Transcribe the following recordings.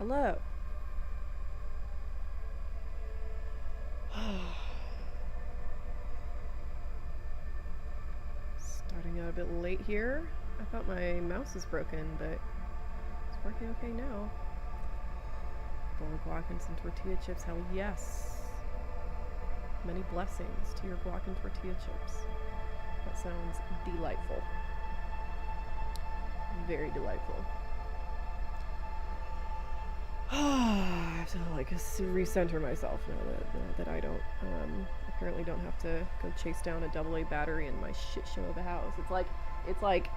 Hello. Starting out a bit late here. I thought my mouse was broken, but it's working okay now. Bowl of guac and some tortilla chips. Hell yes. Many blessings to your guac and tortilla chips. That sounds delightful. Very delightful. I have to recenter myself now that I don't apparently don't have to go chase down a AA battery in my shit show of a house. It's like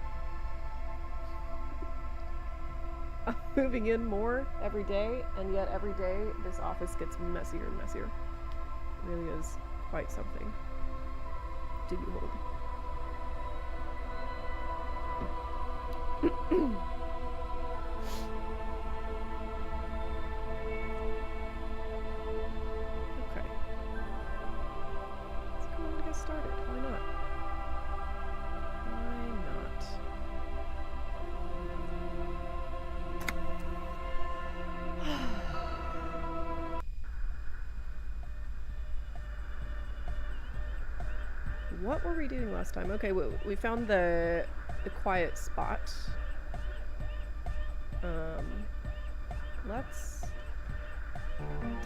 I'm moving in more every day, and yet every day this office gets messier and messier. It really is quite something to behold. Started. Why not? Why not? What were we doing last time? Okay, we found the quiet spot. Let's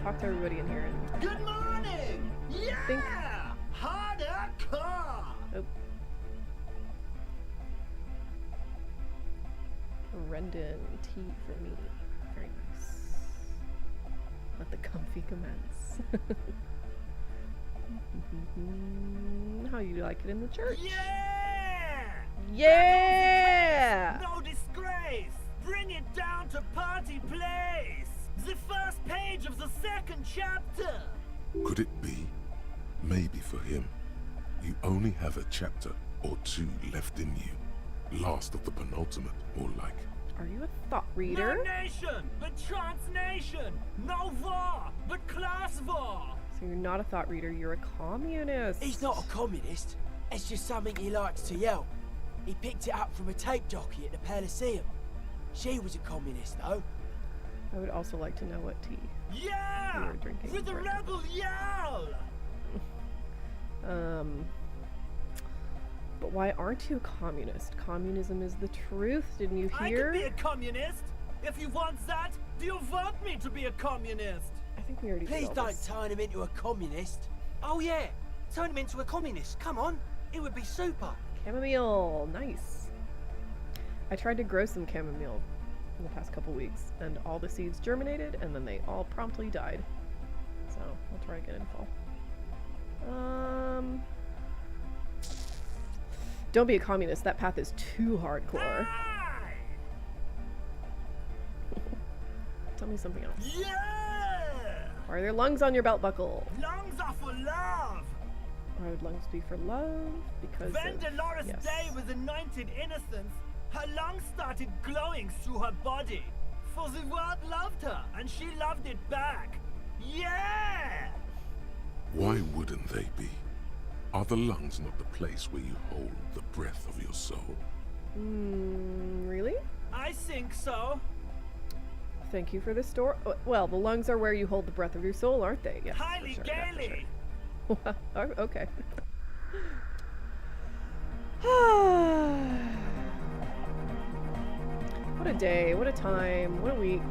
talk to everybody in here. And good morning! Yeah! Harder car! Oh. Rendon tea for me. Very nice. Let the comfy commence. How you like it in the church? Yeah! Yeah! No disgrace! Bring it down to party place! The first page of the second chapter! Could it be? Maybe for him, you only have a chapter or two left in you. Last of the penultimate, more like. Are you a thought reader? No nation, but transnation! No war, but class war! So you're not a thought reader, you're a communist. He's not a communist. It's just something he likes to yell. He picked it up from a tape jockey at the Elysium. She was a communist, though. I would also like to know what tea yeah! you were drinking. With the rebel yell! But why aren't you a communist? Communism is the truth, didn't you hear? I could be a communist! If you want that, do you want me to be a communist? I think we already did Please all don't this. turn him into a communist. Oh yeah, turn him into a communist. Come on, it would be super. Chamomile, nice. I tried to grow some chamomile in the past couple weeks, and all the seeds germinated, and then they all promptly died. So, I'll try again in fall. Don't be a communist. That path is too hardcore. Tell me something else. Yeah! Are there lungs on your belt buckle? Lungs are for love! Why would lungs be for love? Because When of, Dolores yes. Day was anointed innocence, her lungs started glowing through her body. For the world loved her, and she loved it back. Yeah! Why wouldn't they be? Are the lungs not the place where you hold the breath of your soul? Really? I think so. Thank you for the story. Well, the lungs are where you hold the breath of your soul, aren't they? Yes. Highly for sure, yeah, for gaily. sure. Oh, okay. What a day, what a time, what a week,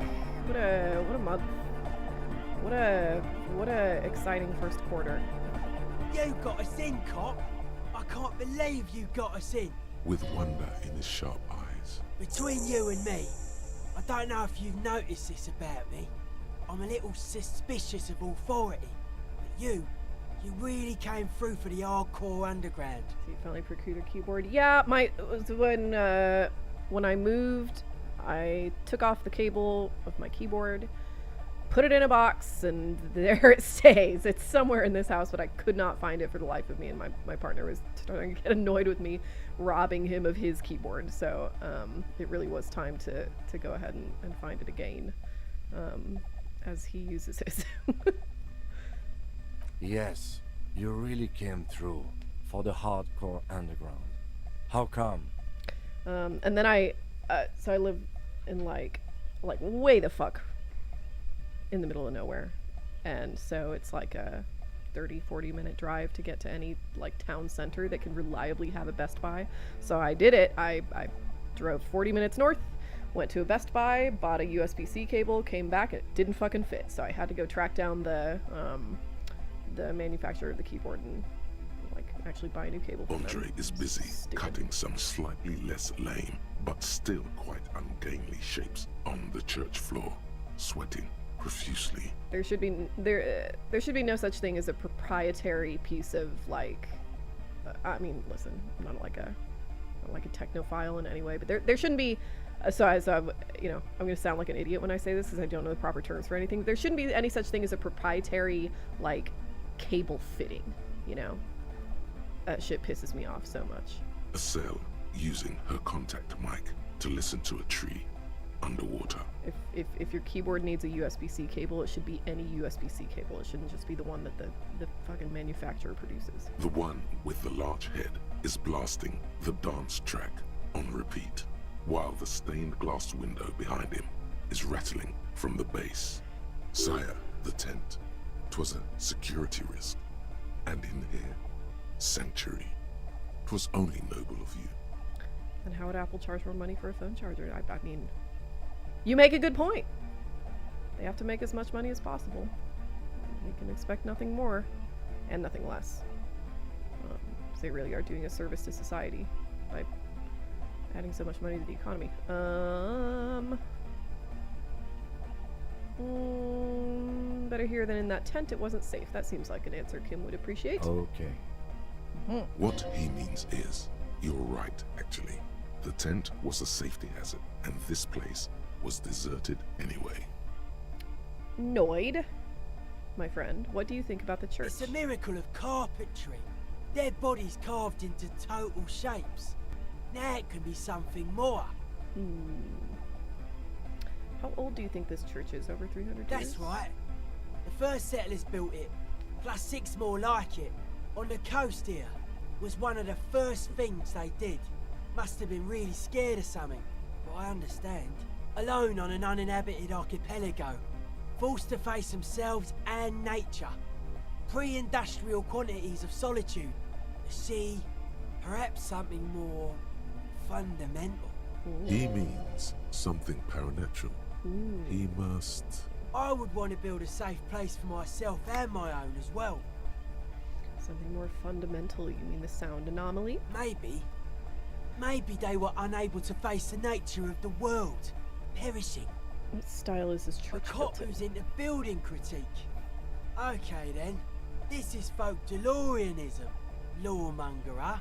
what a month, what a exciting first quarter. You got us in, cop. I can't believe you got us in. With wonder in his sharp eyes. Between you and me, I don't know if you've noticed this about me. I'm a little suspicious of authority. But you really came through for the hardcore underground. So you finally procured a keyboard. Yeah, it was when I moved, I took off the cable of my keyboard, put it in a box, and there it stays. It's somewhere in this house, but I could not find it for the life of me, and my partner was starting to get annoyed with me robbing him of his keyboard, so it really was time to go ahead and find it again, as he uses his. Yes, you really came through for the hardcore underground. How come? And then so I live in like way the fuck in the middle of nowhere. And so it's like a 30-40 minute drive to get to any like town center that can reliably have a Best Buy. So I did it. I drove 40 minutes north, went to a Best Buy, bought a USB-C cable, came back, it didn't fucking fit. So I had to go track down the manufacturer of the keyboard and like actually buy a new cable from them. Andre is busy Stupid. cutting some slightly less lame, but still quite ungainly shapes on the church floor, sweating profusely. There should be no such thing as a proprietary piece of like I mean, listen, I'm not like a technophile in any way, but there shouldn't be you know, I'm gonna sound like an idiot when I say this because I don't know the proper terms for anything. There shouldn't be any such thing as a proprietary like cable fitting, you know. That shit pisses me off so much. Estelle using her contact mic to listen to a tree underwater. If your keyboard needs a USB-C cable, it should be any USB-C cable. It shouldn't just be the one that the fucking manufacturer produces. The one with the large head is blasting the dance track on repeat, while the stained glass window behind him is rattling from the bass. Sire, the tent. 'Twas a security risk. And in here, sanctuary. 'Twas only noble of you. And how would Apple charge more money for a phone charger? I mean, you make a good point. They have to make as much money as possible. They can expect nothing more and nothing less. So they really are doing a service to society by adding so much money to the economy. Better here than in that tent. It wasn't safe. That seems like an answer Kim would appreciate. Okay. What he means is, you're right, actually. The tent was a safety hazard, and this place was deserted anyway. Noid, my friend, what do you think about the church? It's a miracle of carpentry. Dead bodies carved into total shapes. Now it can be something more. How old do you think this church is? Over 300 years? That's right. The first settlers built it, plus 6 more like it, on the coast here. Was one of the first things they did. Must have been really scared of something, but I understand. Alone on an uninhabited archipelago, forced to face themselves and nature. Pre-industrial quantities of solitude. The sea, perhaps something more fundamental. He means something paranatural. He must... I would want to build a safe place for myself and my own as well. Something more fundamental, you mean the sound anomaly? Maybe. Maybe they were unable to face the nature of the world, perishing. What style is this A church cop built in? who's into building critique. Okay then, this is folk DeLoreanism. Lawmongerer.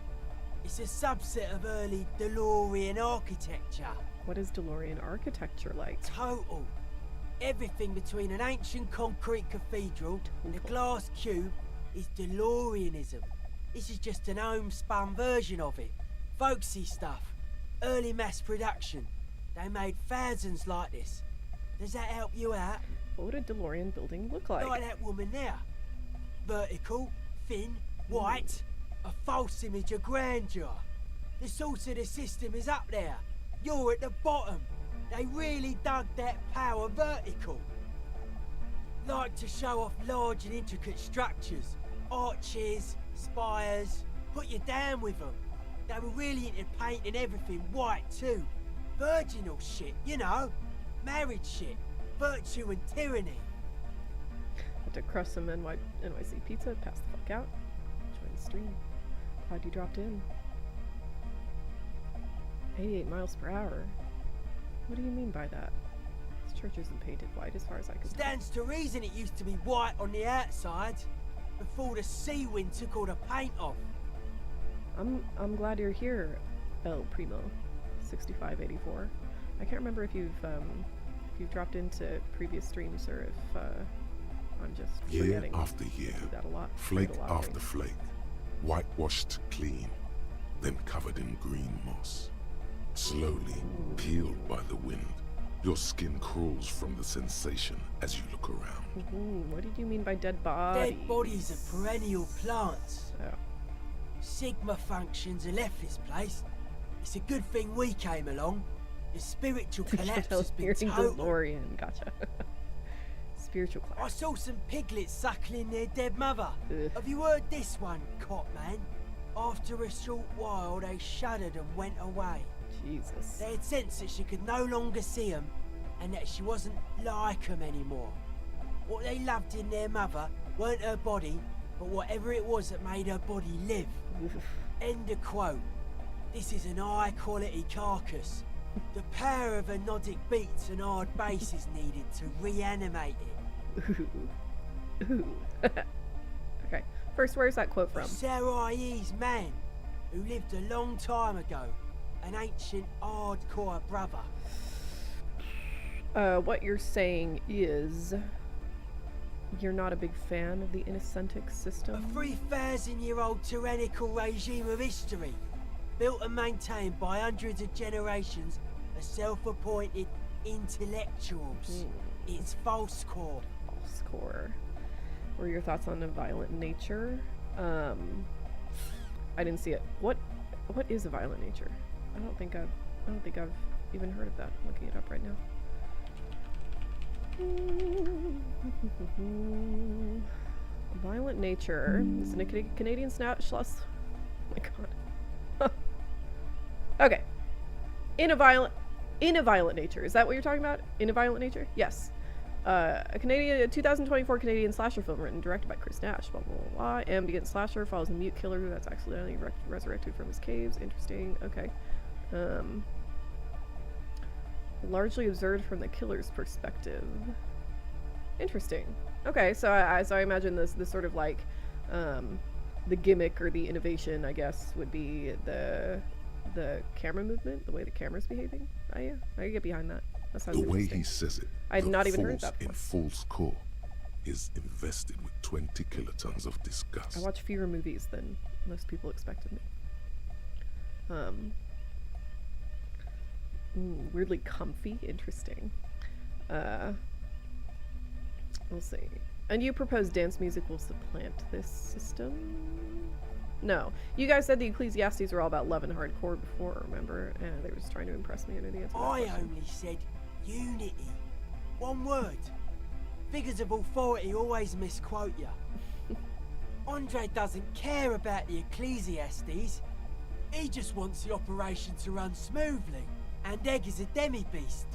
It's a subset of early DeLorean architecture. What is DeLorean architecture like? Total. Everything between an ancient concrete cathedral and a glass cube is DeLoreanism. This is just an homespun version of it. Folksy stuff. Early mass production. They made thousands like this. Does that help you out? What would a DeLorean building look like? Like that woman there. Vertical, thin, white. A false image of grandeur. The source of the system is up there. You're at the bottom. They really dug that power vertical. Like to show off large and intricate structures. Arches, spires. Put you down with them. They were really into painting everything white too. Virginal shit, you know. Married shit. Virtue and tyranny. Had to crush some NYC pizza, pass the fuck out. Enjoy the stream. Glad you dropped in. 88 miles per hour. What do you mean by that? This church isn't painted white as far as I can tell. Stands to reason it used to be white on the outside before the sea wind took all the paint off. I'm glad you're here, El Primo, 6584. I can't remember if you've dropped into previous streams or if I'm just Year forgetting. after year, I do that a lot. flake Did a lot after lately. flake, whitewashed clean, then covered in green moss. Slowly peeled by the wind, your skin crawls from the sensation as you look around. What did you mean by dead bodies? Dead bodies are perennial plants. Oh. Sigma functions have left this place. It's a good thing we came along. The spiritual collapse has been Hearing total. DeLorean, gotcha. spiritual I class. saw some piglets suckling their dead mother. Ugh. Have you heard this one, Cop Man? After a short while, they shuddered and went away. Jesus. They had sensed that she could no longer see them, and that she wasn't like them anymore. What they loved in their mother weren't her body, but whatever it was that made her body live. Oof. End of quote. This is an high-quality carcass. The power of anodic beats and hard bass is needed to reanimate it. Ooh. Ooh. Okay. First, where's that quote A from? Sarais man who lived a long time ago, an ancient hardcore brother. What you're saying is you're not a big fan of the Innocentic A system? 3,000-year-old tyrannical regime of history, built and maintained by hundreds of generations of self-appointed intellectuals. It's false core. False core. What are your thoughts on the violent nature? I didn't see it. What is a violent nature? I don't think I've even heard of that. I'm looking it up right now. Violent nature is in a Canadian Schloss. Oh my god. Okay. In a violent nature. Is that what you're talking about? In a violent nature? Yes. A 2024 Canadian slasher film written and directed by Chris Nash. Blah, blah, blah, blah. Ambient slasher follows a mute killer who that's accidentally resurrected from his caves. Interesting. Okay. Largely observed from the killer's perspective. Interesting. Okay, so I imagine this sort of like the gimmick or the innovation, I guess, would be the camera movement, the way the camera's behaving. Yeah, I can get behind that. That sounds The way interesting. he says it, I'd the not even heard force that in before. Fool's Core is invested with 20 kilotons of disgust. I watch fewer movies than most people expected me. Weirdly comfy. Interesting. We'll see. And you propose dance music will supplant this system? No. You guys said the Ecclesiastes were all about love and hardcore before, remember? And they were just trying to impress me. I knew the answer to that I question. only said unity. One word. Figures of authority always misquote you. Andre doesn't care about the Ecclesiastes. He just wants the operation to run smoothly. And Egg is a demi-beast.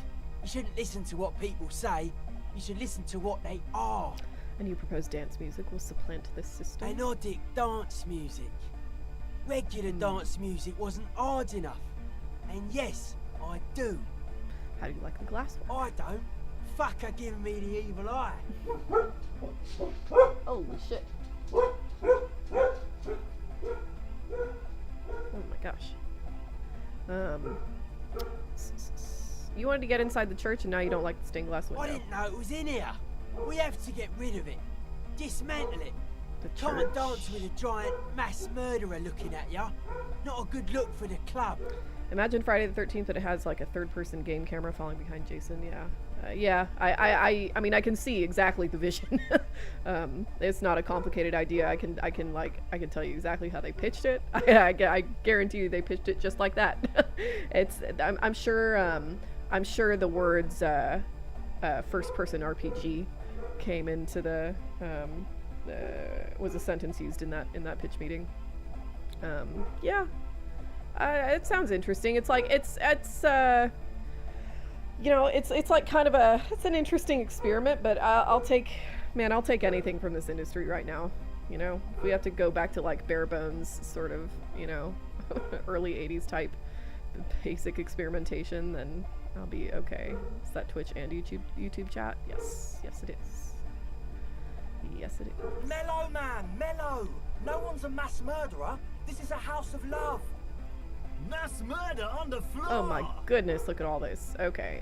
You shouldn't listen to what people say. You should listen to what they are. And you propose dance music will supplant this system? Anodic dance music. Regular dance music wasn't hard enough. And yes, I do. How do you like the glass one? I don't. Fuck her giving me the evil eye. Holy shit. Oh my gosh. You wanted to get inside the church and now you don't like the stained glass window. I didn't know it was in here. We have to get rid of it. Dismantle it. The Can't church. dance with a giant mass murderer looking at ya. Not a good look for the club. Imagine Friday the 13th that it has like a third-person game camera following behind Jason. Yeah, yeah. I mean, I can see exactly the vision. It's not a complicated idea. I can tell you exactly how they pitched it. I guarantee you they pitched it just like that. I'm sure the words first-person RPG came into the was a sentence used in that pitch meeting. Yeah. It sounds interesting. It's like it's like kind of it's an interesting experiment, but I'll take anything from this industry right now. You know, if we have to go back to like bare bones sort of, early 80s type basic experimentation, then I'll be okay. Is that Twitch and YouTube chat? Yes, it is. Yes, it is. Mellow, man, mellow. No one's a mass murderer. This is a house of love. Mass murder on the floor. Oh my goodness, look at all this. Okay.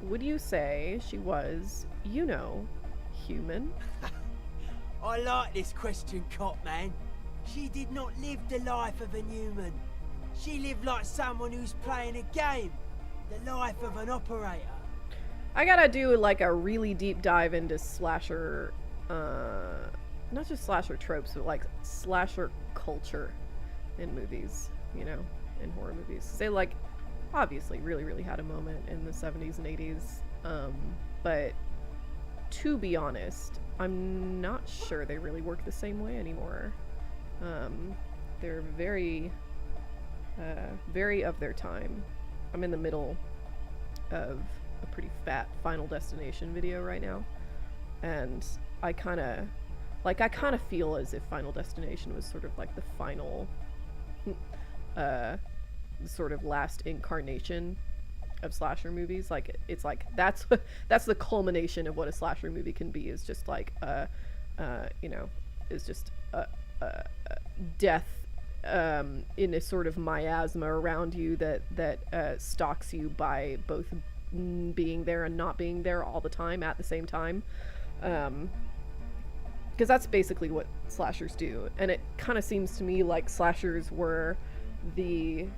Would you say she was, human? I like this question, Cop Man. She did not live the life of a human. She lived like someone who's playing a game. The life of an operator. I gotta do like a really deep dive into slasher, not just slasher tropes, but like slasher culture in movies, in horror movies. They like obviously really had a moment in the 70s and 80s, but to be honest, I'm not sure they really work the same way anymore. They're very of their time. I'm in the middle of a pretty fat Final Destination video right now, and I kind of feel as if Final Destination was sort of like the final sort of last incarnation of slasher movies. Like it's like that's the culmination of what a slasher movie can be, is just like is just death in a sort of miasma around you that stalks you by both being there and not being there all the time at the same time, because that's basically what slashers do. And it kind of seems to me like slashers were it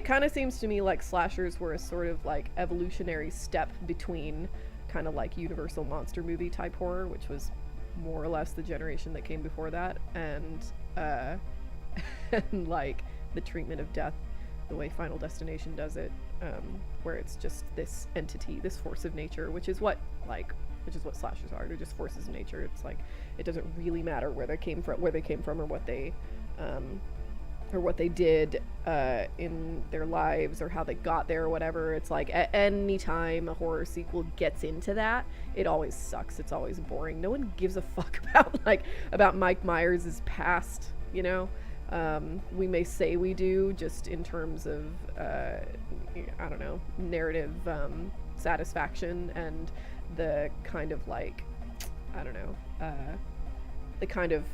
kind of seems to me like slashers were a sort of like evolutionary step between kind of like Universal monster movie type horror, which was more or less the generation that came before that, and and like the treatment of death the way Final Destination does it, where it's just this entity, this force of nature, which is what slashers are. They're just forces of nature. It's like it doesn't really matter where they came from, or what they did in their lives, or how they got there, or whatever. It's like any time a horror sequel gets into that, it always sucks. It's always boring. No one gives a fuck about Mike Myers' past, you know? We may say we do, just in terms of I don't know, narrative satisfaction, and the kind of like, I don't know, the kind of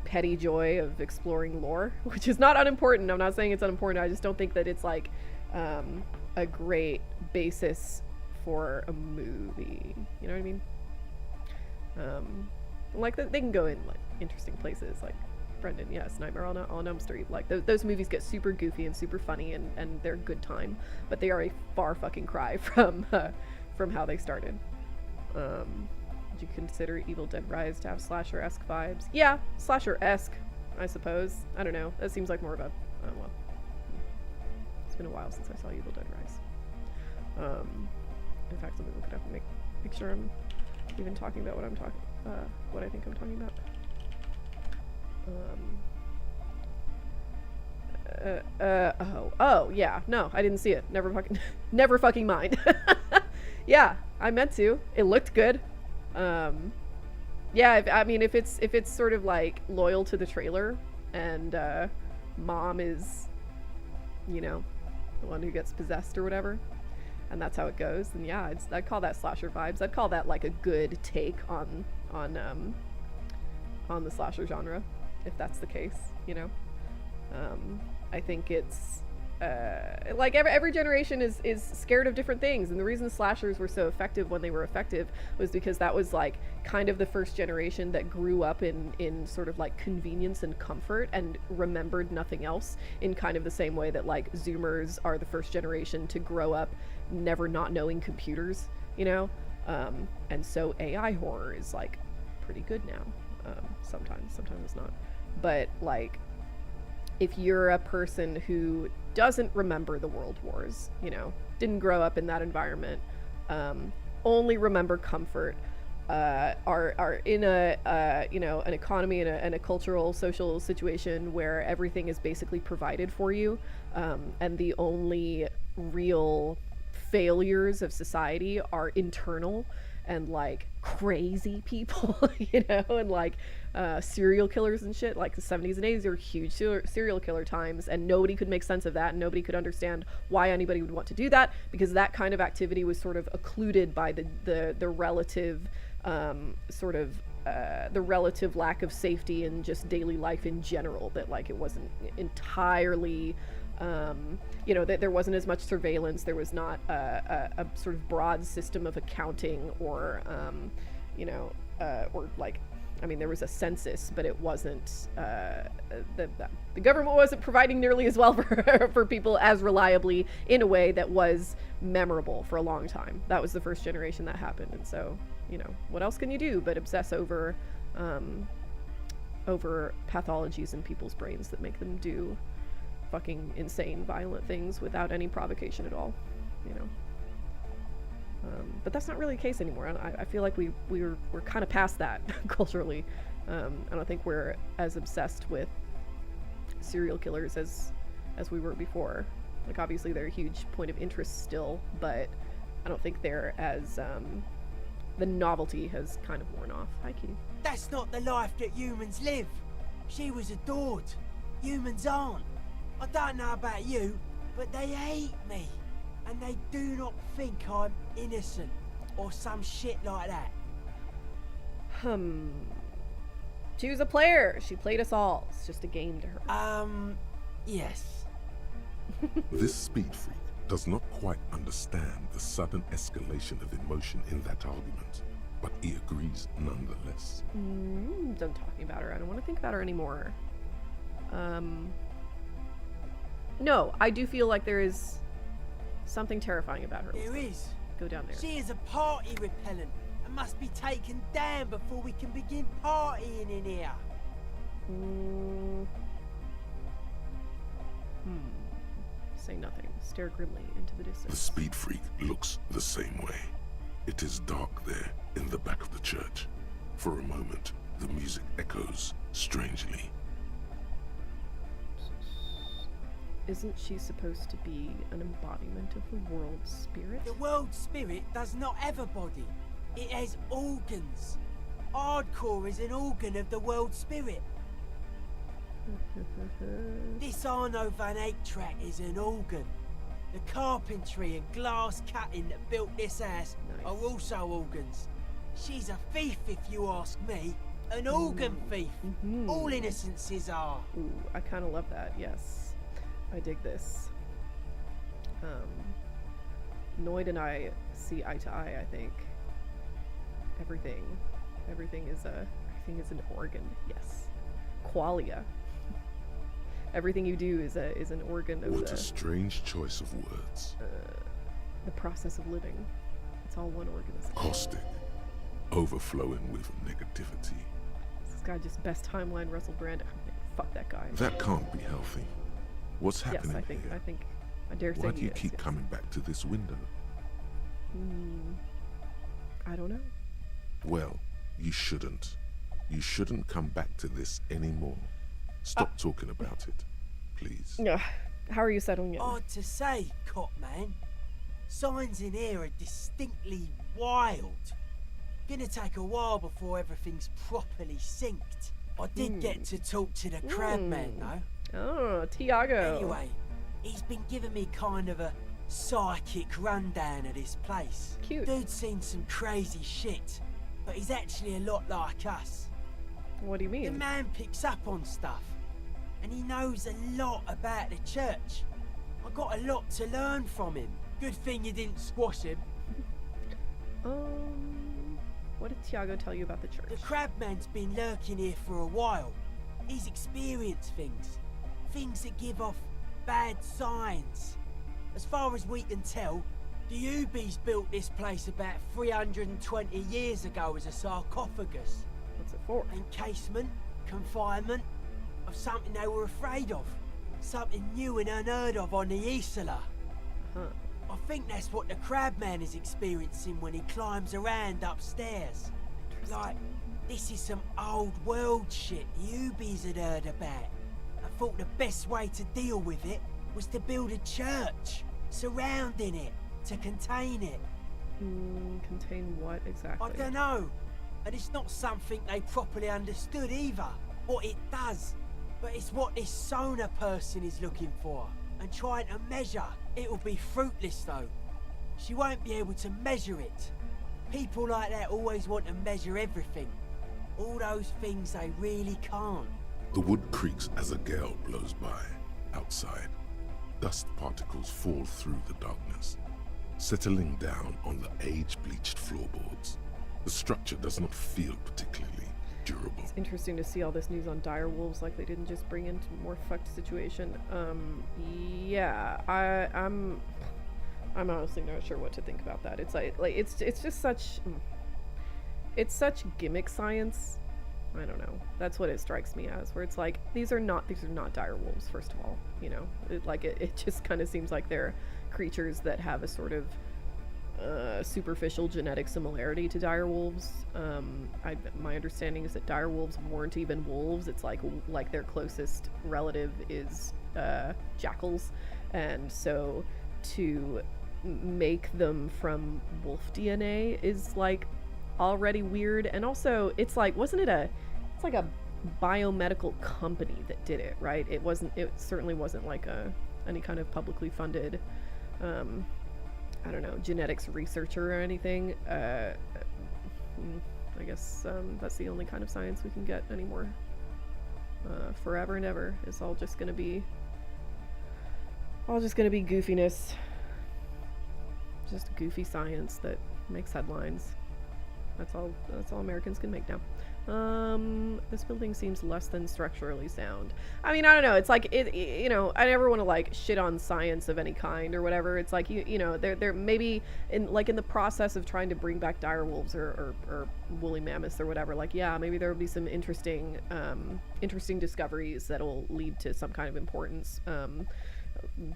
petty joy of exploring lore, which is not unimportant. I'm not saying it's unimportant. I just don't think that it's like a great basis for a movie. You know what I mean? Like they can go in like interesting places, like Brendan, yes, Nightmare on Elm Street. Like those movies get super goofy and super funny, and they're a good time, but they are a far fucking cry from how they started. Would you consider Evil Dead Rise to have slasher-esque vibes? Yeah, slasher-esque, I suppose. I don't know. That seems like more of a, well, it's been a while since I saw Evil Dead Rise. In fact, let me look it up and make sure I'm even talking about what I think I'm talking about. Oh, yeah, no, I didn't see it. Never fucking mind. Yeah, I meant to. It looked good. Yeah, I mean, if it's sort of like loyal to the trailer, and mom is, you know, the one who gets possessed or whatever, and that's how it goes, then yeah, I'd call that slasher vibes. I'd call that like a good take on the slasher genre, if that's the case, you know. I think it's like every generation is scared of different things, and the reason slashers were so effective when they were effective was because that was like kind of the first generation that grew up in sort of like convenience and comfort and remembered nothing else, in kind of the same way that like Zoomers are the first generation to grow up never not knowing computers, you know. And so AI horror is like pretty good now. Sometimes it's not, but like if you're a person who doesn't remember the world wars, you know, didn't grow up in that environment, only remember comfort, are in a you know, an economy and a cultural social situation where everything is basically provided for you, and the only real failures of society are internal and like crazy people, you know, and like serial killers and shit. Like the 70s and 80s are huge serial killer times, and nobody could make sense of that, and nobody could understand why anybody would want to do that, because that kind of activity was sort of occluded by the relative sort of the relative lack of safety in just daily life in general, that like it wasn't entirely you know, that there wasn't as much surveillance. There was not a sort of broad system of accounting, or you know, or like, I mean, there was a census, but it wasn't the government wasn't providing nearly as well for people as reliably in a way that was memorable for a long time. That was the first generation that happened, and so, you know, what else can you do but obsess over over pathologies in people's brains that make them do fucking insane, violent things without any provocation at all, you know. But that's not really the case anymore. I feel like we're kind of past that culturally. I don't think we're as obsessed with serial killers as we were before. Like, obviously they're a huge point of interest still, but I don't think they're as the novelty has kind of worn off. Hi, Kitty. That's not the life that humans live. She was adored. Humans aren't. I don't know about you, but they hate me. And they do not think I'm innocent or some shit like that. She was a player. She played us all. It's just a game to her. Yes. This speed freak does not quite understand the sudden escalation of emotion in that argument, but he agrees nonetheless. Done talking about her. I don't want to think about her anymore. No, I do feel like there is something terrifying about her. There is. Go down there. She is a party repellent and must be taken down before we can begin partying in here. Say nothing. Stare grimly into the The distance. speed freak looks the same way. It is dark there in the back of the church. For a moment, the music echoes strangely. Isn't she supposed to be an embodiment of the world spirit? The world spirit does not have a body. It has organs. Hardcore is an organ of the world spirit. This Arno van Eyck track is an organ. The carpentry and glass cutting that built this house are also organs. She's a thief, if you ask me. An organ thief. All innocences are. Ooh, I kind of love that. Yes. I dig this. Noid and I see eye to eye, I think. Everything is an organ. Yes. Qualia. Everything you do is an organ of What a strange choice of words. the process of living. It's all one organism. Caustic, overflowing with negativity. This guy just best timeline Russell Brand. Fuck that guy. That can't be healthy. What's Yes, happening I think here? I dare say Why do he you is, keep yes. coming back to this window? I don't know. Well, you shouldn't. You shouldn't come back to this anymore. Stop talking about it, please. Yeah. How are you settling in? Hard to say, cop man. Signs in here are distinctly wild. Gonna take a while before everything's properly synced. I did get to talk to the crab man though. Oh, Tiago. Anyway, he's been giving me kind of a psychic rundown of this place. Cute. Dude's seen some crazy shit, but he's actually a lot like us. What do you The mean? man picks up on stuff, and he knows a lot about the church. I got a lot to learn from him. Good thing you didn't squash him. What did Tiago tell you about the church? The crabman's been lurking here for a while. He's experienced things that give off bad signs. As far as we can tell, the Ubies built this place about 320 years ago as a sarcophagus. What's it for? Encasement, confinement, of something they were afraid of. Something new and unheard of on the Isla. Huh. I think that's what the crabman is experiencing when he climbs around upstairs. Like, this is some old world shit the Ubies had heard about. I thought the best way to deal with it was to build a church, surrounding it, to contain it. Contain what exactly? I don't know. And it's not something they properly understood either, what it does. But it's what this Sona person is looking for, and trying to measure. It'll be fruitless though. She won't be able to measure it. People like that always want to measure everything. All those things they really can't. The wood creaks as a gale blows by. Outside, dust particles fall through the darkness, settling down on the age-bleached floorboards. The structure does not feel particularly durable. It's interesting to see all this news on dire wolves, like they didn't just bring into a more fucked situation. Yeah, I'm honestly not sure what to think about that. It's like it's just such it's such gimmick science I don't know. That's what it strikes me as, where it's like, these are not dire wolves, first of all, you know? It just kind of seems like they're creatures that have a sort of superficial genetic similarity to dire wolves. My understanding is that dire wolves weren't even wolves. It's like their closest relative is jackals, and so to make them from wolf DNA is like already weird. And also, it's like, it's like a biomedical company that did it, right? It certainly wasn't like any kind of publicly funded I don't know, genetics researcher or anything. I guess that's the only kind of science we can get anymore. Forever and ever is all just gonna be goofiness. Just goofy science that makes headlines. That's all Americans can make now. This building seems less than structurally sound. I mean, I don't know. It's like, you know, I never want to like shit on science of any kind or whatever. It's like, you know, they're maybe in the process of trying to bring back dire wolves or woolly mammoths or whatever. Like, yeah, maybe there will be some interesting discoveries that'll lead to some kind of importance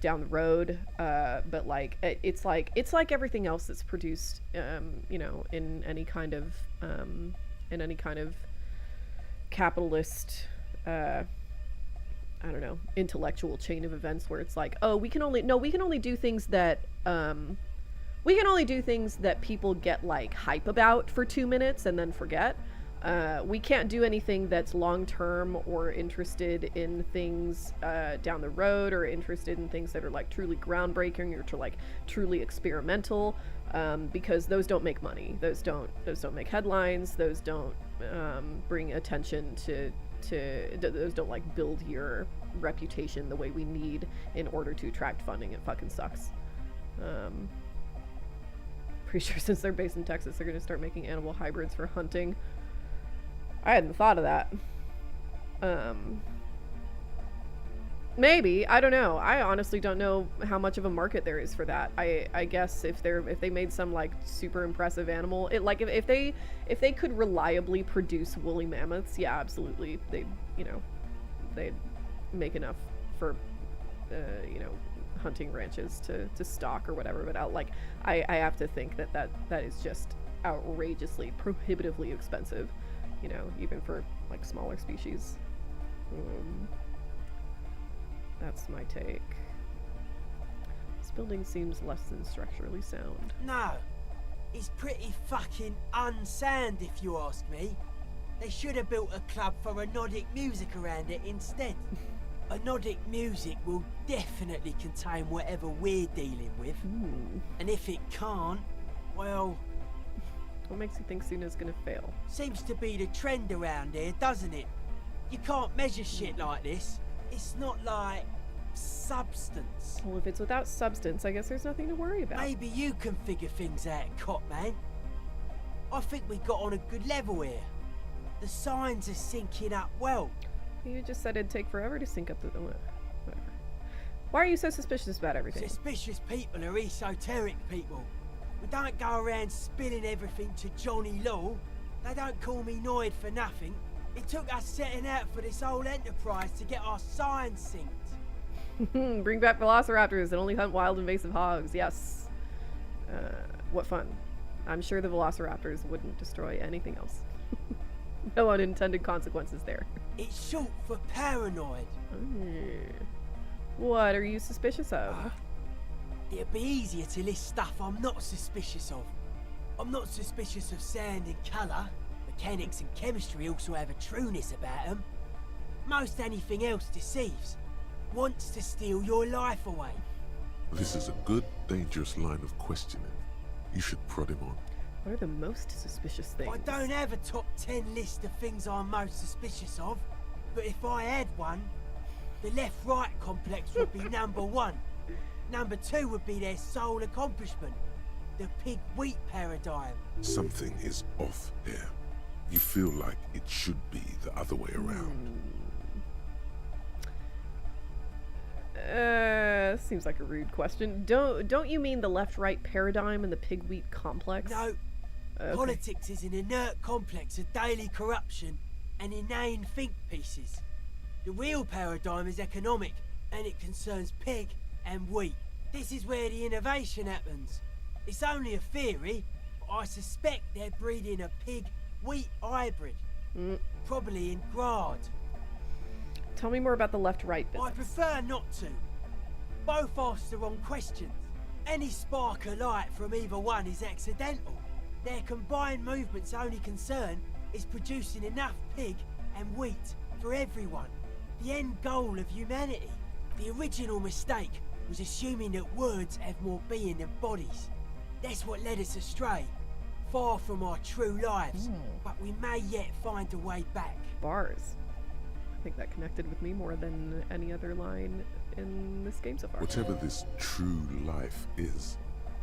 down the road. But like, it's like everything else that's produced, you know, in any kind of capitalist, I don't know, intellectual chain of events where it's like, oh, we can only do things that people get like hype about for 2 minutes and then forget. We can't do anything that's long term or interested in things down the road, or interested in things that are like truly groundbreaking or truly experimental, because those don't make money. Those don't make headlines. Those don't bring attention to those don't like build your reputation the way we need in order to attract funding. It fucking sucks. Pretty sure since they're based in Texas, they're gonna start making animal hybrids for hunting. I hadn't thought of that. Maybe, I don't know. I honestly don't know how much of a market there is for that. I guess if they made some like super impressive animal, if they could reliably produce woolly mammoths, yeah, absolutely. They'd make enough for hunting ranches to stock or whatever. But I have to think that is just outrageously, prohibitively expensive. You know, even for like smaller species. That's my take. This building seems less than structurally sound. No, it's pretty fucking unsound if you ask me. They should have built a club for anodic music around it instead. Anodic music will definitely contain whatever we're dealing with. And if it can't, well... What makes you think Suna's gonna fail? Seems to be the trend around here, doesn't it? You can't measure shit like this. It's not like substance. Well, if it's without substance, I guess there's nothing to worry about. Maybe you can figure things out, cop man. I think we got on a good level here. The signs are syncing up well. You just said it'd take forever to sync up the... Whatever. Why are you so suspicious about everything? Suspicious people are esoteric people. We don't go around spilling everything to Johnny Law. They don't call me Noid for nothing. It took us setting out for this whole enterprise to get our signs synced. Bring back velociraptors and only hunt wild invasive hogs. Yes. What fun. I'm sure the velociraptors wouldn't destroy anything else. No unintended consequences there. It's short for paranoid. What are you suspicious of? It'd be easier to list stuff I'm not suspicious of. I'm not suspicious of sound and colour. Mechanics and chemistry also have a trueness about them. Most anything else deceives. Wants to steal your life away. This is a good, dangerous line of questioning. You should prod him on. What are the most suspicious things? I don't have a top 10 list of things I'm most suspicious of, but if I had one, the left-right complex would be number 1. Number 2 would be their sole accomplishment, the pig-wheat paradigm. Something is off here. You feel like it should be the other way around. Seems like a rude question. Don't you mean the left-right paradigm and the pig-wheat complex? No. Okay. Politics is an inert complex of daily corruption and inane think pieces. The real paradigm is economic, and it concerns pig and wheat. This is where the innovation happens. It's only a theory, but I suspect they're breeding a pig-wheat hybrid. Probably in Grad. Tell me more about the left-right I business. prefer not to. Both ask the wrong questions. Any spark of light from either one is accidental. Their combined movement's only concern is producing enough pig and wheat for everyone. The end goal of humanity. The original mistake was assuming that words have more being than bodies. That's what led us astray. Far from our true lives, but we may yet find a way back. Bars. I think that connected with me more than any other line in this game so far. Whatever this true life is,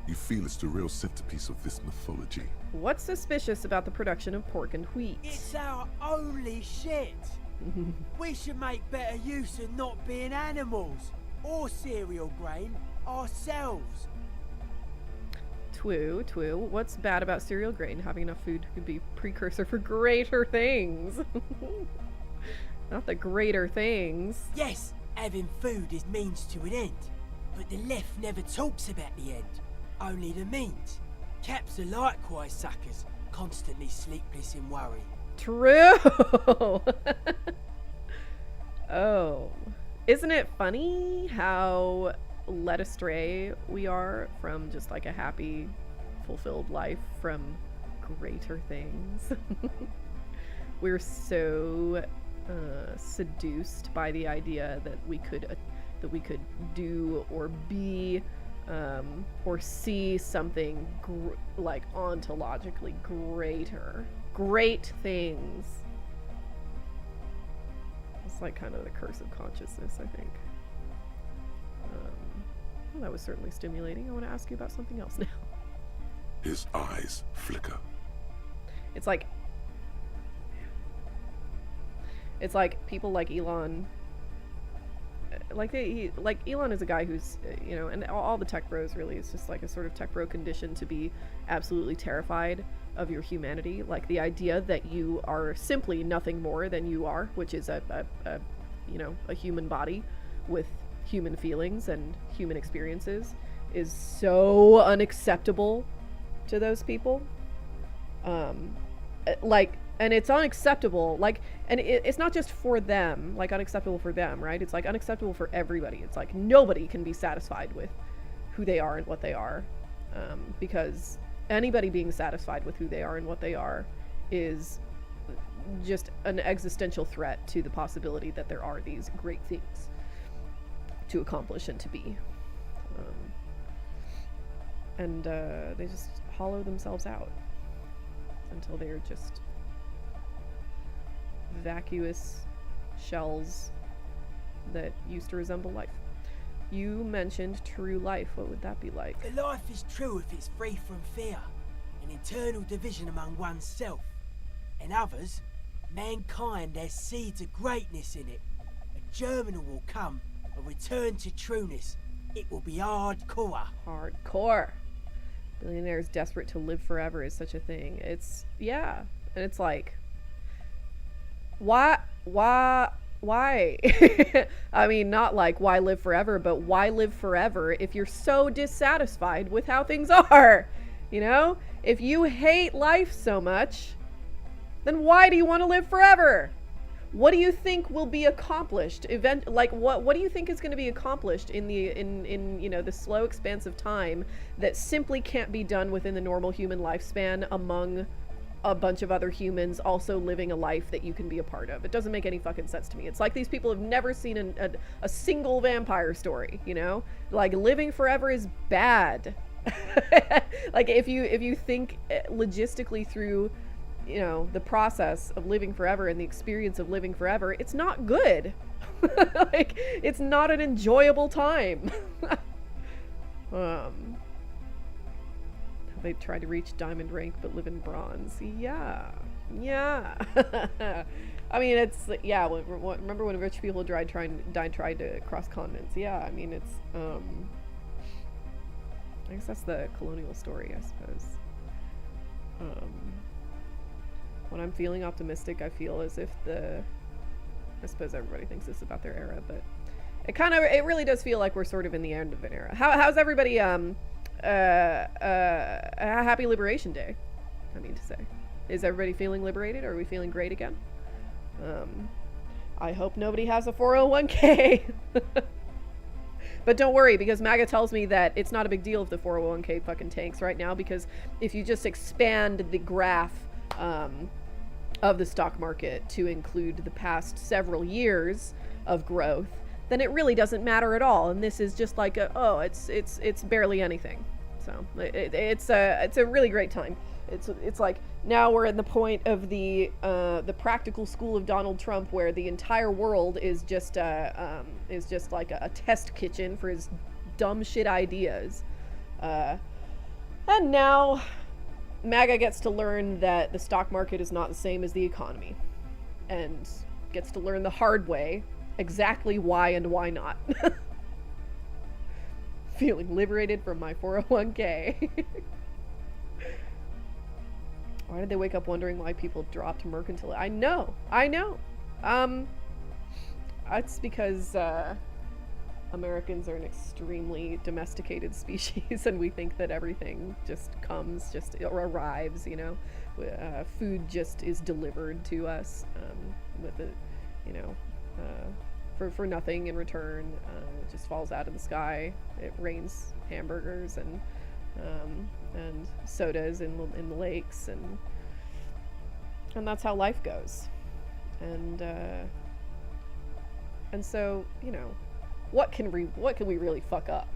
you feel it's the real centerpiece of this mythology. What's suspicious about the production of pork and wheat? It's our only shit. We should make better use of not being animals or cereal grain ourselves. Twoo. What's bad about cereal grain? Having enough food could be precursor for greater things. Not the greater things. Yes, having food is means to an end, but the left never talks about the end, only the means. Caps are likewise suckers, constantly sleepless in worry. True. Oh, isn't it funny how led astray we are from just like a happy, fulfilled life from greater things? We're so seduced by the idea that we could do or be or see something like ontologically great things. It's like kind of the curse of consciousness, I think. Well, that was certainly stimulating. I want to ask you about something else now. His eyes flicker. It's like people like Elon, like Elon is a guy who's, you know, and all the tech bros really is just like a sort of tech bro condition to be absolutely terrified of your humanity. Like the idea that you are simply nothing more than you are, which is a human body with human feelings and human experiences, is so unacceptable to those people. And it's unacceptable, and it's not just for them, unacceptable for them, right? It's unacceptable for everybody. It's nobody can be satisfied with who they are and what they are, because anybody being satisfied with who they are and what they are is just an existential threat to the possibility that there are these great things to accomplish and to be. They just hollow themselves out until they're just vacuous shells that used to resemble life. You mentioned true life. What would that be like? The life is true if it's free from fear, an internal division among oneself. In others, mankind has seeds of greatness in it. A germinal will come, a return to trueness. It will be hardcore. Hardcore. Billionaires desperate to live forever is such a thing. It's, yeah. And it's like, why? I mean, not like why live forever, but why live forever if you're so dissatisfied with how things are? You know? If you hate life so much, then why do you want to live forever? What do you think will be accomplished? What do you think is going to be accomplished in the slow expanse of time that simply can't be done within the normal human lifespan among a bunch of other humans also living a life that you can be a part of? It doesn't make any fucking sense to me. It's like these people have never seen a single vampire story, you know? Like, living forever is bad. Like, if you think logistically through, you know, the process of living forever and the experience of living forever, it's not good. Like, it's not an enjoyable time. They tried to reach diamond rank but live in bronze. Yeah. I mean, it's, yeah, remember when rich people tried to cross continents? Yeah, I mean, it's, I guess that's the colonial story, I suppose. when I'm feeling optimistic, I feel as if I suppose everybody thinks this about their era, but it really does feel like we're sort of in the end of an era. How's everybody, happy Liberation Day, I mean to say. Is everybody feeling liberated? Are we feeling great again? I hope nobody has a 401k. But don't worry, because MAGA tells me that it's not a big deal if the 401k fucking tanks right now, because if you just expand the graph of the stock market to include the past several years of growth, then it really doesn't matter at all. And this is just like it's barely anything. So it's a really great time. It's like now we're at the point of the practical school of Donald Trump, where the entire world is just like a test kitchen for his dumb shit ideas, and now MAGA gets to learn that the stock market is not the same as the economy, and gets to learn the hard way exactly why and why not. Feeling liberated from my 401k. Why did they wake up wondering why people dropped mercantile? I know. It's because Americans are an extremely domesticated species, and we think that everything just arrives, you know. Food just is delivered to us with it, you know, for nothing in return. It just falls out of the sky. It rains hamburgers and sodas in the lakes, and that's how life goes. And so, you know, what can we really fuck up?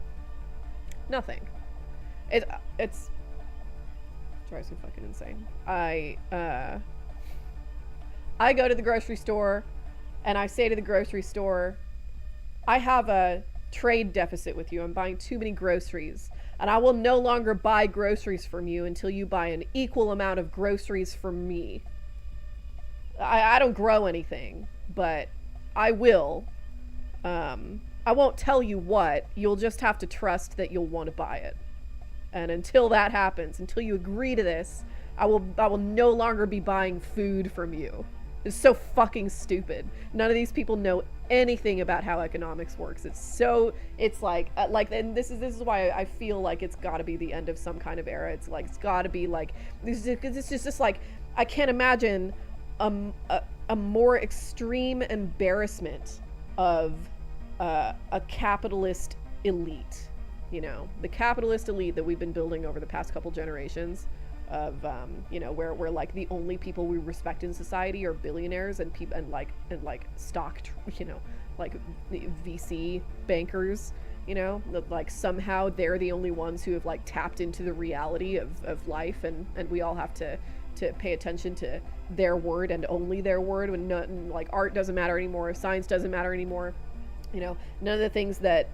Nothing. It's drives me fucking insane. I go to the grocery store and I say to the grocery store, I have a trade deficit with you. I'm buying too many groceries, and I will no longer buy groceries from you until you buy an equal amount of groceries from me. I don't grow anything, but I will. I won't tell you what. You'll just have to trust that you'll want to buy it. And until that happens, until you agree to this, I will no longer be buying food from you. It's so fucking stupid. None of these people know anything about how economics works. It's like, and this is why I feel like it's got to be the end of some kind of era. It's like, it's got to be like, this is just like, I can't imagine a more extreme embarrassment of a capitalist elite. You know, the capitalist elite that we've been building over the past couple generations of, you know, where like the only people we respect in society are billionaires and people and stock, you know, like VC bankers, you know, like somehow they're the only ones who have like tapped into the reality of life, and we all have to pay attention to their word and only their word, when nothing, like art doesn't matter anymore, science doesn't matter anymore. You know, none of the things that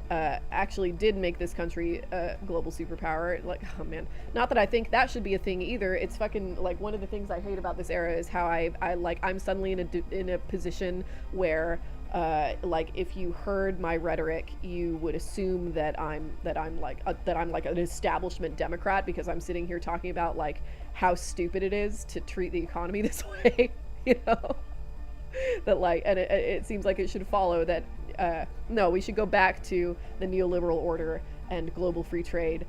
actually did make this country a global superpower. Like, oh man, not that I think that should be a thing either. It's fucking like one of the things I hate about this era is how I'm suddenly in a position where like if you heard my rhetoric, you would assume that I'm like an establishment Democrat, because I'm sitting here talking about like how stupid it is to treat the economy this way. You know, that like, and it seems like it should follow that. No, we should go back to the neoliberal order and global free trade,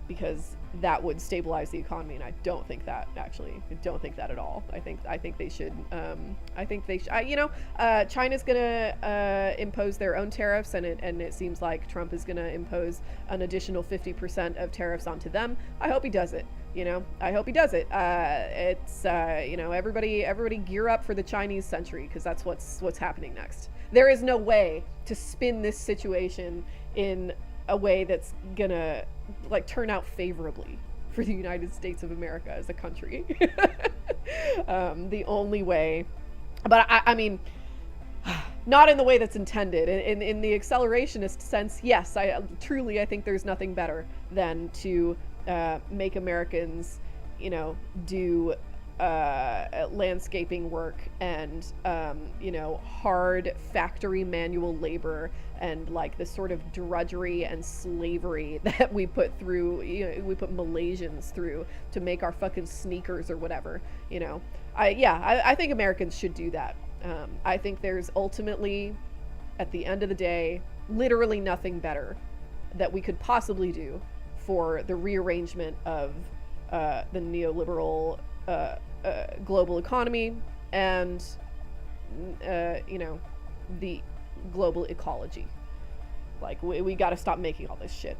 because that would stabilize the economy, and I don't think that at all. I think they should. You know, China's gonna impose their own tariffs, and it seems like Trump is gonna impose an additional 50% of tariffs onto them. I hope he does it. You know, I hope he does it. It's you know, everybody gear up for the Chinese century, because that's what's happening next. There is no way to spin this situation in a way that's gonna like turn out favorably for the United States of America as a country. The only way, but I mean, not in the way that's intended. In the accelerationist sense, yes, I think there's nothing better than to make Americans, you know, do landscaping work and you know, hard factory manual labor and like the sort of drudgery and slavery that we put through, you know, we put Malaysians through to make our fucking sneakers or whatever, you know. I think Americans should do that. I think there's ultimately, at the end of the day, literally nothing better that we could possibly do for the rearrangement of the neoliberal global economy and you know, the global ecology. Like, we got to stop making all this shit.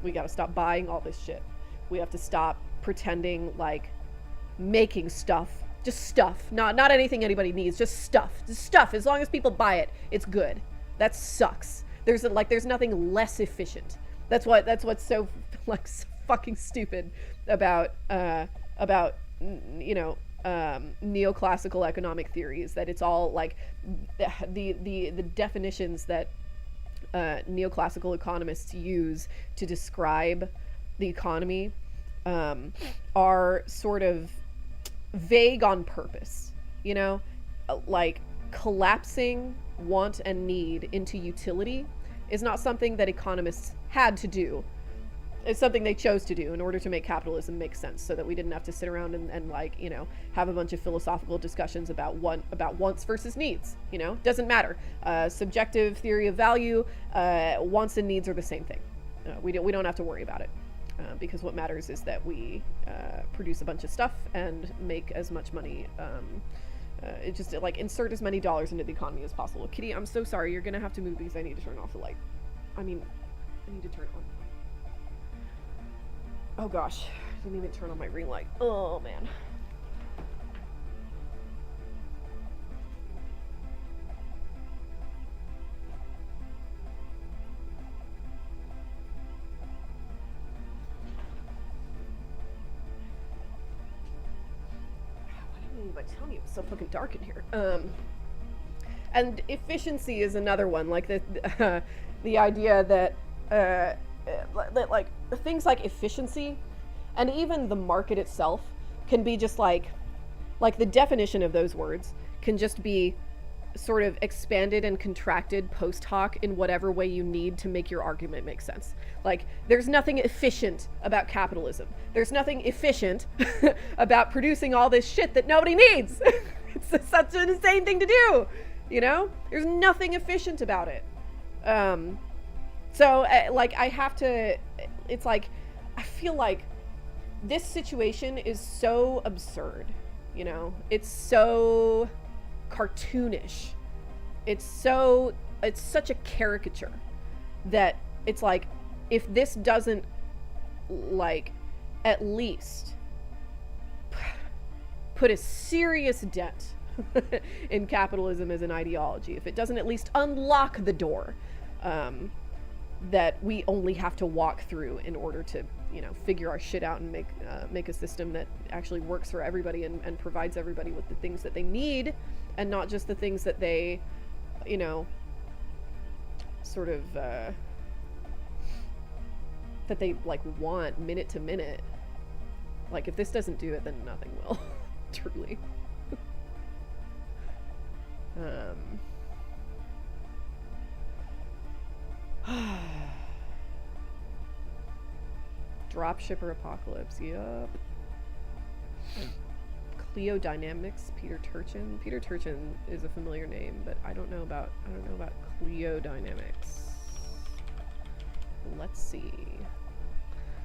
We got to stop buying all this shit. We have to stop pretending like making stuff, just stuff, not anything anybody needs, just stuff. As long as people buy it, it's good. That sucks. There's nothing less efficient. That's what's so like so fucking stupid about you know, neoclassical economic theories, that it's all like the definitions that neoclassical economists use to describe the economy are sort of vague on purpose, you know, like collapsing want and need into utility is not something that economists had to do. It's something they chose to do in order to make capitalism make sense, so that we didn't have to sit around and like, you know, have a bunch of philosophical discussions about wants versus needs. You know, doesn't matter. Subjective theory of value, wants and needs are the same thing. We don't have to worry about it, because what matters is that we produce a bunch of stuff and make as much money. It just like insert as many dollars into the economy as possible. Kitty, I'm so sorry. You're gonna have to move because I need to turn off the light. I mean, I need to turn it on. Oh gosh, I didn't even turn on my ring light. Oh man. Why didn't anybody tell me it was so fucking dark in here? And efficiency is another one, like the idea that like things like efficiency and even the market itself can be just like the definition of those words can just be sort of expanded and contracted post hoc in whatever way you need to make your argument make sense. Like, there's nothing efficient about capitalism. There's nothing efficient about producing all this shit that nobody needs. It's such an insane thing to do, you know? There's nothing efficient about it. So, like, I have to, it's like, I feel like this situation is so absurd, you know? It's so cartoonish. It's such a caricature that it's like, if this doesn't, like, at least put a serious dent in capitalism as an ideology, if it doesn't at least unlock the door, that we only have to walk through in order to, you know, figure our shit out and make a system that actually works for everybody and provides everybody with the things that they need, and not just the things that they, you know, sort of that they like want minute to minute. Like, if this doesn't do it, then nothing will. Truly. Dropshipper apocalypse. Yup. Clio Dynamics. Peter Turchin. Peter Turchin is a familiar name, but I don't know about Clio Dynamics. Let's see.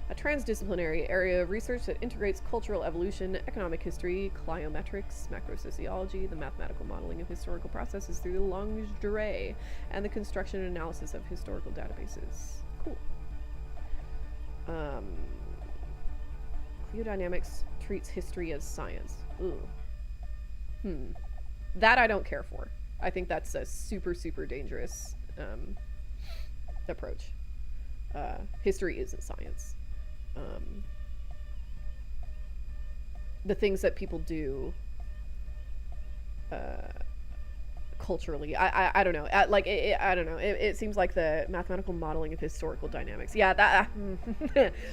A transdisciplinary area of research that integrates cultural evolution, economic history, cliometrics, macrosociology, the mathematical modeling of historical processes through the longue durée, and the construction and analysis of historical databases. Cool. Clio Dynamics treats history as science. Ooh. That I don't care for. I think that's a super, super dangerous approach. History isn't science. The things that people do culturally, I don't know. I don't know. It seems like the mathematical modeling of historical dynamics. Yeah, that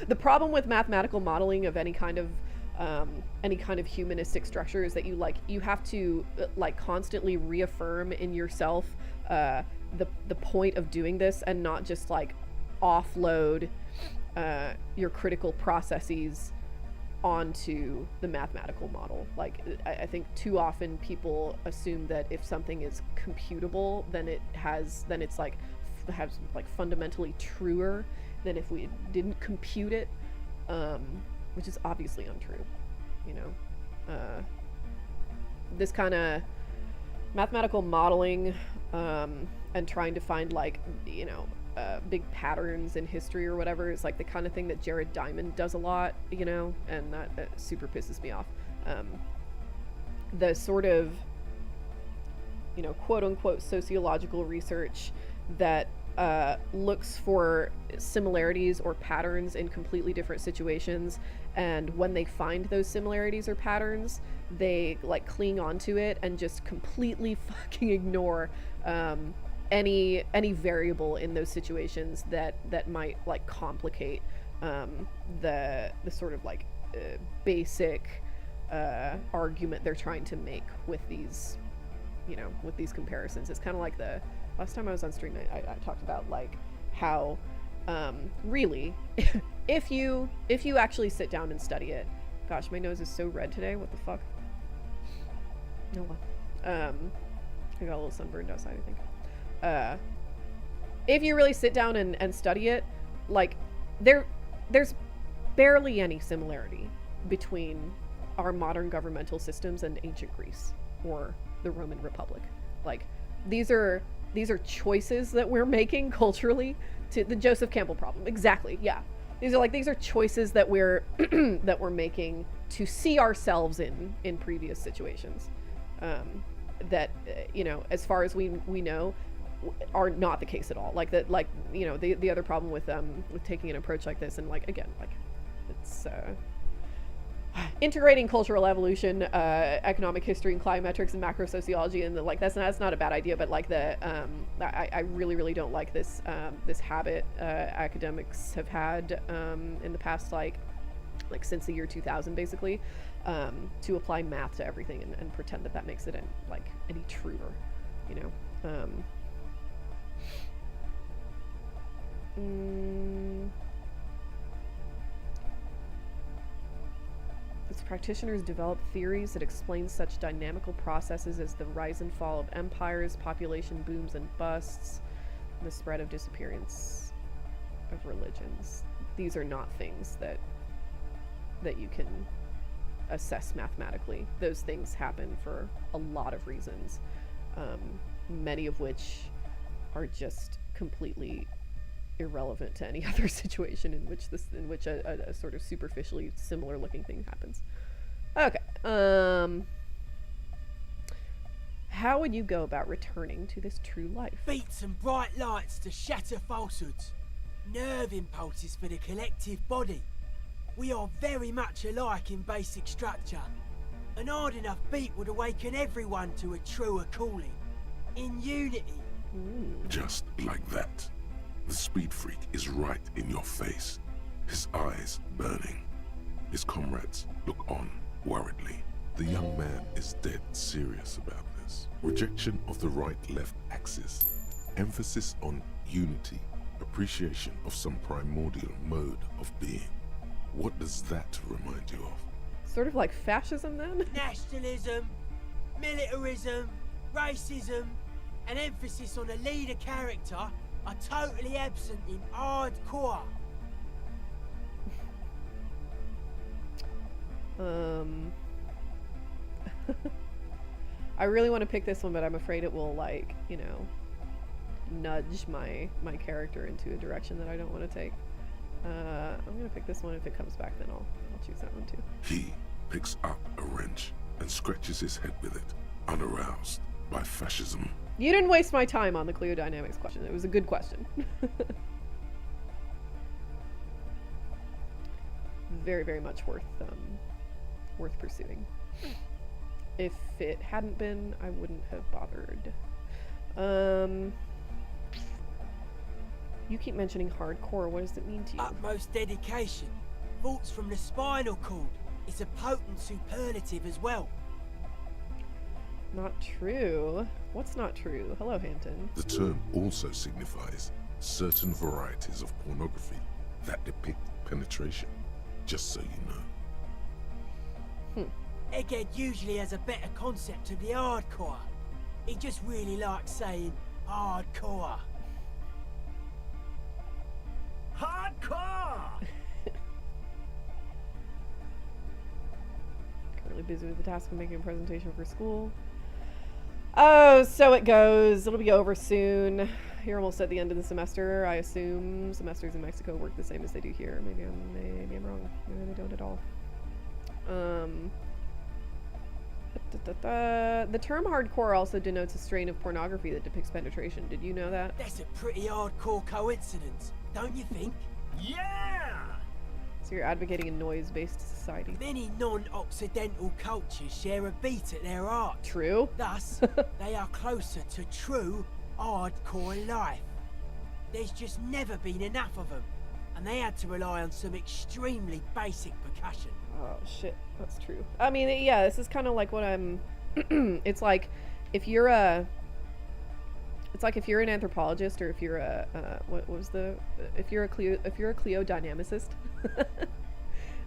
the problem with mathematical modeling of any kind of any kind of humanistic structures that you have to like constantly reaffirm in yourself the point of doing this, and not just like offload your critical processes onto the mathematical model. Like I think too often people assume that if something is computable, then it's like has like fundamentally truer than if we didn't compute it, which is obviously untrue, you know. This kind of mathematical modeling and trying to find like, you know, big patterns in history or whatever is like the kind of thing that Jared Diamond does a lot, you know, and that super pisses me off. The sort of, you know, quote unquote sociological research that looks for similarities or patterns in completely different situations, and when they find those similarities or patterns, they like cling onto it and just completely fucking ignore any variable in those situations that might like complicate the sort of like basic argument they're trying to make with these, you know, with these comparisons. It's kind of like the last time I was on stream, I talked about like how really if you actually sit down and study it, gosh, my nose is so red today, what the fuck. No one. I got a little sunburned outside, I think. If you really sit down and study it, like there's barely any similarity between our modern governmental systems and ancient Greece or the Roman Republic. Like these are choices that we're making culturally to the Joseph Campbell problem. Exactly. Yeah. These are choices that we're that we're making to see ourselves in previous situations. That you know, as far as we know, are not the case at all. Like that, like, you know, the other problem with taking an approach like this, and like again, like it's integrating cultural evolution, economic history, and climametrics, and macro sociology, and like that's not a bad idea. But like I really don't like this this habit academics have had in the past, like since the year 2000, basically, to apply math to everything and pretend that makes it any truer, you know. Its practitioners develop theories that explain such dynamical processes as the rise and fall of empires, population booms and busts, and the spread of disappearance of religions. These are not things that you can assess mathematically. Those things happen for a lot of reasons, many of which are just completely irrelevant to any other situation in which a sort of superficially similar looking thing happens. Okay. How would you go about returning to this true life? Beats and bright lights to shatter falsehoods. Nerve impulses for the collective body. We are very much alike in basic structure. An hard enough beat would awaken everyone to a truer calling. In unity. Just like that. The speed freak is right in your face, his eyes burning. His comrades look on worriedly. The young man is dead serious about this. Rejection of the right-left axis. Emphasis on unity. Appreciation of some primordial mode of being. What does that remind you of? Sort of like fascism, then? Nationalism, militarism, racism, an emphasis on a leader character are totally absent in hardcore. I really want to pick this one, but I'm afraid it will, like, you know, nudge my character into a direction that I don't want to take. I'm gonna pick this one. If it comes back, then I'll choose that one too. He picks up a wrench and scratches his head with it, unaroused by fascism. You didn't waste my time on the Cleodynamics question. It was a good question. Very, very much worth pursuing. If it hadn't been, I wouldn't have bothered. You keep mentioning hardcore. What does it mean to you? Utmost dedication. Thoughts from the spinal cord. It's a potent superlative as well. Not true. What's not true? Hello, Hampton. The term also signifies certain varieties of pornography that depict penetration, just so you know. Egghead usually has a better concept of the hardcore. He just really likes saying hardcore. Hardcore! Currently busy with the task of making a presentation for school. Oh, so it goes. It'll be over soon. You're almost at the end of the semester. I assume semesters in Mexico work the same as they do here. Maybe I'm wrong. Maybe they don't at all. The term hardcore also denotes a strain of pornography that depicts penetration. Did you know that? That's a pretty hardcore coincidence, don't you think? Yeah! So you're advocating a noise-based society. Many non-Occidental cultures share a beat at their heart. True. Thus, they are closer to true hardcore life. There's just never been enough of them, and they had to rely on some extremely basic percussion. Oh shit, that's true. I mean, yeah, this is kind of like what I'm. It's like if you're an anthropologist, or if you're if you're a cliodynamicist,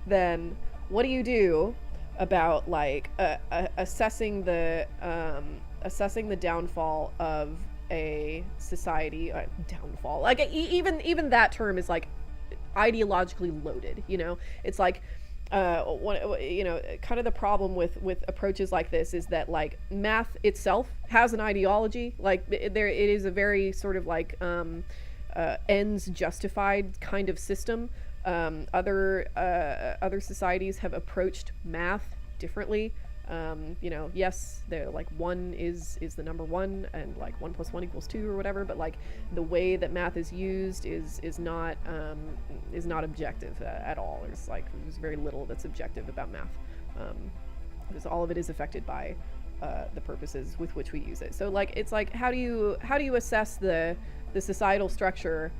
then what do you do about like assessing the downfall of a society? Downfall, like even that term is like ideologically loaded. You know, it's like. Kind of the problem with approaches like this is that like math itself has an ideology. Like it is a very sort of like ends justified kind of system. Other societies have approached math differently. Yes, they're like 1 is the number 1, and like 1 + 1 = 2 or whatever, but like the way that math is used is not objective at all. There's very little that's objective about math, because all of it is affected by the purposes with which we use it. So like it's like how do you assess the societal structure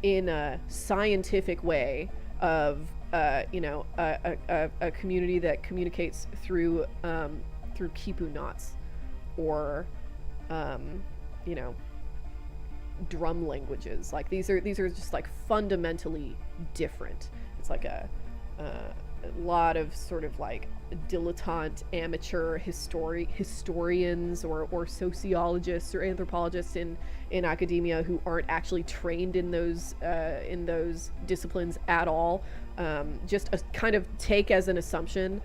in a scientific way of a community that communicates through kipu knots, or drum languages. Like these are just like fundamentally different. It's like a lot of sort of like dilettante amateur historians or sociologists or anthropologists in academia who aren't actually trained in those disciplines at all, just kind of take as an assumption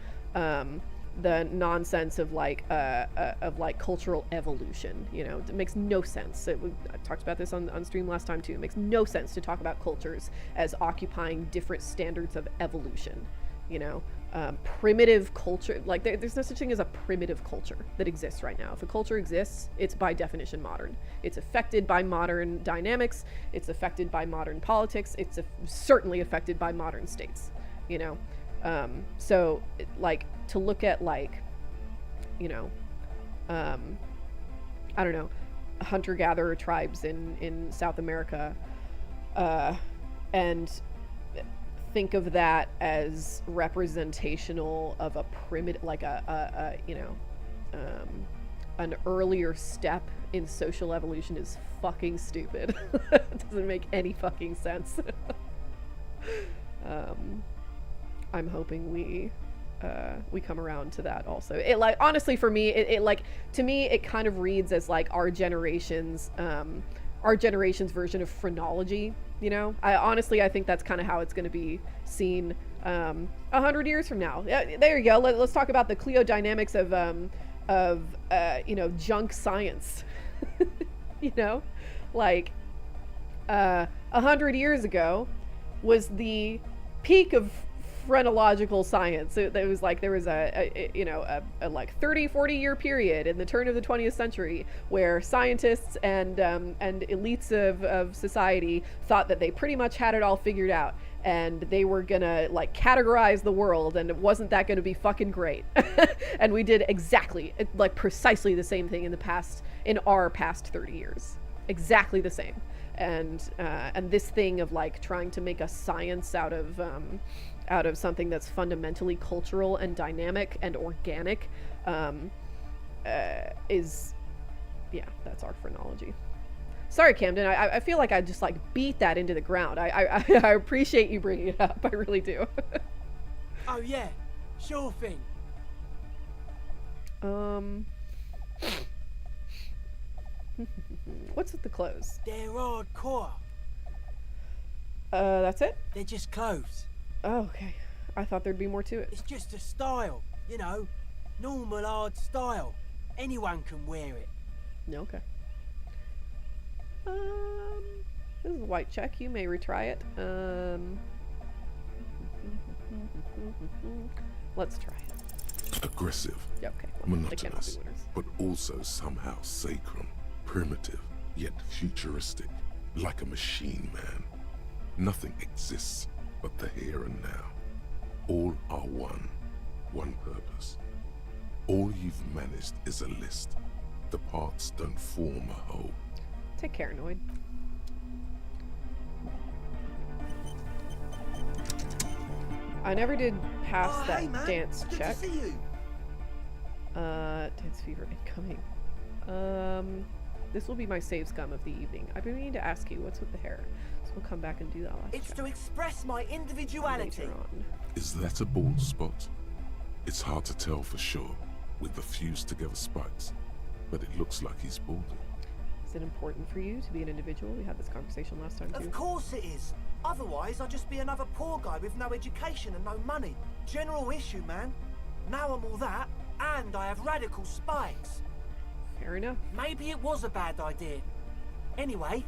the nonsense of like cultural evolution. It makes no sense. I talked about this on stream last time too. It makes no sense to talk about cultures as occupying different standards of evolution. Primitive culture, like there's no such thing as a primitive culture that exists right now. If a culture exists, it's by definition modern. It's affected by modern dynamics. It's affected by modern politics. It's certainly affected by modern states. So like to look at like, I don't know, hunter-gatherer tribes in South America, and think of that as representational of a primitive, like an earlier step in social evolution is fucking stupid. It doesn't make any fucking sense. I'm hoping we come around to that also. It like honestly for me, it like to me it kind of reads as like our generation's version of phrenology. I think that's kind of how it's going to be seen 100 years from now. There you go. Let's talk about the cliodynamics of junk science. Like 100 years ago was the peak of phrenological science. It was like there was a like 30-40 year period in the turn of the 20th century where scientists and elites of society thought that they pretty much had it all figured out, and they were gonna like categorize the world, and it wasn't that gonna be fucking great. And we did exactly like precisely the same thing in our past 30 years. Exactly the same. And this thing of like trying to make a science out of out of something that's fundamentally cultural and dynamic and organic, is, yeah, that's our phrenology. Sorry, Camden. I feel like I just like beat that into the ground. I appreciate you bringing it up. I really do. Oh yeah, sure thing. What's with the clothes? They're hardcore. That's it? They're just clothes. Oh, okay. I thought there'd be more to it. It's just a style, you know, normal hard style. Anyone can wear it. No, okay. This is a white check. You may retry it. Let's try it. Aggressive, Yeah, okay. Well, they cannot be monotonous, winners. but also somehow sacrum, primitive, yet futuristic, like a machine man. Nothing exists but the here and now. All are one purpose. All you've managed is a list. The parts don't form a whole. Take care, Noid. I never did pass that hey, man. dance Good check. to see you. Dance fever incoming. This will be my save scum of the evening. I've been meaning to ask you, what's with the hair? So we'll come back and do that last It's check to express my individuality. later on. Is that a bald spot? It's hard to tell for sure with the fused together spikes, but it looks like he's balding. Is it important for you to be an individual? We had this conversation last time too. Of course it is. Otherwise, I'd just be another poor guy with no education and no money. General issue, man. Now I'm all that, and I have radical spikes. Fair enough. Maybe it was a bad idea. Anyway,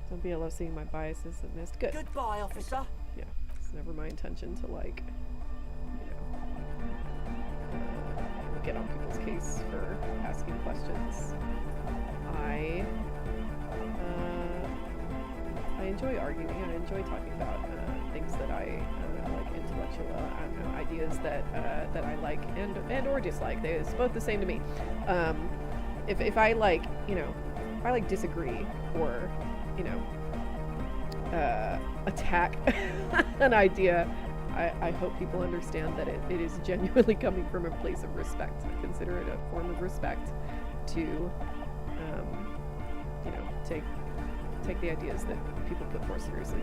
Don't be love seeing my biases and missed. Good. goodbye, officer. Yeah, it's never my intention to like, you know, get on people's case for asking questions. I enjoy arguing. I enjoy talking about things that I like, intellectual, I don't know, ideas that I like and or dislike. It's both the same to me. If I like, you know, if I like disagree or, you know, attack an idea, I hope people understand that it is genuinely coming from a place of respect. I consider it a form of respect to, you know, take the ideas that people put more seriously.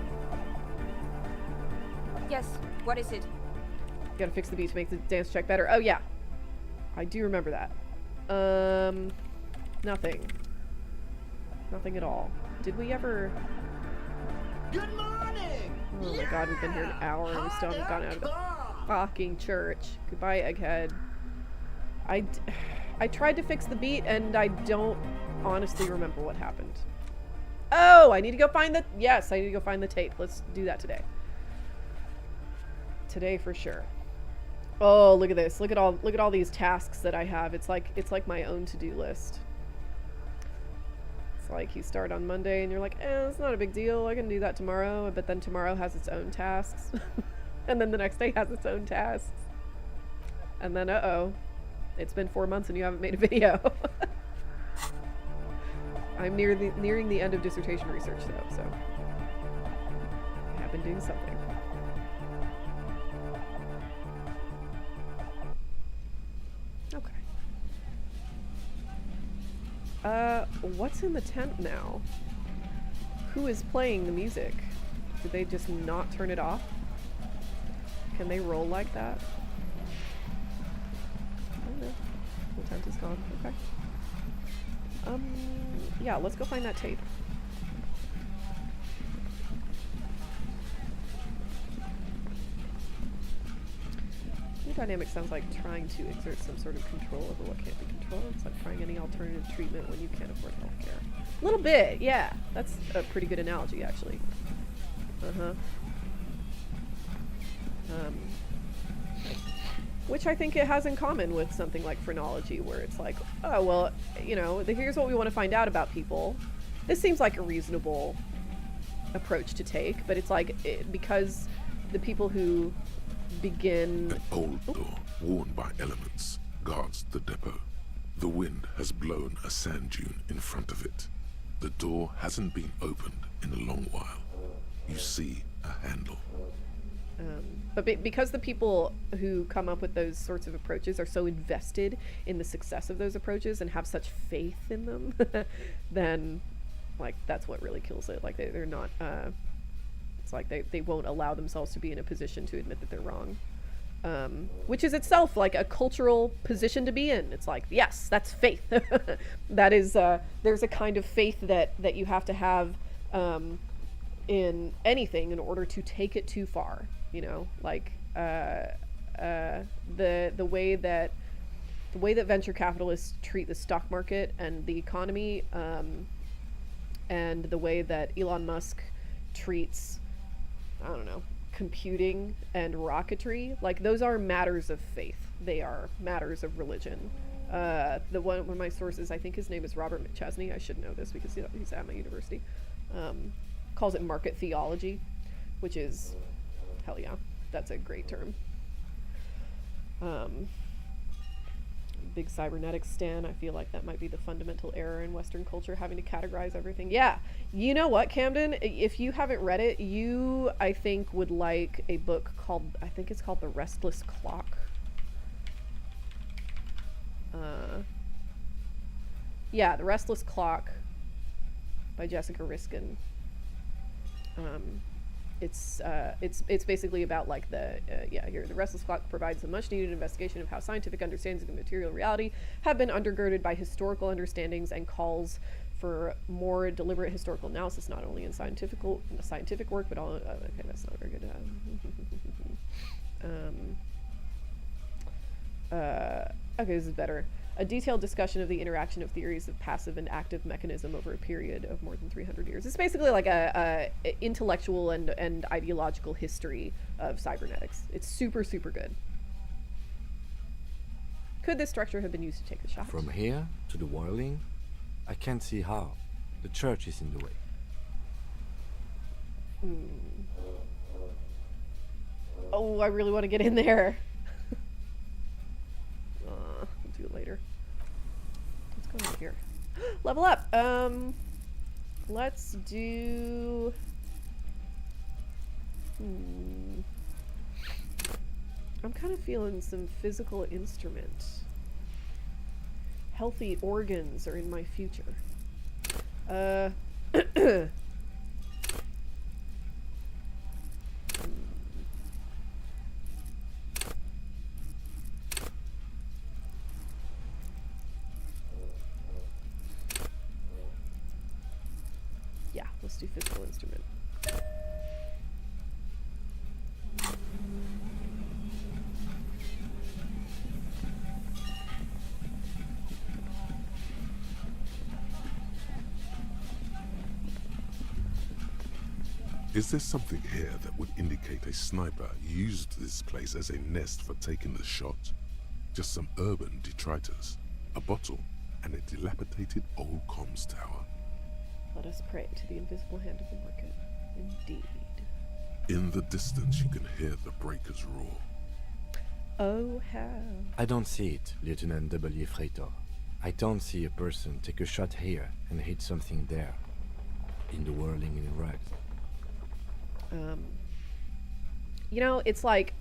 Yes, what is it? You gotta fix the beat to make the dance check better. Oh yeah, I do remember that. Nothing. Nothing at all. Did we ever? Good morning. Oh my god, we've been here an hour and we still haven't gotten out of the fucking church. Goodbye, Egghead. I tried to fix the beat and I don't honestly remember what happened. Oh, I need to go find the... Yes, I need to go find the tape. Let's do that today. Today for sure. Oh, look at this. Look at all these tasks that I have. It's like my own to-do list. It's like you start on Monday and you're like, it's not a big deal. I can do that tomorrow. But then tomorrow has its own tasks. And then the next day has its own tasks. And then, uh-oh. It's been 4 months and you haven't made a video. I'm nearing the end of dissertation research though, so I have been doing something. Okay. What's in the tent now? Who is playing the music? Did they just not turn it off? Can they roll like that? I don't know. The tent is gone. Okay. Yeah, let's go find that tape. New dynamic sounds like trying to exert some sort of control over what can't be controlled. It's like trying any alternative treatment when you can't afford healthcare. A little bit, yeah. That's a pretty good analogy, actually. Uh-huh. Which I think it has in common with something like phrenology, where it's like, oh, well, you know, here's what we want to find out about people. This seems like a reasonable approach to take, but it's like, because the people who begin... An old door, worn by elements, guards the depot. The wind has blown a sand dune in front of it. The door hasn't been opened in a long while. You see a handle. But because the people who come up with those sorts of approaches are so invested in the success of those approaches and have such faith in them, then like that's what really kills it. Like they're not it's like they won't allow themselves to be in a position to admit that they're wrong, which is itself like a cultural position to be in. It's like, yes, that's faith. That is there's a kind of faith that you have to have in anything in order to take it too far, you know, like the way that venture capitalists treat the stock market and the economy, and the way that Elon Musk treats, I don't know, computing and rocketry, like those are matters of faith. They are matters of religion. One of my sources, I think his name is Robert McChesney. I should know this because he's at my university. Calls it market theology, which is, hell yeah, that's a great term. Big cybernetics stan. I feel like that might be the fundamental error in Western culture, having to categorize everything. Yeah, you know what, Camden? If you haven't read it, you, I think, would like a book called, I think it's called The Restless Clock. Yeah, The Restless Clock by Jessica Riskin. It's basically about like the the Restless Clock provides a much needed investigation of how scientific understandings of material reality have been undergirded by historical understandings, and calls for more deliberate historical analysis, not only in scientific work, but all. Okay, that's not very good. Okay, this is better. A detailed discussion of the interaction of theories of passive and active mechanism over a period of more than 300 years. It's basically like a intellectual and ideological history of cybernetics. It's super, super good. Could this structure have been used to take the shot? From here to the whirling, I can't see how. The church is in the way. Oh, I really want to get in there. We'll do it later. What's going on here? Level up. Let's do. I'm kind of feeling some physical instrument. Healthy organs are in my future. Yeah, let's do physical instrument. Is there something here that would indicate a sniper used this place as a nest for taking the shot? Just some urban detritus, a bottle, and a dilapidated old comms tower. Let us pray to the invisible hand of the market. Indeed. In the distance, you can hear the breakers roar. Oh, how. I don't see it, Lieutenant W. Freitor. I don't see a person take a shot here and hit something there. In the whirling in rags. You know, it's like,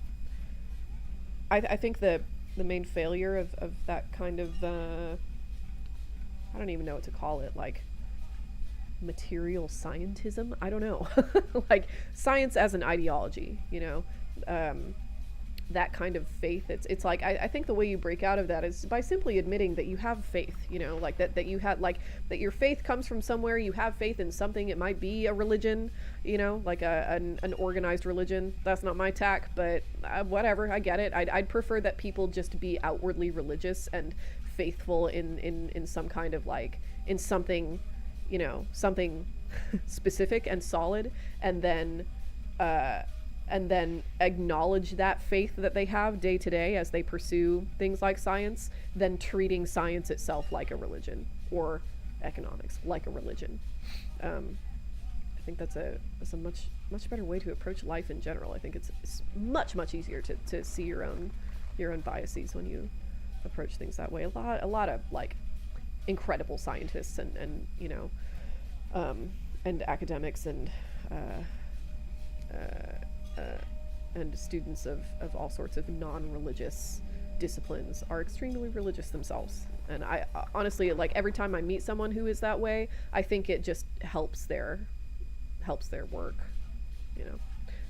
I think the main failure of that kind of, I don't even know what to call it, like, material scientism? I don't know. Like, science as an ideology, you know? That kind of faith, it's like, I think the way you break out of that is by simply admitting that you have faith, you know, like that you have, like, that your faith comes from somewhere, you have faith in something. It might be a religion, you know, like an organized religion. That's not my tack, but whatever, I get it. I'd prefer that people just be outwardly religious and faithful in some kind of, like, in something, you know, something specific and solid, and then acknowledge that faith that they have day to day as they pursue things like science, than treating science itself like a religion, or economics like a religion. I think that's a much better way to approach life in general. I think it's much easier to see your own biases when you approach things that way. A lot of like incredible scientists and you know, and academics and and students of all sorts of non-religious disciplines are extremely religious themselves. And I honestly, like, every time I meet someone who is that way, I think it just helps their work, you know.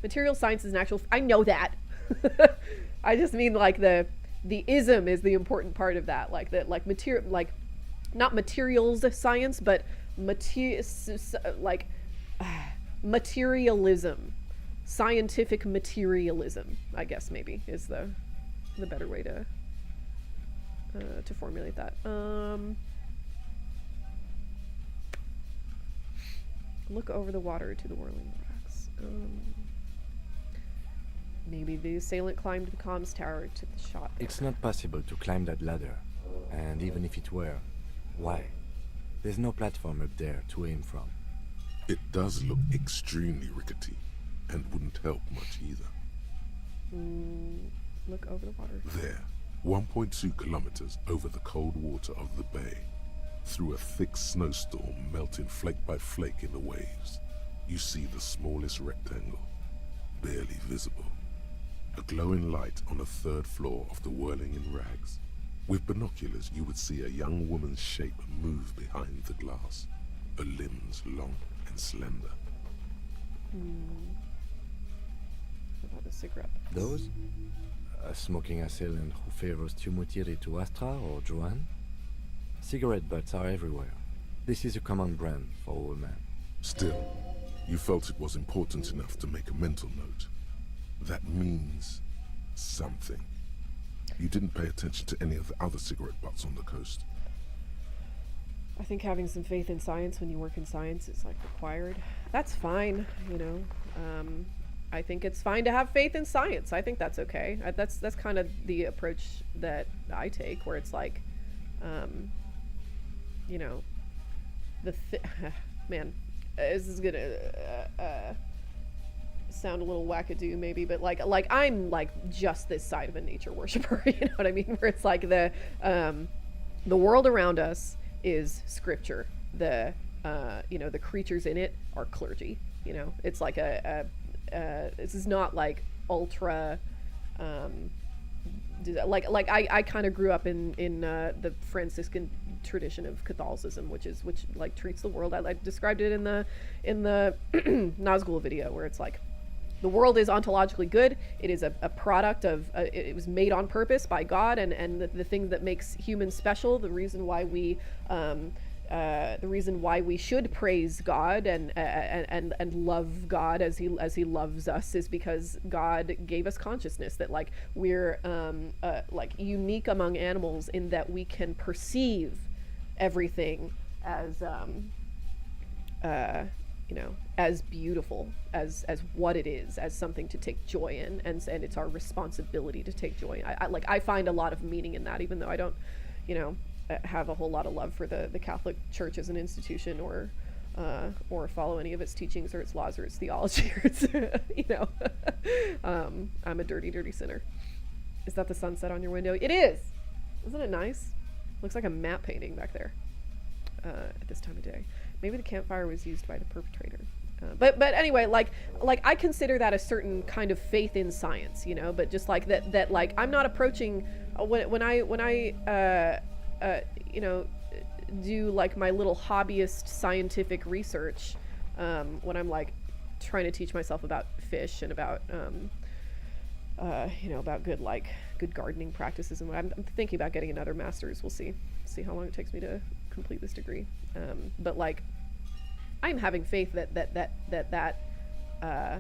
Material science is an actual I know that. I just mean, like, the ism is the important part of that, like that, like material, like not materials science, but materialism, scientific materialism, I guess, maybe is the better way to formulate that. Look over the water to the whirling rocks. Maybe the assailant climbed the comms tower to the shot. It's not possible to climb that ladder. And even if it were, why? There's no platform up there to aim from. It does look extremely rickety, and wouldn't help much either. Look over the water. There, 1.2 kilometers over the cold water of the bay, through a thick snowstorm melting flake by flake in the waves, you see the smallest rectangle, barely visible. A glowing light on the third floor of the Whirling in Rags. With binoculars, you would see a young woman's shape move behind the glass, her limbs long and slender. What about the cigarette? Those? A smoking assailant who favors to mutilate to Astra or Joanne? Cigarette butts are everywhere. This is a common brand for all men. Still, you felt it was important enough to make a mental note. That means something. You didn't pay attention to any of the other cigarette butts on the coast. I think having some faith in science when you work in science is, like, required. That's fine, you know. I think it's fine to have faith in science. I think that's okay. That's kind of the approach that I take, where it's like, you know, man, this is gonna sound a little wackadoo maybe, but like I'm like just this side of a nature worshiper. You know what I mean? Where it's like the world around us is scripture. The you know, the creatures in it are clergy. You know, it's like this is not like ultra like I kind of grew up in the Franciscan tradition of Catholicism, which like treats the world. I described it in the Nazgul video, where it's like the world is ontologically good. It is a product of it was made on purpose by God, and the thing that makes humans special, the reason why we should praise God and love God as he loves us, is because God gave us consciousness, that like we're like unique among animals in that we can perceive everything as you know, as beautiful as what it is, as something to take joy in, and it's our responsibility to take joy in. I find a lot of meaning in that, even though I don't, you know, have a whole lot of love for the Catholic Church as an institution, or follow any of its teachings or its laws or its theology or its you know. I'm a dirty sinner. Is that the sunset on your window? It is. Isn't it nice? Looks like a matte painting back there at this time of day. Maybe the campfire was used by the perpetrator. But anyway, like I consider that a certain kind of faith in science, you know. But just like that like I'm not approaching when I you know, do like my little hobbyist scientific research, when I'm like trying to teach myself about fish and about you know, about good gardening practices, and I'm thinking about getting another master's. We'll see how long it takes me to complete this degree. But like I'm having faith that I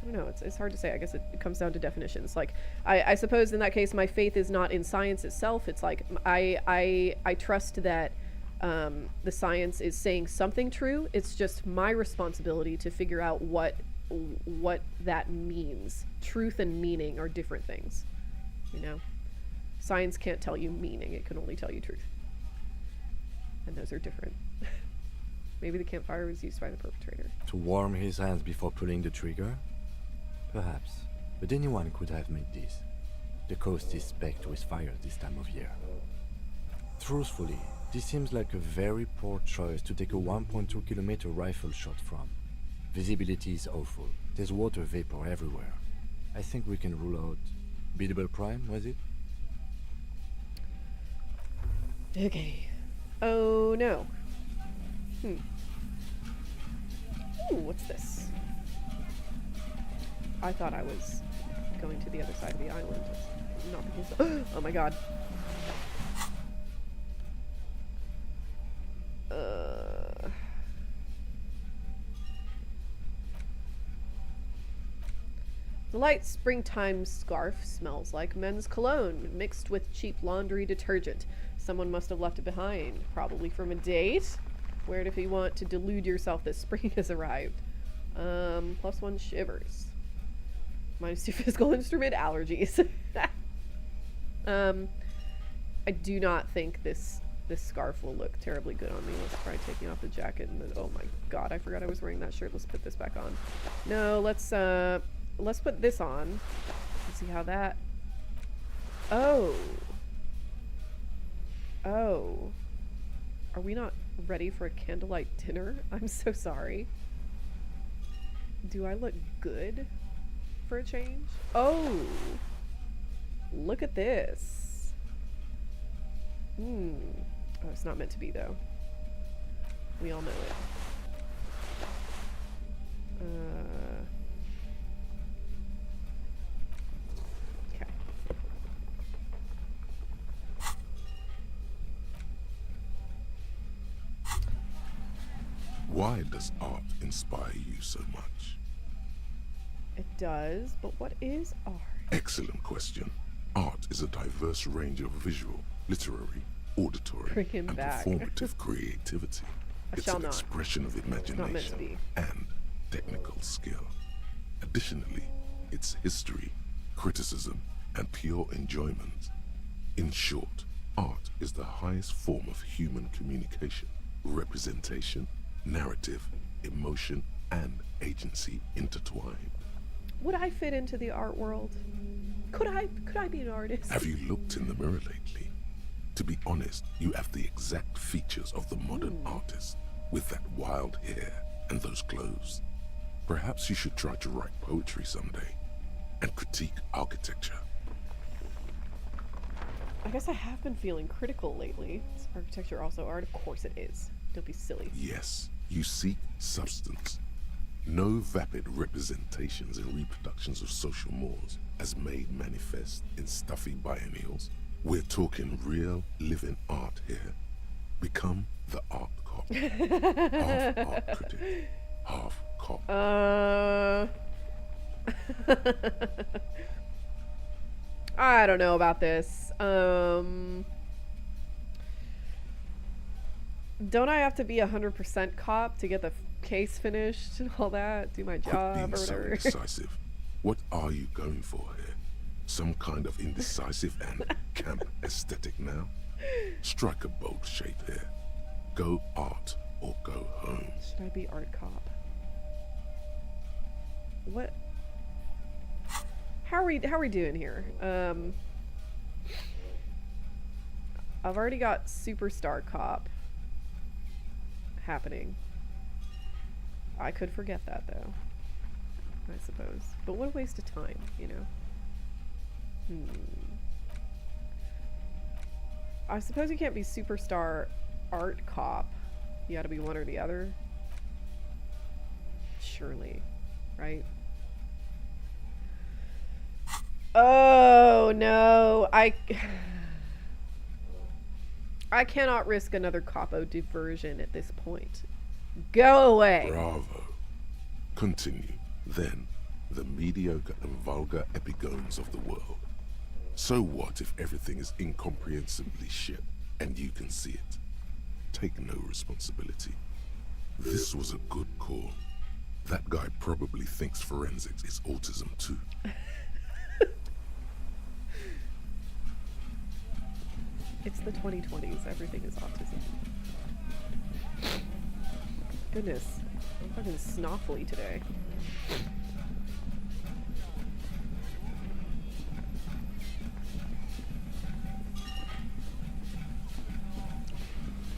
don't know, it's hard to say. I guess it comes down to definitions. Like I suppose in that case my faith is not in science itself. It's like I trust that the science is saying something true. It's just my responsibility to figure out what that means. Truth and meaning are different things, you know. Science can't tell you meaning, it can only tell you truth, and those are different. Maybe the campfire was used by the perpetrator to warm his hands before pulling the trigger? Perhaps, but anyone could have made this. The coast is specked with fire this time of year. Truthfully, this seems like a very poor choice to take a 1.2 kilometer rifle shot from. Visibility is awful, There's water vapor everywhere. I think we can rule out Beatable Prime, was it? Okay. Oh no. Ooh, what's this? I thought I was going to the other side of the island. That's not the case. Oh my god. The light springtime scarf smells like men's cologne mixed with cheap laundry detergent. Someone must have left it behind, probably from a date. Where if you want to delude yourself that spring has arrived. +1 shivers. -2 physical instrument allergies. I do not think this scarf will look terribly good on me. Let's try taking off the jacket and then, oh my god, I forgot I was wearing that shirt. Let's put this back on. No, let's put this on. Let's see how that... Oh. Oh. Are we not ready for a candlelight dinner? I'm so sorry. Do I look good for a change? Oh. Look at this. Oh, it's not meant to be though. We all know it. Okay. Why does art inspire you so much? It does, but what is art? Excellent question. Art is a diverse range of visual, literary, auditory, Bring him and back. performative creativity. I It's shall an not. expression of not meant to imagination be. and technical skill. Additionally, it's history, criticism, and pure enjoyment. In short, art is the highest form of human communication, representation, narrative, emotion, and agency intertwined. Would I fit into the art world? Could I be an artist? Have you looked in the mirror lately? To be honest, you have the exact features of the modern artist, with that wild hair and those clothes. Perhaps you should try to write poetry someday, and critique architecture. I guess I have been feeling critical lately. Is architecture also art? Of course it is. Don't be silly. Yes, you seek substance. No vapid representations and reproductions of social mores as made manifest in stuffy biennials. We're talking real, living art here. Become the art cop. Half art critic, half cop. I don't know about this. Don't I have to be 100% cop to get the case finished and all that? Do my Quit job being or so whatever? indecisive. What are you going for here? Some kind of indecisive and camp aesthetic now? Strike a bold shape here. Go art or go home. Should I be art cop? What? How are we doing here? I've already got superstar cop happening. I could forget that though, I suppose. But what a waste of time, you know? I suppose you can't be superstar art cop. You gotta be one or the other. Surely, right? Oh no, I cannot risk another capo diversion at this point. Go away. Bravo. Continue. Then, the mediocre and vulgar epigones of the world. So what if everything is incomprehensibly shit and you can see it? Take no responsibility. This was a good call. That guy probably thinks forensics is autism too. It's the 2020s. Everything is autism. Goodness. I'm fucking snuffly today.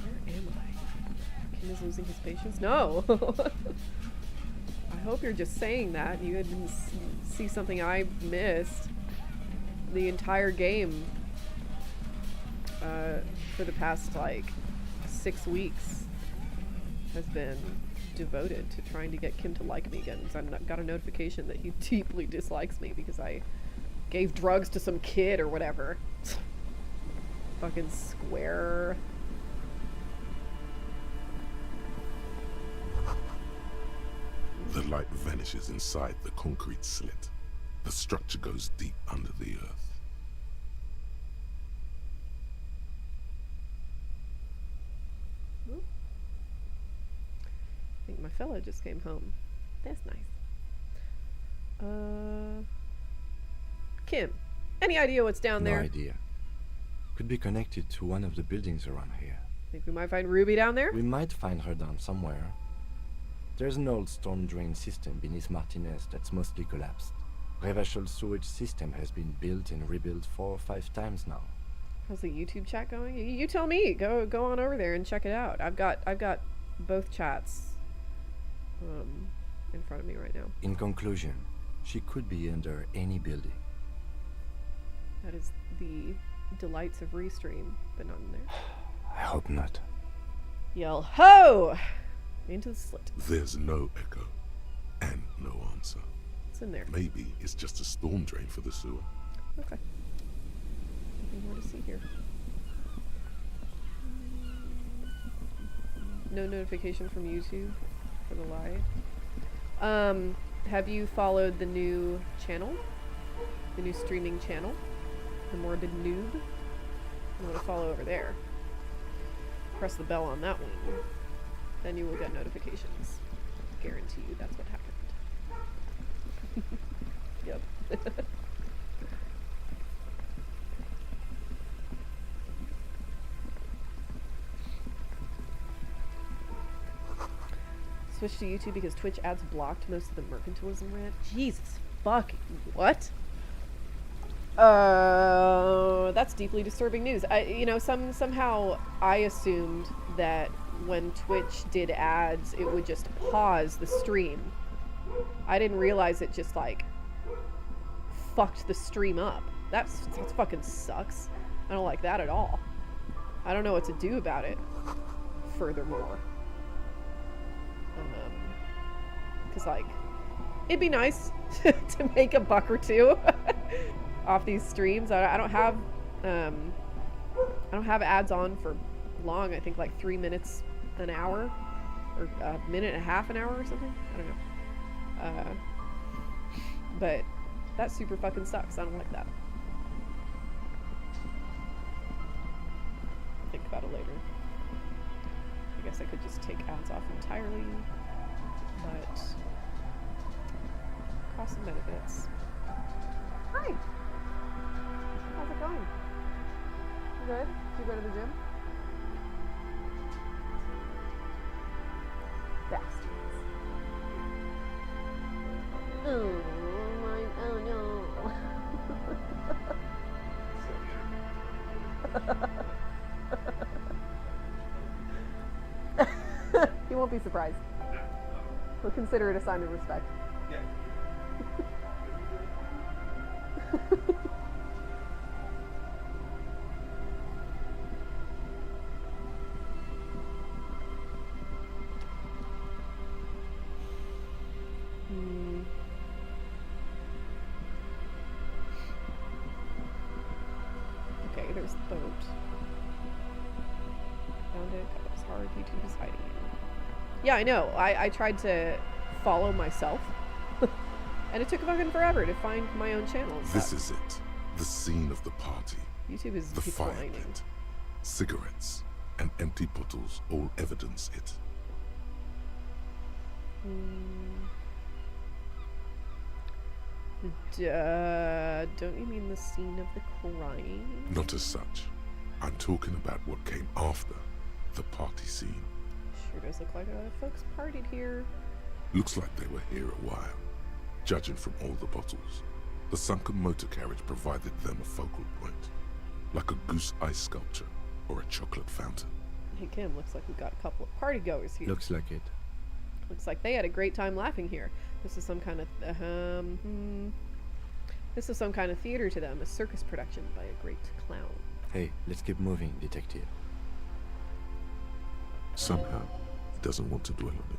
Where am I? Kim is losing his patience? No! I hope you're just saying that. You didn't see something I missed. The entire game for the past like 6 weeks has been devoted to trying to get Kim to like me again. Because I got a notification that he deeply dislikes me because I gave drugs to some kid or whatever. Fucking square. The light vanishes inside the concrete slit. The structure goes deep under the earth. I think my fella just came home. That's nice. Kim, any idea what's down No there? idea. Could be connected to one of the buildings around here. Think we might find Ruby down there? We might find her down somewhere. There's an old storm drain system beneath Martinez that's mostly collapsed. Revachol sewage system has been built and rebuilt 4 or 5 times now. How's the YouTube chat going? You tell me. Go on over there and check it out. I've got both chats in front of me right now. In conclusion, she could be under any building. That is the delights of Restream, but not in there. I hope not. Yell ho! Into the slit. There's no echo and no answer. It's in there. Maybe it's just a storm drain for the sewer. Okay. Nothing more to see here. No notification from YouTube for the live. Have you followed the new channel? The new streaming channel? The Morbid Noob? You want to follow over there. Press the bell on that one. Then you will get notifications. Guarantee you that's what happened. Yep. Switch to YouTube because Twitch ads blocked most of the mercantilism rant. Jesus fucking what? That's deeply disturbing news. Somehow I assumed that when Twitch did ads, it would just pause the stream. I didn't realize it just like fucked the stream up. That fucking sucks. I don't like that at all. I don't know what to do about it. Furthermore, because like it'd be nice to make $1 or $2 off these streams. I don't have ads on for long. I think like 3 minutes an hour or a minute and a half an hour or something. I don't know. But that super fucking sucks. I don't like that. Think about it later. I guess I could just take ads off entirely, but costs and benefits. Hi. How's it going? Good? Did you go to the gym? Bastards. Oh no. He won't be surprised. He'll consider it a sign of respect. Okay, there's the boat. Found it. That was hard. YouTube is hiding it. Yeah, I know. I tried to follow myself. And it took fucking forever to find my own channel and This stuff. is it. The scene of the party. YouTube is The fire declining. pit. Cigarettes and empty bottles all evidence it. Don't you mean the scene of the crime? Not as such. I'm talking about what came after the party scene. Sure does look like folks partied here. Looks like they were here a while, judging from all the bottles. The sunken motor carriage provided them a focal point, like a goose ice sculpture or a chocolate fountain. Hey Kim, looks like we've got a couple of party goers here. Looks like it. Looks like they had a great time laughing here. This is some kind of this is some kind of theater to them, a circus production by a great clown. Hey, let's keep moving, detective. Somehow, he doesn't want to dwell on it.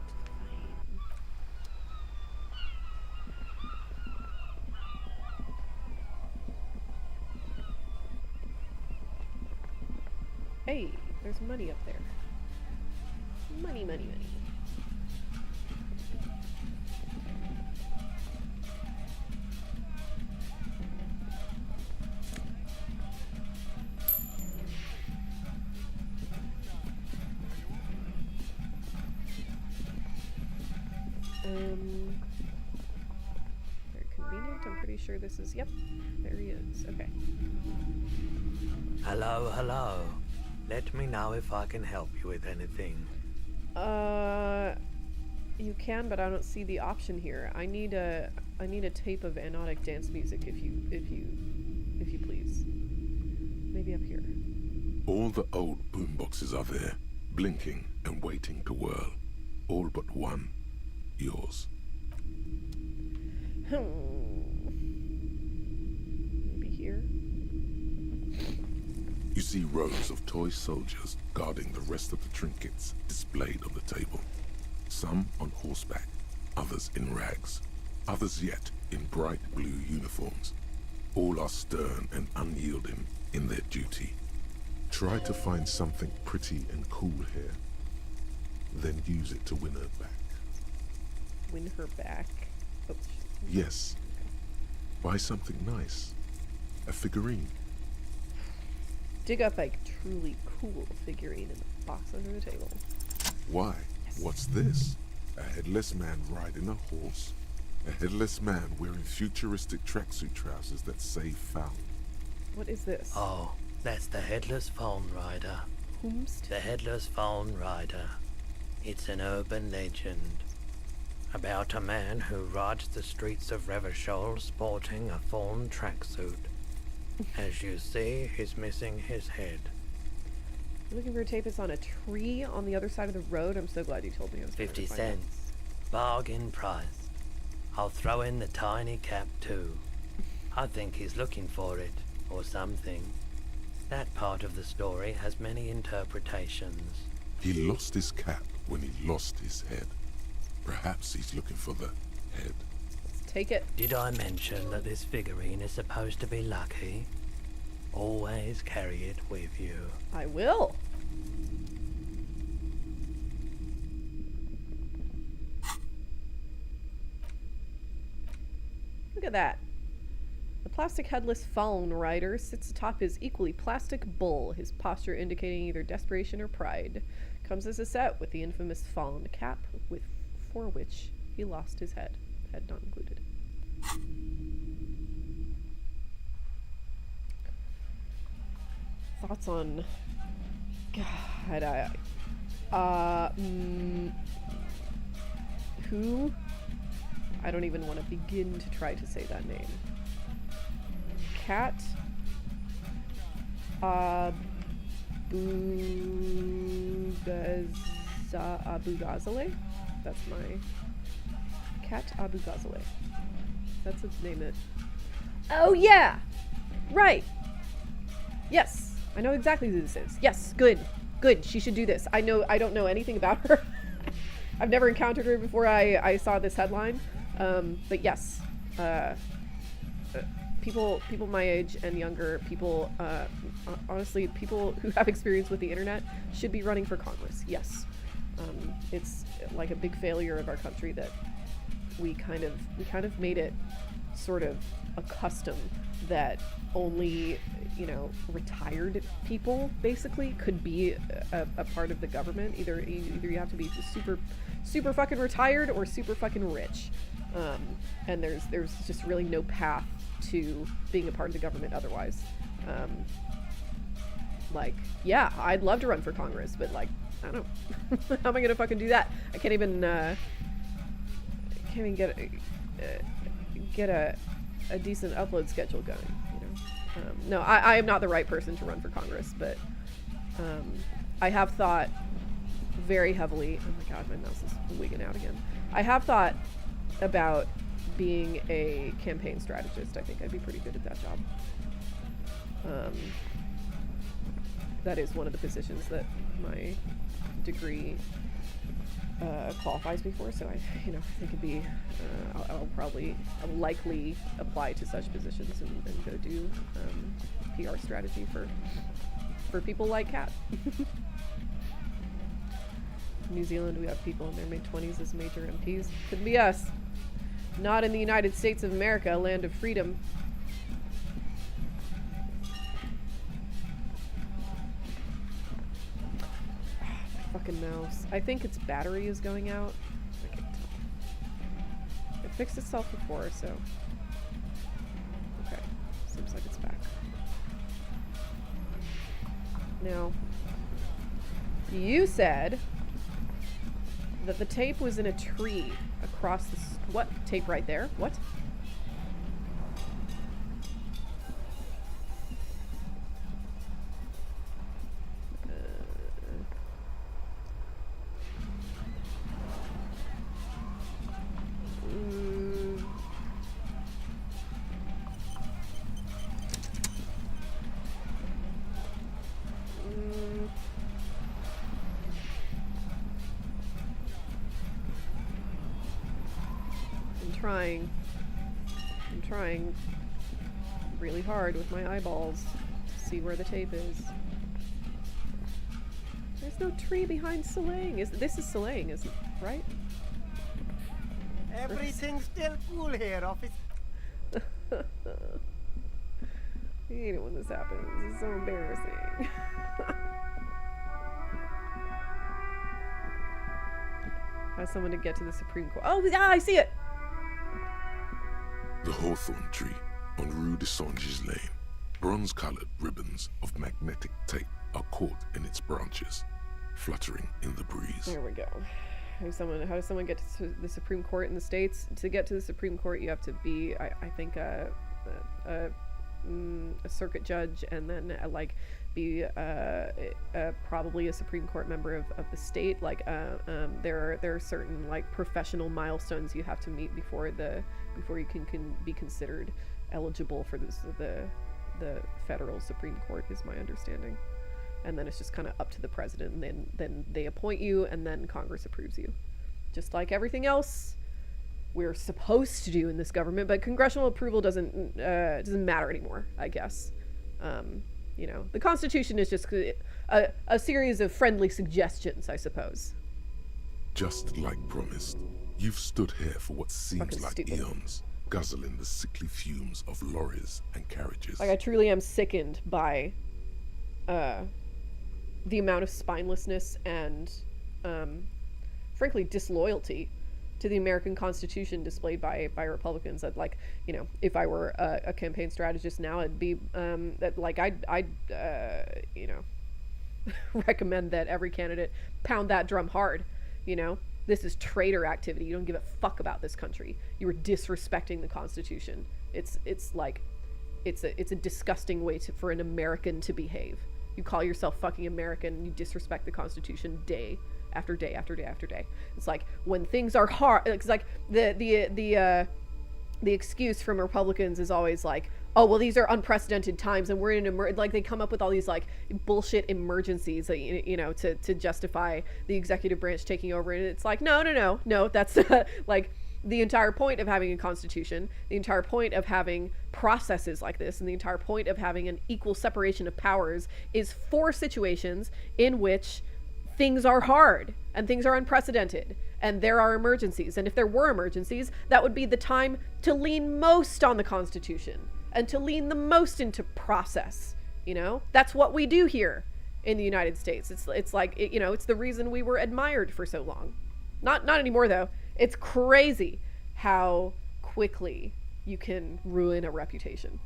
Hey, there's money up there. Money, money, money. Very convenient. I'm pretty sure this is, yep, there he is. Okay. Hello, hello. Let me know if I can help you with anything. You can, but I don't see the option here. I need a tape of anodic dance music if you please. Maybe up here. All the old boomboxes are there, blinking and waiting to whirl. All but one. Yours. Maybe here. You see rows of toy soldiers guarding the rest of the trinkets displayed on the table. Some on horseback, others in rags, others yet in bright blue uniforms. All are stern and unyielding in their duty. Try to find something pretty and cool here, then use it to win her back. Win her back? Oh, Yes. Buy something nice. A figurine. dig up a truly cool figurine in the box under the table. Why? Yes. What's this? A headless man riding a horse? A headless man wearing futuristic tracksuit trousers that say found. What is this? Oh, that's the Headless Phone Rider. Whomst? The Headless Phone Rider. It's an urban legend about a man who rides the streets of Revachol sporting a fawn tracksuit. As you see, he's missing his head. You're looking for a tape that's on a tree on the other side of the road? I'm so glad you told me. I was trying to 50 find out. cents. Bargain price. I'll throw in the tiny cap too. I think he's looking for it, or something. That part of the story has many interpretations. He lost his cap when he lost his head. Perhaps he's looking for the head. Let's take it. Did I mention that this figurine is supposed to be lucky? Always carry it with you. I will. Look at that. The plastic headless fawn rider sits atop his equally plastic bull, his posture indicating either desperation or pride. Comes as a set with the infamous fawn cap, for which he lost his head. Head not included. Thoughts on... God, who? I don't even want to begin to try to say that name. Cat Abugazale? That's my... Cat Abugazale. That's his name. Oh yeah! Right! Yes! I know exactly who this is. Yes, good. Good. She should do this. I don't know anything about her. I've never encountered her before I saw this headline. But yes. People my age and younger, people, honestly, people who have experience with the internet should be running for Congress. Yes. It's like a big failure of our country that we kind of made it sort of a custom that only, retired people basically could be a part of the government. Either you have to be super fucking retired or super fucking rich. And there's just really no path to being a part of the government otherwise. Yeah, I'd love to run for Congress, but I don't know. How am I gonna fucking do that? I can't even get a decent upload schedule going, No, I am not the right person to run for Congress, but I have thought very heavily. Oh my god, my mouse is wigging out again. I have thought about being a campaign strategist. I think I'd be pretty good at that job. That is one of the positions that my degree qualifies me for, so I think it'd be, I'll likely apply to such positions and go do PR strategy for people like Kat. New Zealand, we have people in their mid-20s as major MPs. Could be us. Not in the United States of America, a land of freedom. My fucking mouse. I think its battery is going out. I can't tell. It fixed itself before, so... Okay. Seems like it's back. Now, you said that the tape was in a tree across the... What? Tape right there? What? I'm trying really hard with my eyeballs to see where the tape is. There's no tree behind Solang. This is Solang, isn't it? Right? Everything's still cool here, officer. I hate it when this happens. It's so embarrassing. How's someone to get to the Supreme Court? Oh, yeah, I see it! The hawthorn tree on Rue de Songes Lane. Bronze-colored ribbons of magnetic tape are caught in its branches, fluttering in the breeze. There we go. How does someone get to the Supreme Court in the States? To get to the Supreme Court, you have to be, I think, a circuit judge, and then be probably a Supreme Court member of the state. There are certain professional milestones you have to meet before you can be considered eligible for the federal Supreme Court, is my understanding. And then it's just kind of up to the president, and then they appoint you, and then Congress approves you, just like everything else we're supposed to do in this government. But congressional approval doesn't matter anymore, I guess. The Constitution is just a series of friendly suggestions, I suppose. Just like promised, you've stood here for what seems Fucking like stupid. eons, guzzling the sickly fumes of lorries and carriages. I truly am sickened by the amount of spinelessness and, frankly, disloyalty to the American Constitution displayed by Republicans. That, if I were a campaign strategist now, it'd be I'd recommend that every candidate pound that drum hard. This is traitor activity. You don't give a fuck about this country. You are disrespecting the Constitution. It's a disgusting way for an American to behave. You call yourself fucking American, and you disrespect the Constitution day after day after day after day. It's like when things are hard. It's like the excuse from Republicans is always like, oh well, these are unprecedented times, and we're in an they come up with all these bullshit emergencies, to justify the executive branch taking over. And it's like, no, that's the entire point of having a constitution, the entire point of having processes like this, and the entire point of having an equal separation of powers is for situations in which things are hard and things are unprecedented and there are emergencies. And if there were emergencies, that would be the time to lean most on the Constitution and to lean the most into process. That's what we do here in the United States. It's the reason we were admired for so long. Not anymore though. It's crazy how quickly you can ruin a reputation.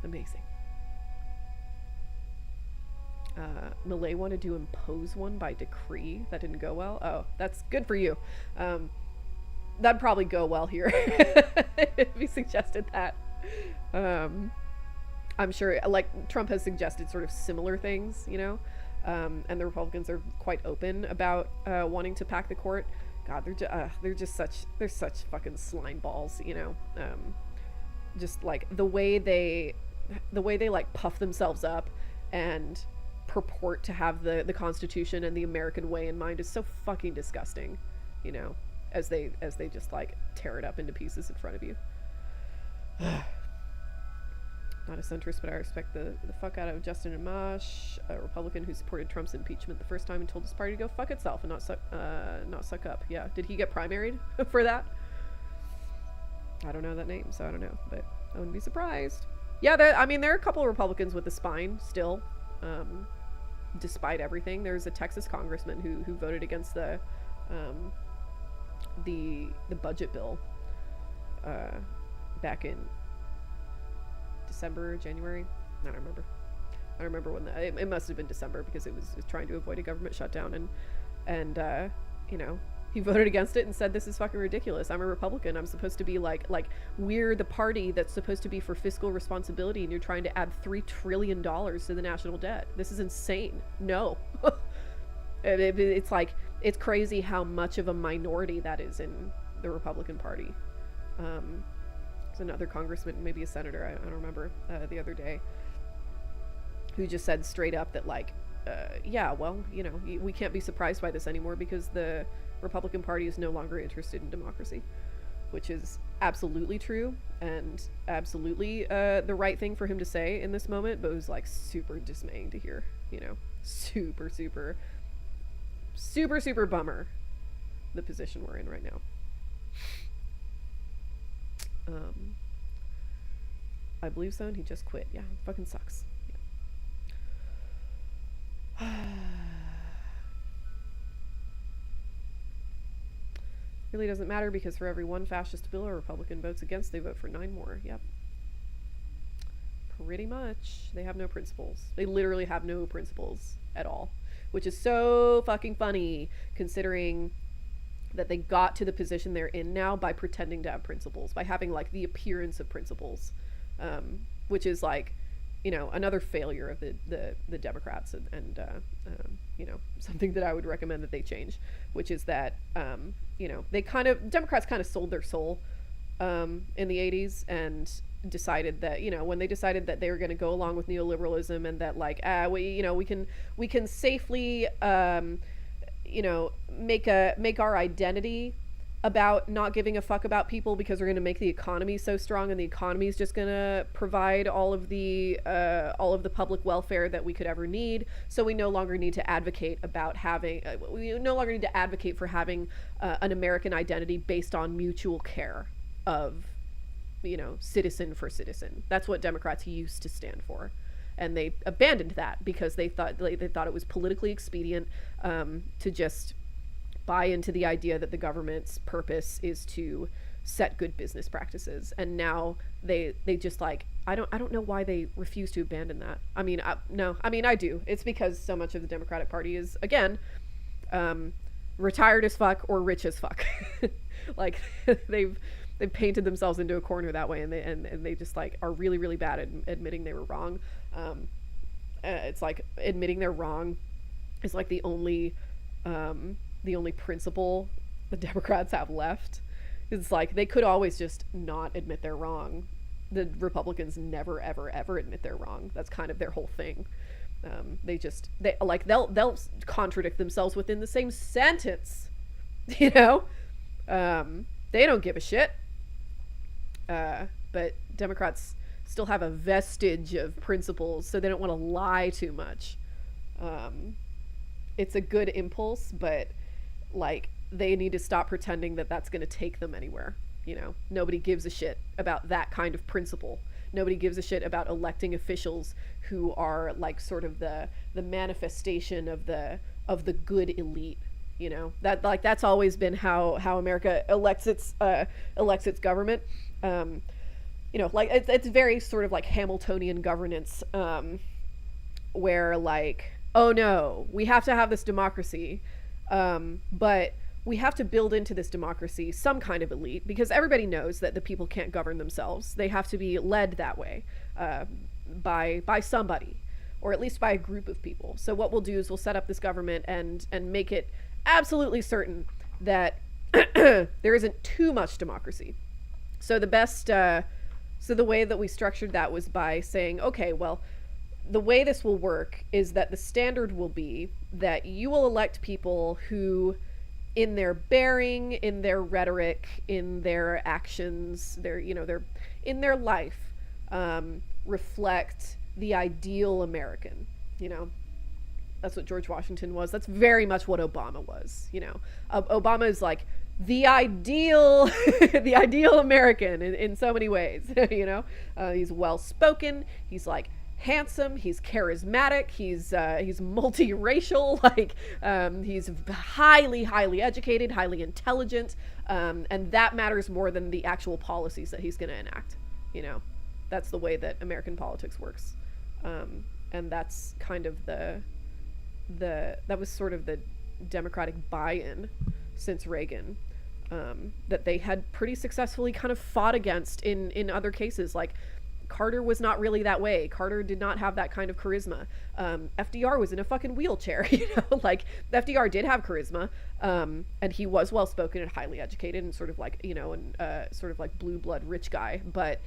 Amazing. Malay wanted to impose one by decree. That didn't go well. Oh, that's good for you. That'd probably go well here if he suggested that. I'm sure, Trump has suggested sort of similar things, And the Republicans are quite open about wanting to pack the court. God, they're such fucking slime balls, you know. Just like the way they like puff themselves up and purport to have the Constitution and the American way in mind is so fucking disgusting, you know, as they just like tear it up into pieces in front of you. Not a centrist, but I respect the fuck out of Justin Amash, a Republican who supported Trump's impeachment the first time and told his party to go fuck itself and not suck up. Yeah, did he get primaried for that? I don't know that name, so I don't know, but I wouldn't be surprised. Yeah, there are a couple of Republicans with the spine still, despite everything. There's a Texas congressman who voted against the budget bill back in December, January. I don't remember when it must have been December, because it was trying to avoid a government shutdown, and you know, he voted against it and said, this is fucking ridiculous. I'm a Republican. I'm supposed to be like we're the party that's supposed to be for fiscal responsibility, and you're trying to add $3 trillion to the national debt. This is insane. No. It's like, it's crazy how much of a minority that is in the Republican Party. There's another congressman, maybe a senator, I don't remember, the other day, who just said straight up that like, yeah, well, you know, we can't be surprised by this anymore because the Republican Party is no longer interested in democracy, which is absolutely true and absolutely the right thing for him to say in this moment, but it was like super dismaying to hear, you know, super bummer, the position we're in right now. I believe so, and he just quit. Yeah, fucking sucks. Yeah. Really doesn't matter, because for every one fascist bill a Republican votes against, they vote for 9 more. Yep. Pretty much. They have no principles. They literally have no principles at all, which is so fucking funny, considering that they got to the position they're in now by pretending to have principles, by having like the appearance of principles, which is like, you know, another failure of the Democrats, and you know, something that I would recommend that they change, which is that, you know, Democrats kind of sold their soul in the 80s and decided that, you know, when they decided that they were going to go along with neoliberalism and that like, we can safely, you know, make our identity about not giving a fuck about people because we're going to make the economy so strong, and the economy is just going to provide all of the public welfare that we could ever need. So we no longer need to advocate about having for having an American identity based on mutual care of, you know, citizen for citizen. That's what Democrats used to stand for. And they abandoned that because they thought it was politically expedient to just buy into the idea that the government's purpose is to set good business practices. And now they just like, I don't know why they refuse to abandon that. I mean, I do. It's because so much of the Democratic Party is, again, retired as fuck or rich as fuck. Like they've painted themselves into a corner that way, and they just like are really, really bad at admitting they were wrong. It's like admitting they're wrong is like the only principle the Democrats have left. It's like they could always just not admit they're wrong. The Republicans never ever ever admit they're wrong. That's kind of their whole thing. They'll contradict themselves within the same sentence, you know. They don't give a shit. But Democrats still have a vestige of principles, so they don't want to lie too much. It's a good impulse, but like they need to stop pretending that that's going to take them anywhere. You know, nobody gives a shit about that kind of principle. Nobody gives a shit about electing officials who are like sort of the manifestation of the good elite. You know, that's always been how America elects its government. You know, like it's very sort of like Hamiltonian governance, where like, oh no, we have to have this democracy, but we have to build into this democracy some kind of elite, because everybody knows that the people can't govern themselves. They have to be led that way, by somebody. or at least by a group of people. So what we'll do is we'll set up this government and make it absolutely certain that there isn't too much democracy. So the way that we structured that was by saying, okay, well, the way this will work is that the standard will be that you will elect people who, in their bearing, in their rhetoric, in their actions, in their life, reflect the ideal American. That's what George Washington was. That's very much what Obama was. Obama is like the ideal the ideal American in so many ways. He's well spoken, he's like handsome, he's charismatic, he's multiracial, he's highly educated, highly intelligent, and that matters more than the actual policies that he's going to enact. That's the way that American politics works, and that's kind of that was sort of the Democratic buy-in since Reagan, that they had pretty successfully kind of fought against in other cases. Like Carter was not really that way. Carter did not have that kind of charisma. FDR was in a fucking wheelchair. FDR did have charisma, and he was well spoken and highly educated and sort of like blue blood rich guy. But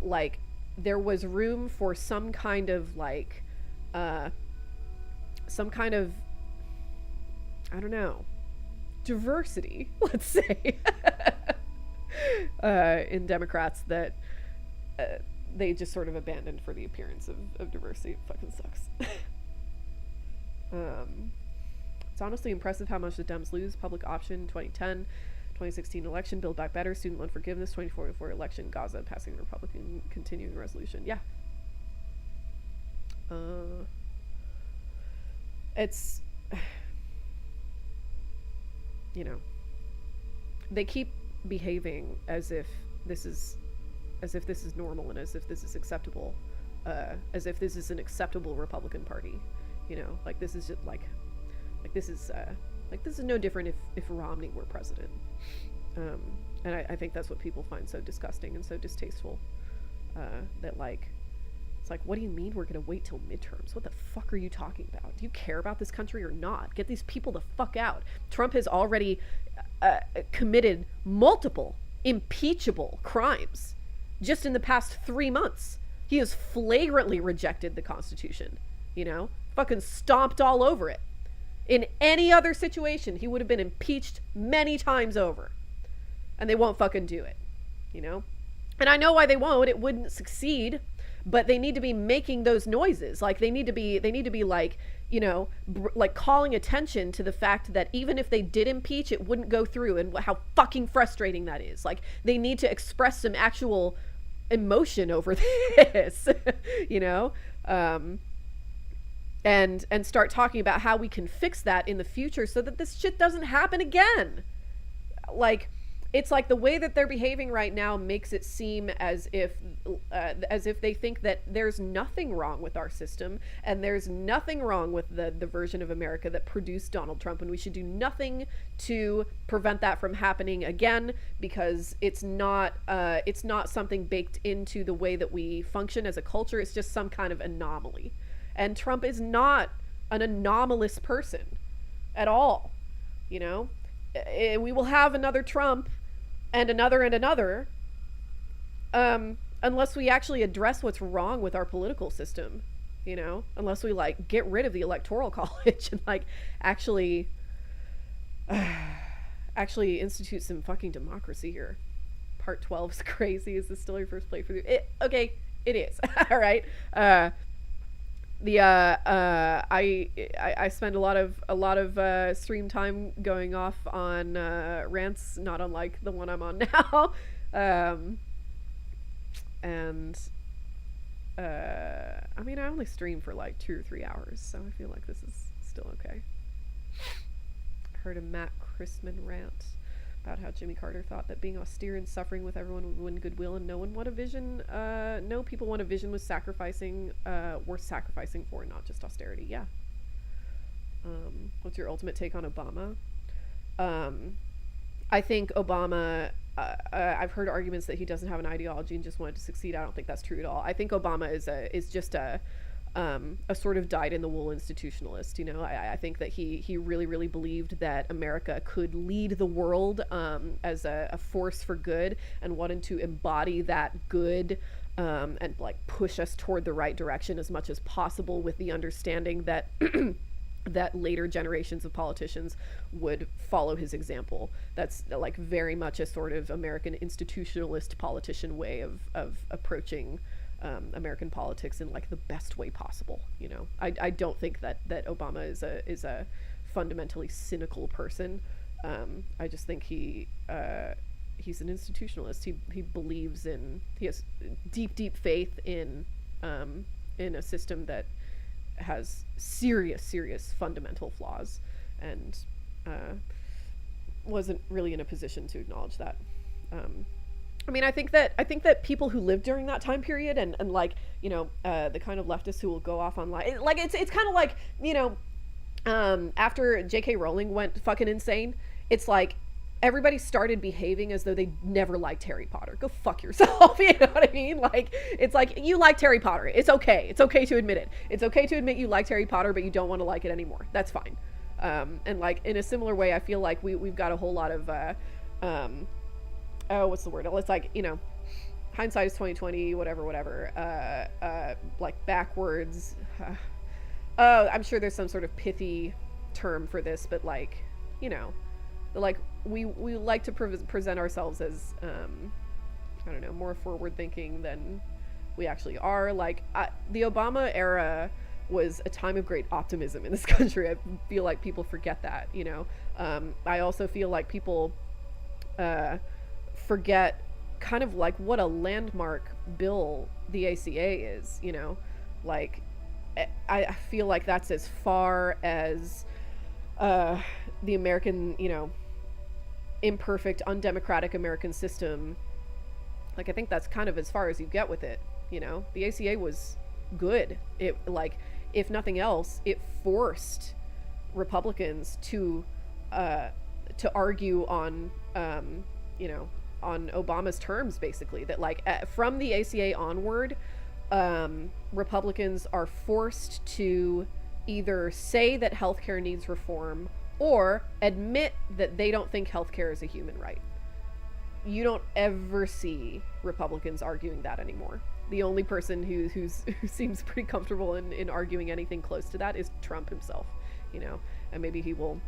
like there was room for some kind of I don't know, diversity, let's say, in Democrats that they just sort of abandoned for the appearance of diversity. It fucking sucks. It's honestly impressive how much the Dems lose. Public option, 2010, 2016 election, Build Back Better, student loan forgiveness, 2044 election, Gaza passing the Republican continuing resolution. Yeah. It's, they keep behaving as if this is normal and as if this is acceptable, as if this is an acceptable Republican Party. This is just this is no different if Romney were president. And I think that's what people find so disgusting and so distasteful, that it's like, what do you mean we're going to wait till midterms? What the fuck are you talking about? Do you care about this country or not? Get these people the fuck out. Trump has already committed multiple impeachable crimes just in the past 3 months. He has flagrantly rejected the Constitution, fucking stomped all over it. In any other situation, he would have been impeached many times over. And they won't fucking do it, And I know why they won't. It wouldn't succeed. But they need to be making those noises. They need to be calling attention to the fact that even if they did impeach, it wouldn't go through, and how fucking frustrating that is. They need to express some actual emotion over this, and start talking about how we can fix that in the future so that this shit doesn't happen again. It's like the way that they're behaving right now makes it seem as if they think that there's nothing wrong with our system, and there's nothing wrong with the version of America that produced Donald Trump, and we should do nothing to prevent that from happening again, because it's not something baked into the way that we function as a culture. It's just some kind of anomaly. And Trump is not an anomalous person at all. We will have another Trump and another, unless we actually address what's wrong with our political system, unless we get rid of the Electoral College and actually institute some fucking democracy here. Part 12 is crazy. Is this still your first playthrough? Okay, it is. All right. I spend a lot of stream time going off on rants, not unlike the one I'm on now, I only stream for 2 or 3 hours, so I feel like this is still okay. Heard a Matt Christman rant about how Jimmy Carter thought that being austere and suffering with everyone would win goodwill, and no one want a vision. No, people want a vision worth sacrificing for, not just austerity. Yeah. What's your ultimate take on Obama? I think Obama, I've heard arguments that he doesn't have an ideology and just wanted to succeed. I don't think that's true at all. I think Obama is just a a sort of dyed-in-the-wool institutionalist. You know, I think that he really, really believed that America could lead the world as a force for good, and wanted to embody that good and like push us toward the right direction as much as possible, with the understanding that that later generations of politicians would follow his example. That's like very much a sort of American institutionalist politician way of approaching American politics in like the best way possible. You know, I don't think that Obama is a fundamentally cynical person. I just think he's an institutionalist. He believes he has deep faith in a system that has serious fundamental flaws, and wasn't really in a position to acknowledge that. I mean, I think that people who lived during that time period, and like, you know, the kind of leftists who will go off online, like it's kind of like, you know, after J.K. Rowling went fucking insane, it's like everybody started behaving as though they never liked Harry Potter. Go fuck yourself. You know what I mean? Like, it's like, you liked Harry Potter. It's okay. It's okay to admit it. It's okay to admit you liked Harry Potter, but you don't want to like it anymore. That's fine. And like, in a similar way, I feel like we've got a whole lot of, what's the word? It's like, you know, hindsight is 2020, whatever. Like backwards. I'm sure there's some sort of pithy term for this, but like, you know, like we like to present ourselves as I don't know, more forward thinking than we actually are. Like the Obama era was a time of great optimism in this country. I feel like people forget that, you know. I also feel like people forget kind of like what a landmark bill the ACA is, you know. Like I feel like that's as far as the American, you know, imperfect, undemocratic American system. Like, I think that's kind of as far as you get with it, you know. The ACA was good. It, like, if nothing else, it forced Republicans to argue on, you know, on Obama's terms, basically. That, like, from the ACA onward, Republicans are forced to either say that healthcare needs reform or admit that they don't think healthcare is a human right. You don't ever see Republicans arguing that anymore. The only person who seems pretty comfortable in arguing anything close to that is Trump himself, you know, and maybe he will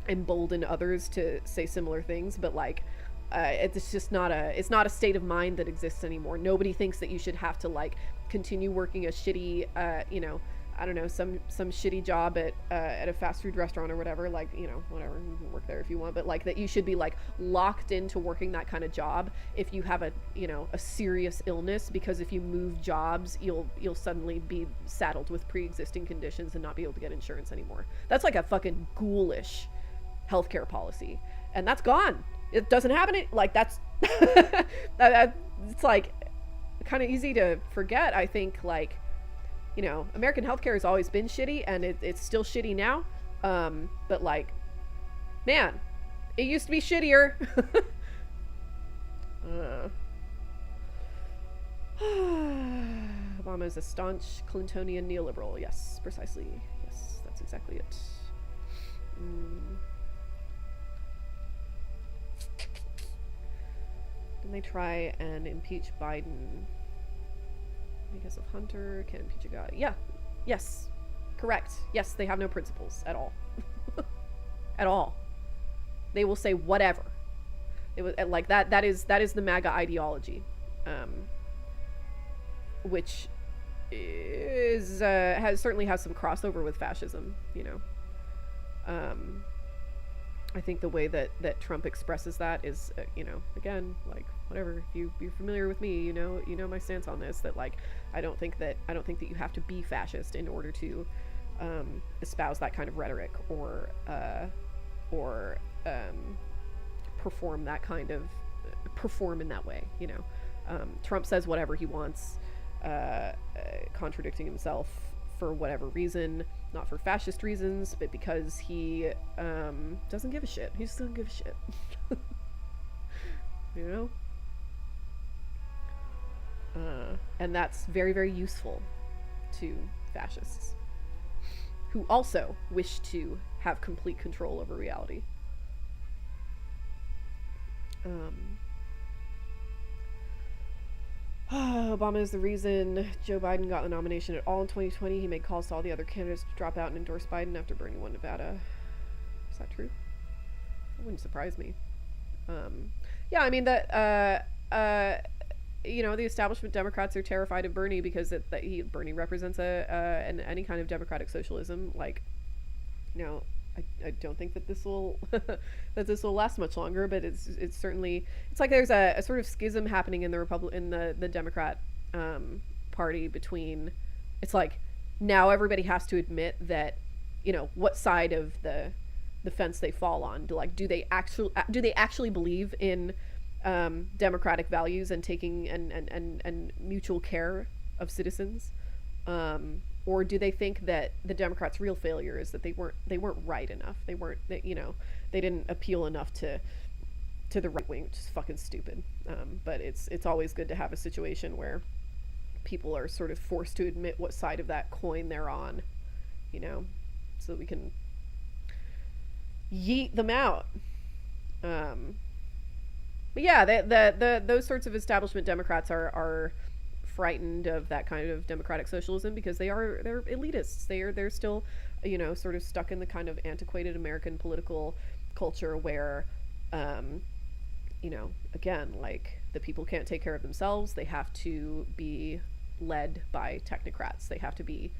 embolden others to say similar things, but like, it's just not a state of mind that exists anymore. Nobody thinks that you should have to like continue working a shitty, you know, I don't know, some shitty job at a fast food restaurant or whatever, like, you know, whatever, you can work there if you want, but like that you should be like locked into working that kind of job if you have a, you know, a serious illness, because if you move jobs, you'll suddenly be saddled with pre-existing conditions and not be able to get insurance anymore. That's like a fucking ghoulish healthcare policy, and that's gone. It doesn't happen. Like, that's it's like kind of easy to forget. I think, like, you know, American healthcare has always been shitty, and it's still shitty now. But like, man, it used to be shittier. Obama is a staunch Clintonian neoliberal. Yes, precisely. Yes, that's exactly it. Didn't they try and impeach Biden because of Hunter? Can't impeach a guy. Yeah. Yes. Correct. Yes, they have no principles at all. At all. They will say whatever. It was like that is the MAGA ideology, which is certainly has some crossover with fascism, you know. I think the way that Trump expresses that is, you know, again, like, whatever, if you're familiar with me, you know my stance on this, that like, I don't think that you have to be fascist in order to espouse that kind of rhetoric or perform in that way, you know. Trump says whatever he wants, contradicting himself for whatever reason, not for fascist reasons, but because he doesn't give a shit. He just doesn't give a shit. You know? And that's very, very useful to fascists who also wish to have complete control over reality. Obama is the reason Joe Biden got the nomination at all in 2020. He made calls to all the other candidates to drop out and endorse Biden after Bernie won Nevada. Is that true? That wouldn't surprise me. Yeah, I mean that the establishment Democrats are terrified of Bernie because Bernie represents any kind of democratic socialism. Like, I don't think that this will last much longer, but it's certainly, it's like there's a sort of schism happening in the Democrat party between, it's like now everybody has to admit that what side of the fence they fall on. Do they actually believe in democratic values and taking and mutual care of citizens, or do they think that the Democrats' real failure is that they weren't right enough? They didn't appeal enough to the right wing, which is fucking stupid. But it's always good to have a situation where people are sort of forced to admit what side of that coin they're on, so that we can yeet them out. But yeah, those sorts of establishment Democrats are frightened of that kind of democratic socialism because they're elitists. They're still, sort of stuck in the kind of antiquated American political culture where, again, like the people can't take care of themselves. They have to be led by technocrats. They have to be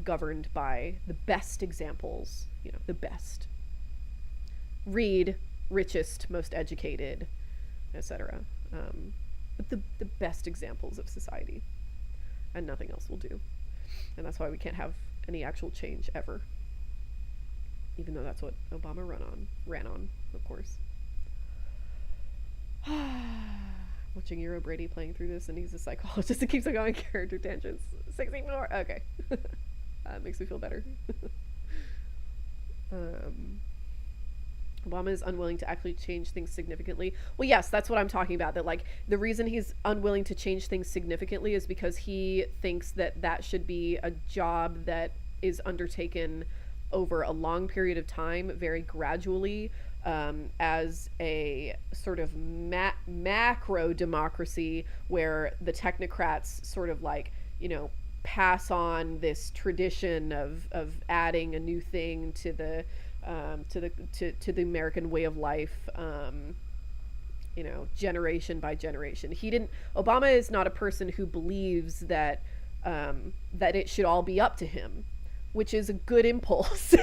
governed by the best examples, the best. Read, richest, most educated, etc. But the best examples of society, and nothing else will do. And that's why we can't have any actual change ever, even though that's what Obama ran on, of course. Watching Euro Brady playing through this, and he's a psychologist that keeps on going character tangents. 16 more. Okay. Makes me feel better. Obama is unwilling to actually change things significantly. Well, yes, that's what I'm talking about. That, like, the reason he's unwilling to change things significantly is because he thinks that should be a job that is undertaken over a long period of time, very gradually, as a sort of macro democracy where the technocrats sort of like, pass on this tradition of adding a new thing to the American way of life, generation by generation. Obama is not a person who believes that it should all be up to him, which is a good impulse.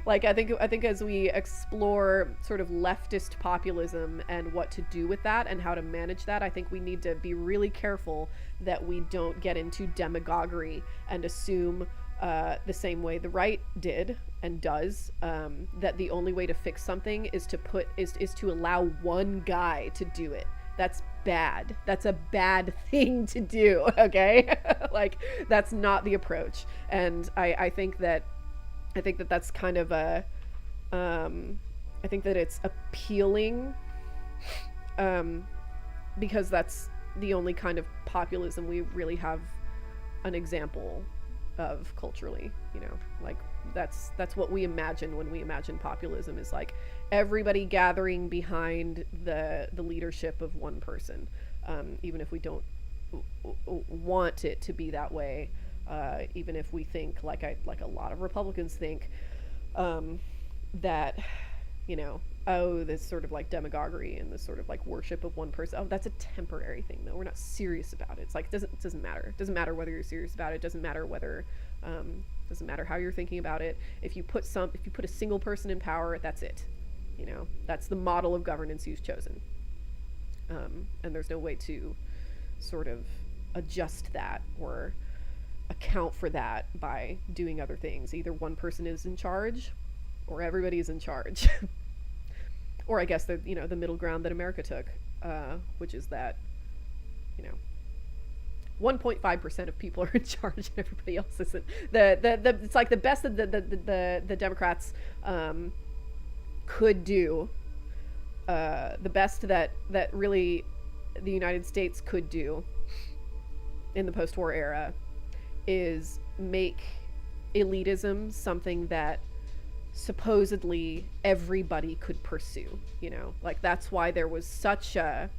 Like I think as we explore sort of leftist populism and what to do with that and how to manage that, I think we need to be really careful that we don't get into demagoguery and assume the same way the right did and does, that the only way to fix something is to allow one guy to do it. That's bad. That's a bad thing to do, okay? Like, that's not the approach. And I think that that's kind of I think that it's appealing, because that's the only kind of populism we really have an example of culturally, like that's what we imagine when we imagine populism, is like everybody gathering behind the leadership of one person, even if we don't want it to be that way, even if we think like a lot of Republicans think, that this sort of like demagoguery and this sort of like worship of one person, that's a temporary thing though. We're not serious about it. It's like it doesn't matter. It doesn't matter whether you're serious about it. It doesn't matter whether doesn't matter how you're thinking about it. If you put a single person in power, that's it. That's the model of governance you've chosen. And there's no way to sort of adjust that or account for that by doing other things. Either one person is in charge or everybody is in charge. Or I guess the middle ground that America took, which is that 1.5% of people are in charge and everybody else isn't. It's like the best that the Democrats could do, the best that really the United States could do in the post-war era is make elitism something that supposedly everybody could pursue, you know? Like, that's why there was such a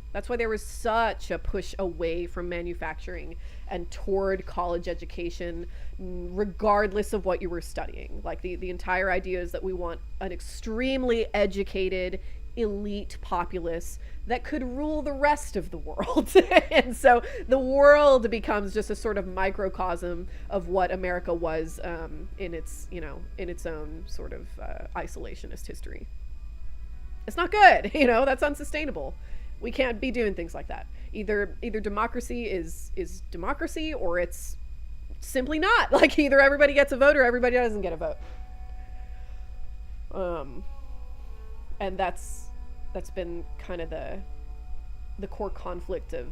push away from manufacturing and toward college education, regardless of what you were studying. Like, the entire idea is that we want an extremely educated elite populace that could rule the rest of the world. And so the world becomes just a sort of microcosm of what America was, in its, you know, in its own sort of isolationist history. It's not good, you know. That's unsustainable. We can't be doing things like that. Either democracy is democracy, or it's simply not. Like, either everybody gets a vote or everybody doesn't get a vote. And that's been kind of the core conflict of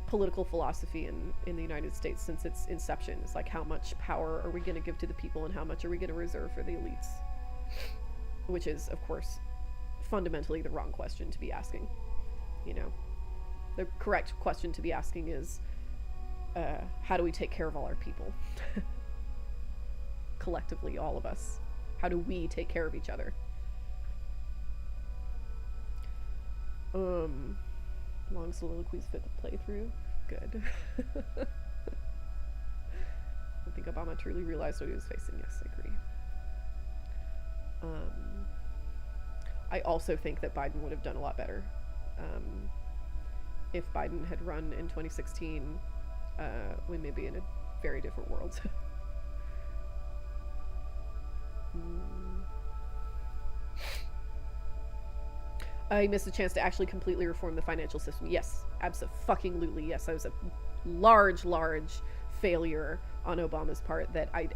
political philosophy in the United States since its inception. It's like, how much power are we going to give to the people and how much are we going to reserve for the elites? Which is, of course, fundamentally the wrong question to be asking. You know, the correct question to be asking is, how do we take care of all our people? Collectively, all of us. How do we take care of each other? Long soliloquies fit the playthrough. Good. I think Obama truly realized what he was facing. Yes, I agree. I also think that Biden would have done a lot better. If Biden had run in 2016, we may be in a very different world. I missed a chance to actually completely reform the financial system. Yes, absolutely. Yes, I was a large failure on Obama's part that I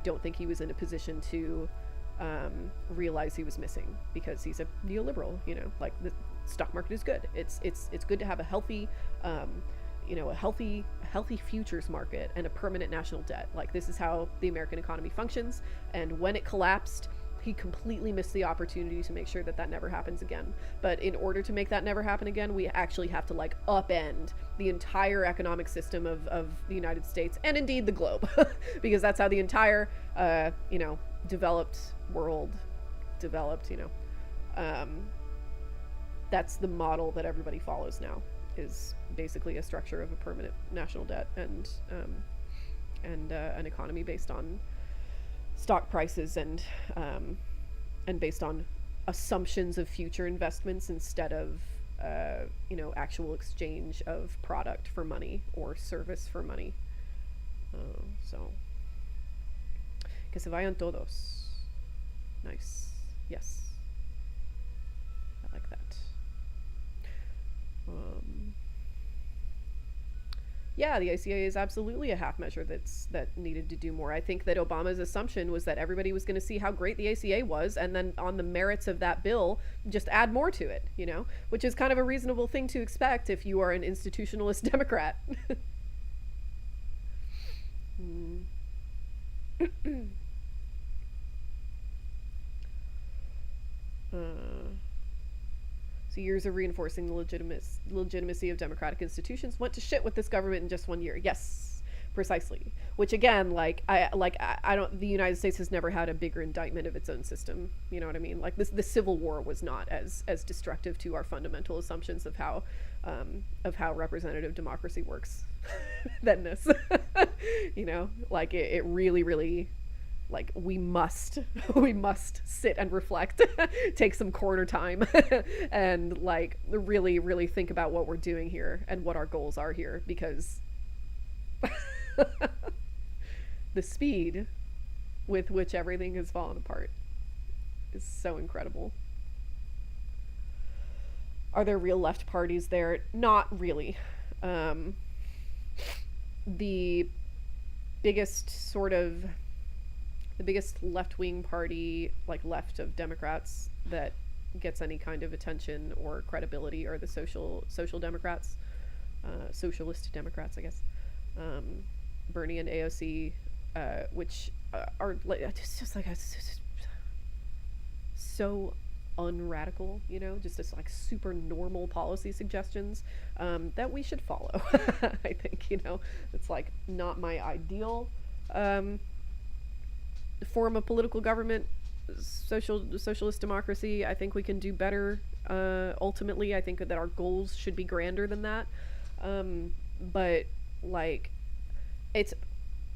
don't think he was in a position to realize he was missing, because he's a neoliberal, you know. Like, the stock market is good. It's good to have a healthy, you know, a healthy futures market and a permanent national debt. Like, this is how the American economy functions. And when it collapsed, he completely missed the opportunity to make sure that that never happens again. But in order to make that never happen again, we actually have to, like, upend the entire economic system of the United States, and indeed the globe, because that's how the entire, you know, developed world developed, you know. That's the model that everybody follows now, is basically a structure of a permanent national debt and an economy based on stock prices and based on assumptions of future investments instead of you know, actual exchange of product for money or service for money. So que se vayan todos. Nice. Yes, I like that. Yeah, the ACA is absolutely a half measure that needed to do more. I think that Obama's assumption was that everybody was going to see how great the ACA was, and then on the merits of that bill, just add more to it, you know, which is kind of a reasonable thing to expect if you are an institutionalist Democrat. So years of reinforcing the legitimacy of democratic institutions went to shit with this government in just 1 year. Yes, precisely. Which again, I don't. The United States has never had a bigger indictment of its own system. You know what I mean? Like, the Civil War was not as destructive to our fundamental assumptions of how representative democracy works than this. You know, like it really. Like, we must sit and reflect, take some quarter time, and, like, really think about what we're doing here and what our goals are here, because the speed with which everything has fallen apart is so incredible. Are there real left parties there? Not really. The biggest left-wing party, like left of Democrats, that gets any kind of attention or credibility are the social Democrats, socialist Democrats, I guess. Bernie and AOC, which are like, it's just like so unradical, you know, just as like super normal policy suggestions that we should follow. I think, you know, it's like not my ideal form of political government, socialist democracy. I think we can do better. Ultimately, I think that our goals should be grander than that. But like, it's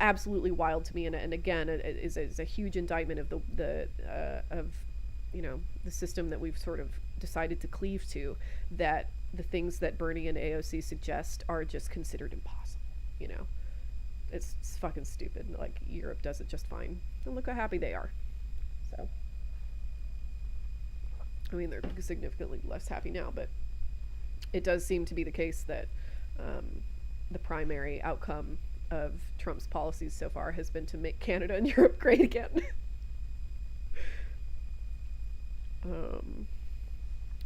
absolutely wild to me, and again, it is a huge indictment of the you know, the system that we've sort of decided to cleave to, that the things that Bernie and AOC suggest are just considered impossible. You know, it's fucking stupid. Like, Europe does it just fine, and look how happy they are. So, I mean, they're significantly less happy now, but it does seem to be the case that the primary outcome of Trump's policies so far has been to make Canada and Europe great again.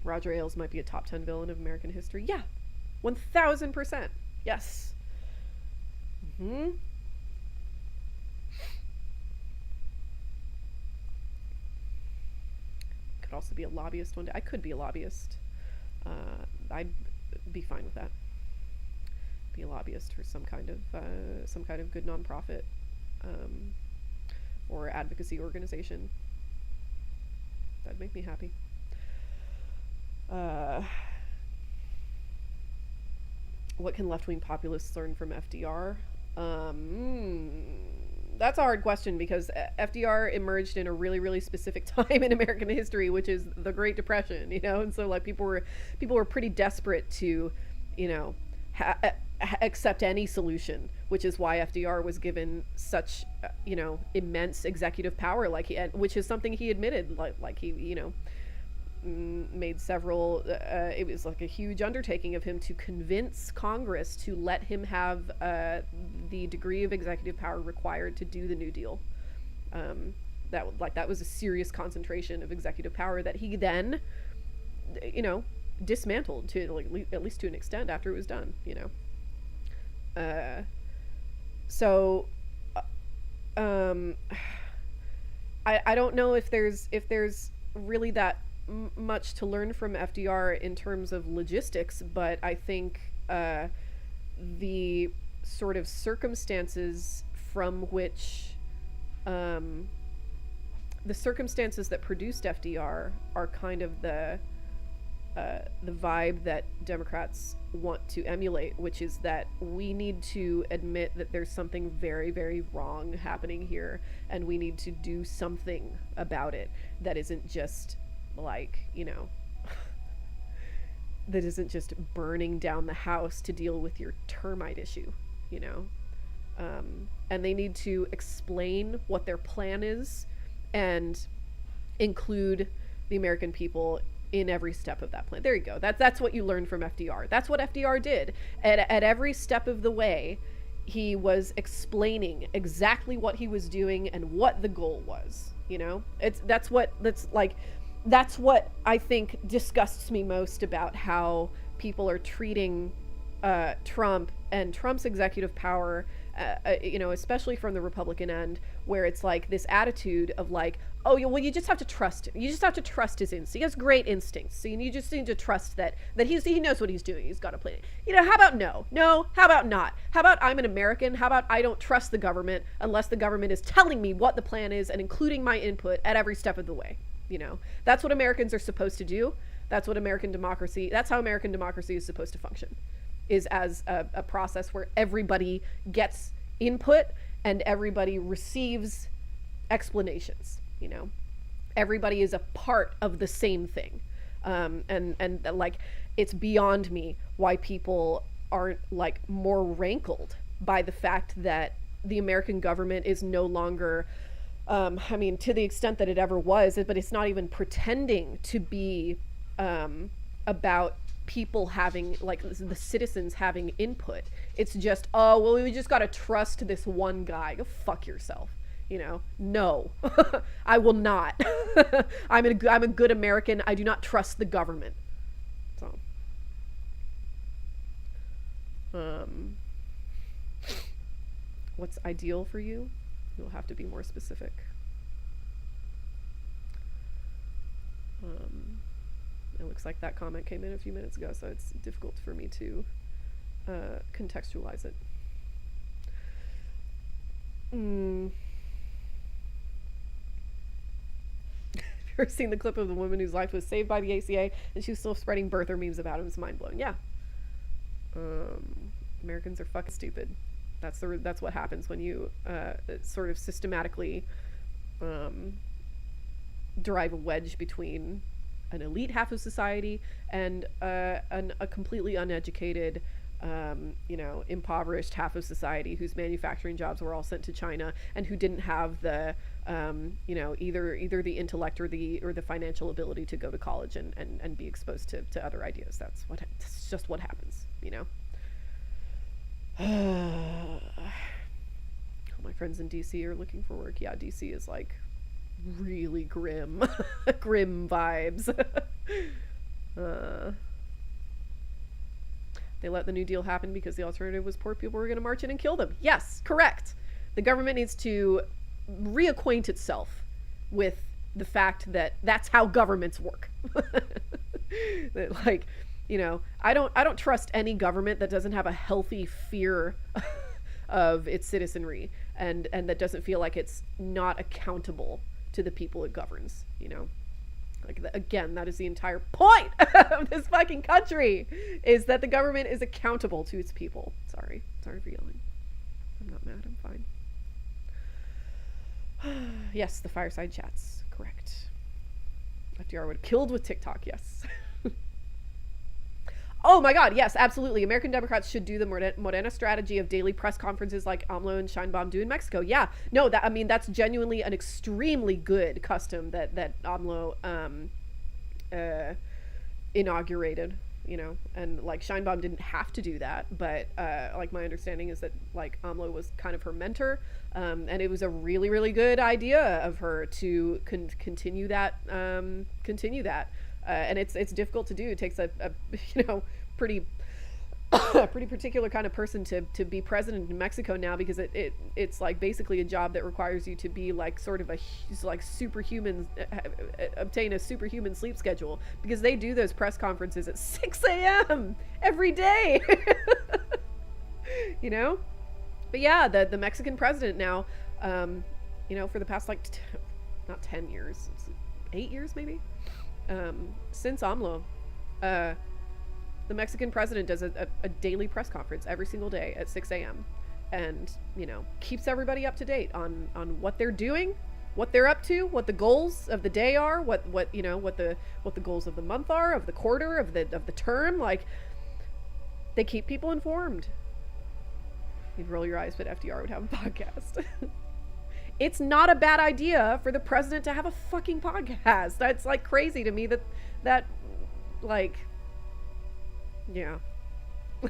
Roger Ailes might be a top 10 villain of American history. Yeah, 1000%. Yes. Mm-hmm. Could also be a lobbyist one day. I could be a lobbyist. I'd be fine with that. Be a lobbyist for some kind of good nonprofit or advocacy organization. That'd make me happy. What can left-wing populists learn from FDR? That's a hard question, because FDR emerged in a really, really specific time in American history, which is the Great Depression, you know? And so, like, people were pretty desperate to, you know, accept any solution, which is why FDR was given such, you know, immense executive power, which is something he admitted, like he, you know, made several, it was like a huge undertaking of him to convince Congress to let him have the degree of executive power required to do the New Deal. That was a serious concentration of executive power that he then, you know, dismantled to, like, at least to an extent after it was done, you know. So I don't know if there's really that much to learn from FDR in terms of logistics, but I think the sort of circumstances from which the circumstances that produced FDR are kind of the vibe that Democrats want to emulate, which is that we need to admit that there's something very, very wrong happening here, and we need to do something about it that isn't just, like, you know, that isn't just burning down the house to deal with your termite issue, you know? And they need to explain what their plan is and include the American people in every step of that plan. There you go. That's what you learn from FDR. That's what FDR did. At every step of the way, he was explaining exactly what he was doing and what the goal was, you know? That's what I think disgusts me most about how people are treating Trump and Trump's executive power, you know, especially from the Republican end, where it's like this attitude of like, oh, well, you just have to trust him. You just have to trust his instincts. He has great instincts. So you just need to trust that he knows what he's doing. He's got a plan. You know, how about no? No, how about not? How about I'm an American? How about I don't trust the government unless the government is telling me what the plan is and including my input at every step of the way? You know, that's what Americans are supposed to do. That's how American democracy is supposed to function, is as a process where everybody gets input and everybody receives explanations, you know. Everybody is a part of the same thing. And like, it's beyond me why people aren't, like, more rankled by the fact that the American government is no longer, I mean, to the extent that it ever was, but it's not even pretending to be about people having, like, the citizens having input. It's just, oh, well, we just gotta trust this one guy. Go fuck yourself, you know? No, I will not. I'm a good American. I do not trust the government. So, what's ideal for you? You'll have to be more specific. looks like that comment came in a few minutes ago, so it's difficult for me to contextualize it. Have you ever seen the clip of the woman whose life was saved by the ACA and she was still spreading birther memes about him? It's mind-blowing. Yeah. Americans are fucking stupid. That's what happens when you sort of systematically drive a wedge between an elite half of society and a completely uneducated, impoverished half of society whose manufacturing jobs were all sent to China and who didn't have the, either the intellect or the financial ability to go to college and be exposed to other ideas. That's just what happens, All my friends in DC are looking for work. Yeah, DC is like really grim, grim vibes. They let the New Deal happen because the alternative was poor people were going to march in and kill them. Yes, correct. The government needs to reacquaint itself with the fact that that's how governments work. That, like, I don't trust any government that doesn't have a healthy fear of its citizenry and that doesn't feel like it's not accountable to the people it governs, Like, again, that is the entire point of this fucking country, is that the government is accountable to its people. Sorry for yelling. I'm not mad, I'm fine. Yes, the fireside chats, correct. FDR would have killed with TikTok, yes. Oh my god, yes, absolutely. American Democrats should do the Morena strategy of daily press conferences like AMLO and Sheinbaum do in Mexico. Yeah, no, that's genuinely an extremely good custom that AMLO inaugurated, and like Sheinbaum didn't have to do that, but like my understanding is that like AMLO was kind of her mentor, and it was a really, really good idea of her to continue that, and it's difficult to do. It takes a pretty pretty particular kind of person to be president in Mexico now, because it's like basically a job that requires you to be like sort of superhuman, obtain a superhuman sleep schedule, because they do those press conferences at 6 a.m. every day. But yeah, the Mexican president now, for the past not 10 years, 8 years maybe, since AMLO, the Mexican president does a daily press conference every single day at 6 a.m. and, keeps everybody up to date on what they're doing, what they're up to, what the goals of the day are, what the goals of the month are, of the quarter, of the term. Like, they keep people informed. You'd roll your eyes, but FDR would have a podcast. It's not a bad idea for the president to have a fucking podcast. That's like crazy to me that like, yeah. I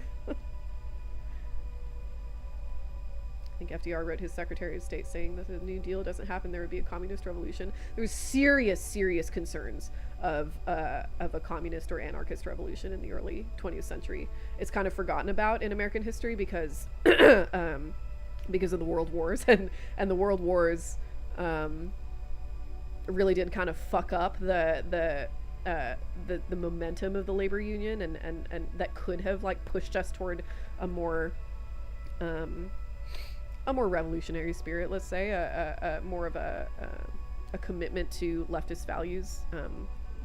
think FDR wrote his Secretary of State saying that if the New Deal doesn't happen, there would be a communist revolution. There was serious concerns of a communist or anarchist revolution in the early 20th century. It's kind of forgotten about in American history because of the world wars, and the world wars really did kind of fuck up the momentum of the labor union, and that could have like pushed us toward a more revolutionary spirit, let's say, more of a commitment to leftist values.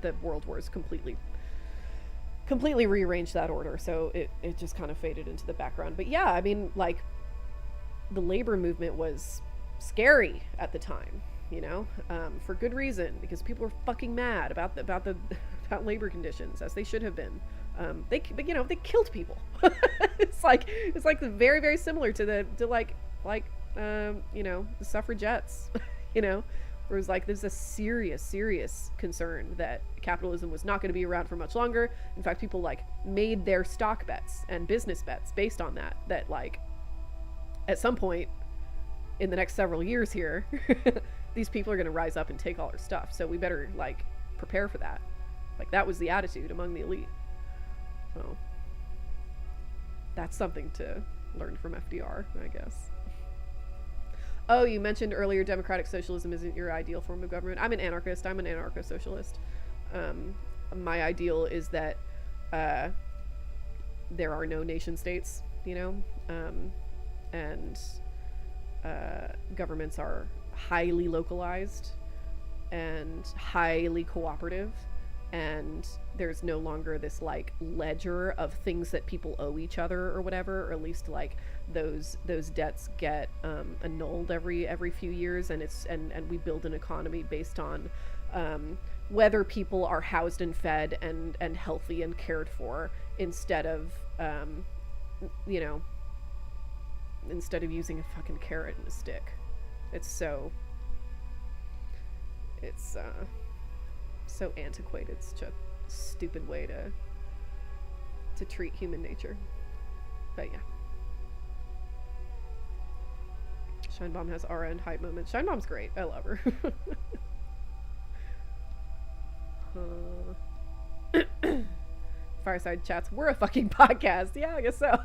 The world wars completely rearranged that order, so it just kind of faded into the background. But yeah, I mean, like, the labor movement was scary at the time, for good reason, because people were fucking mad about labor conditions, as they should have been. They killed people. It's like very, very similar to the suffragettes, where it was like, there's a serious concern that capitalism was not going to be around for much longer. In fact, people like made their stock bets and business bets based on that like, at some point in the next several years here, these people are going to rise up and take all our stuff. So we better like prepare for that. Like, that was the attitude among the elite. So that's something to learn from FDR, I guess. Oh, you mentioned earlier democratic socialism isn't your ideal form of government. I'm an anarchist. I'm an anarcho-socialist. my ideal is that there are no nation states, you know, and governments are highly localized and highly cooperative, and there's no longer this like ledger of things that people owe each other or whatever, or at least like those debts get annulled every few years, and we build an economy based on whether people are housed and fed and healthy and cared for, instead of you know, instead of using a fucking carrot and a stick. It's so antiquated. It's such a stupid way to treat human nature. But yeah, Shinebomb has aura and hype moments. Shinebomb's great. I love her. Fireside chats. We're a fucking podcast. Yeah, I guess so.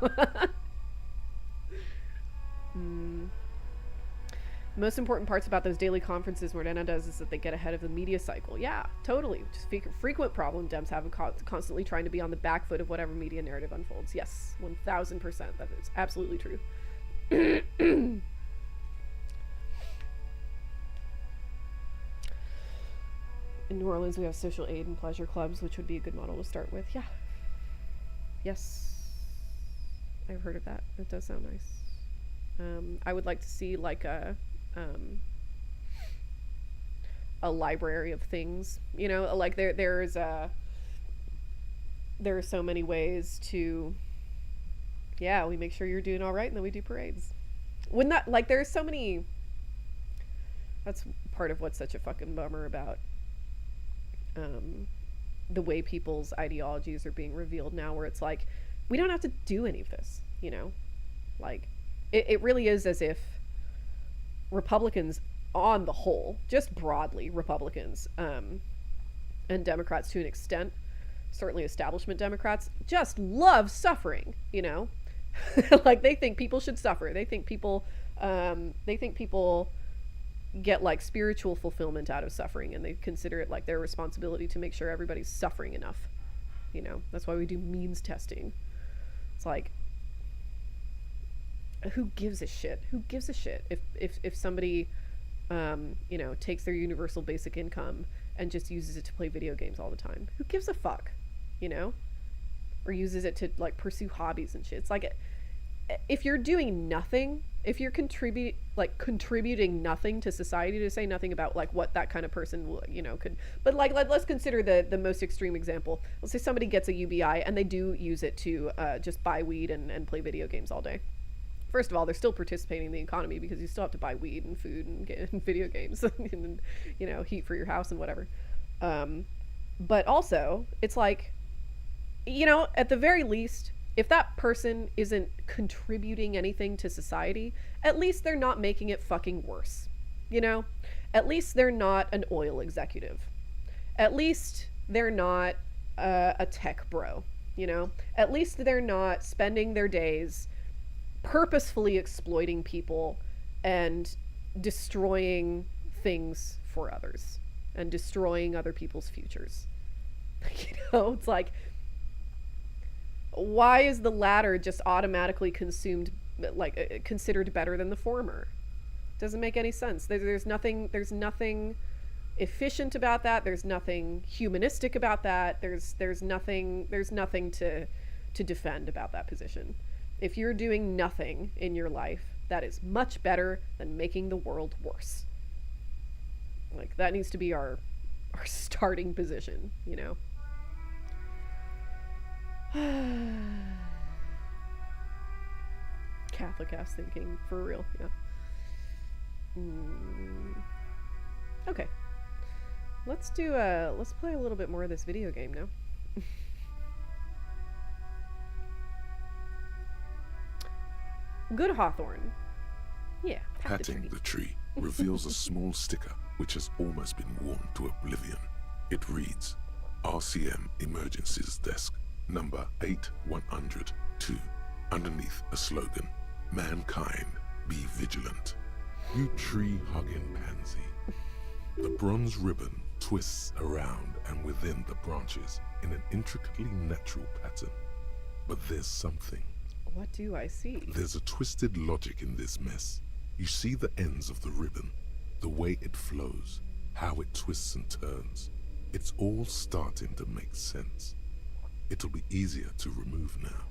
Most important parts about those daily conferences Morena does is that they get ahead of the media cycle. Yeah, totally. Just frequent problem Dems have constantly trying to be on the back foot of whatever media narrative unfolds. Yes, 1000%. That is absolutely true. In New Orleans, we have social aid and pleasure clubs, which would be a good model to start with. Yeah. Yes. I've heard of that. It does sound nice. I would like to see like a library of things, you know, like there are so many ways to, yeah, we make sure you're doing all right, and then we do parades. Wouldn't that, like, there's so many, that's part of what's such a fucking bummer about the way people's ideologies are being revealed now, where it's like, we don't have to do any of this, you know, like it really is as if Republicans on the whole, just broadly Republicans, and Democrats to an extent, certainly establishment Democrats, just love suffering, you know. Like, they think people should suffer. They think people get like spiritual fulfillment out of suffering, and they consider it like their responsibility to make sure everybody's suffering enough, you know. That's why we do means testing. It's like, who gives a shit? Who gives a shit if somebody, you know, takes their universal basic income and just uses it to play video games all the time? Who gives a fuck, you know? Or uses it to like pursue hobbies and shit. It's like, if you're doing nothing, if you're contributing nothing to society, to say nothing about like what that kind of person will, you know, could, but like let's consider the most extreme example. Let's say somebody gets a UBI and they do use it to just buy weed and play video games all day. First of all, they're still participating in the economy, because you still have to buy weed and food and get video games and, you know, heat for your house and whatever. But also, it's like, you know, at the very least, if that person isn't contributing anything to society, at least they're not making it fucking worse, you know? At least they're not an oil executive. At least they're not a tech bro, you know? At least they're not spending their days purposefully exploiting people and destroying things for others and destroying other people's futures. You know, it's like, why is the latter just automatically consumed, like considered better than the former? Doesn't make any sense. There's nothing efficient about that. There's nothing humanistic about that. There's nothing to defend about that position. If you're doing nothing in your life, that is much better than making the world worse. Like, that needs to be our starting position, you know? Catholic ass thinking, for real, yeah. Okay. Let's play a little bit more of this video game now. Good Hawthorne. Yeah. Patting the tree reveals a small sticker which has almost been worn to oblivion. It reads, RCM Emergencies Desk, number 8102. Underneath a slogan, mankind, be vigilant. You tree-hugging pansy. The bronze ribbon twists around and within the branches in an intricately natural pattern. But there's something. What do I see? There's a twisted logic in this mess. You see the ends of the ribbon, the way it flows, how it twists and turns. It's all starting to make sense. It'll be easier to remove now.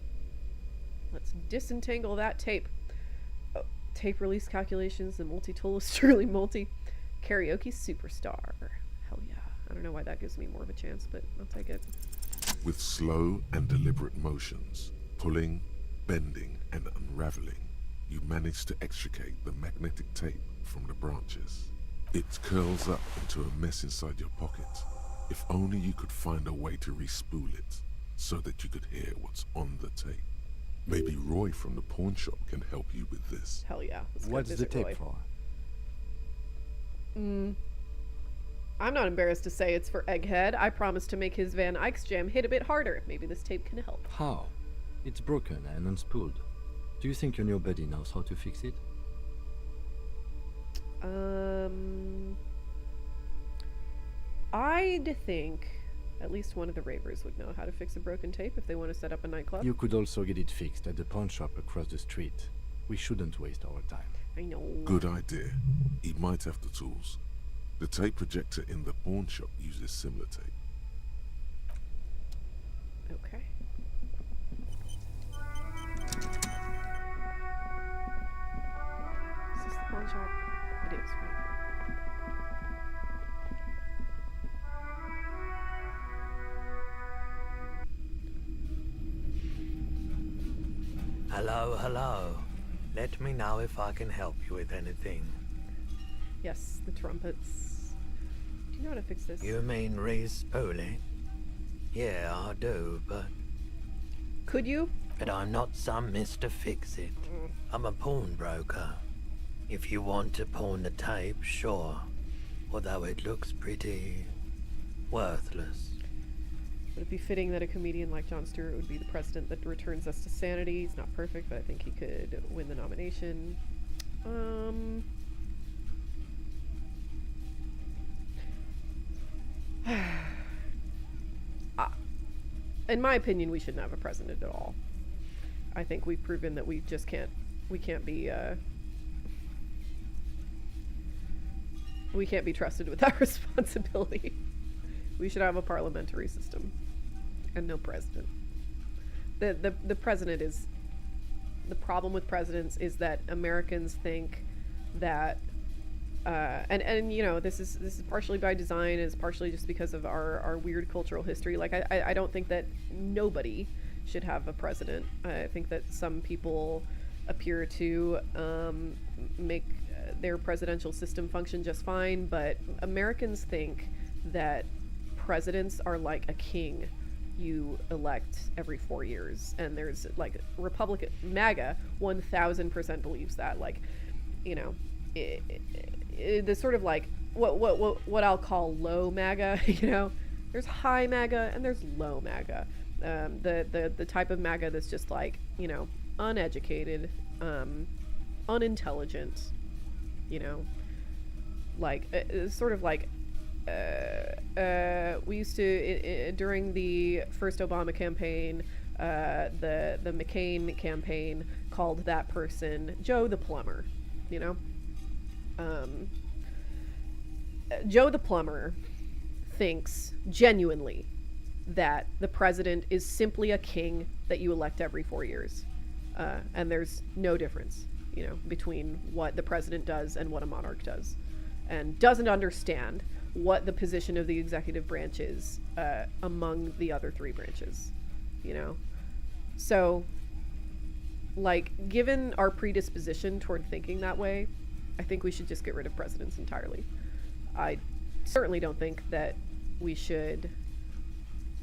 Let's disentangle that tape. Oh, tape release calculations, the multi-tool is truly multi. Karaoke superstar. Hell yeah. I don't know why that gives me more of a chance, but I'll take it. With slow and deliberate motions, pulling, bending, and unraveling, you manage to extricate the magnetic tape from the branches. It curls up into a mess inside your pocket. If only you could find a way to re-spool it, so that you could hear what's on the tape. Maybe Roy from the pawn shop can help you with this. Hell yeah. Let's go What's the visit tape Roy. for? I'm not embarrassed to say it's for Egghead. I promised to make his Van Eyck's jam hit a bit harder. Maybe this tape can help. How? It's broken and unspooled. Do you think your new buddy knows how to fix it? I'd think at least one of the ravers would know how to fix a broken tape if they want to set up a nightclub. You could also get it fixed at the pawn shop across the street. We shouldn't waste our time. I know. Good idea. He might have the tools. The tape projector in the pawn shop uses similar tape. Okay. Is this the pawn shop? It is, right? Hello, hello. Let me know if I can help you with anything. Yes, the trumpets. Do you know how to fix this? You mean re-spooling? Yeah, I do, but Could you? I'm not some Mr. Fix-It. I'm a pawnbroker. If you want to pawn the tape, sure. Although it looks pretty worthless. Would it be fitting that a comedian like Jon Stewart would be the president that returns us to sanity? He's not perfect, but I think he could win the nomination. In my opinion, we shouldn't have a president at all. I think we've proven that we just can't. We can't be trusted with that responsibility. We should have a parliamentary system and no president. The president is the problem with presidents is that Americans think that and you know, this is partially by design, is partially just because of our weird cultural history. Like I don't think that nobody should have a president. I think that some people appear to make their presidential system function just fine, but Americans think that presidents are like a king you elect every 4 years, and there's like Republican MAGA 1000% believes that, like, you know, the sort of like what I'll call low MAGA. You know, there's high MAGA and there's low MAGA. The type of MAGA that's just like, you know, uneducated, unintelligent, you know, like sort of like we used to during the first Obama campaign, the McCain campaign called that person Joe the plumber, you know. Joe the plumber thinks genuinely that the president is simply a king that you elect every 4 years, and there's no difference, you know, between what the president does and what a monarch does, and doesn't understand what the position of the executive branch is among the other three branches, you know. So, like, given our predisposition toward thinking that way, I think we should just get rid of presidents entirely. I certainly don't think that we should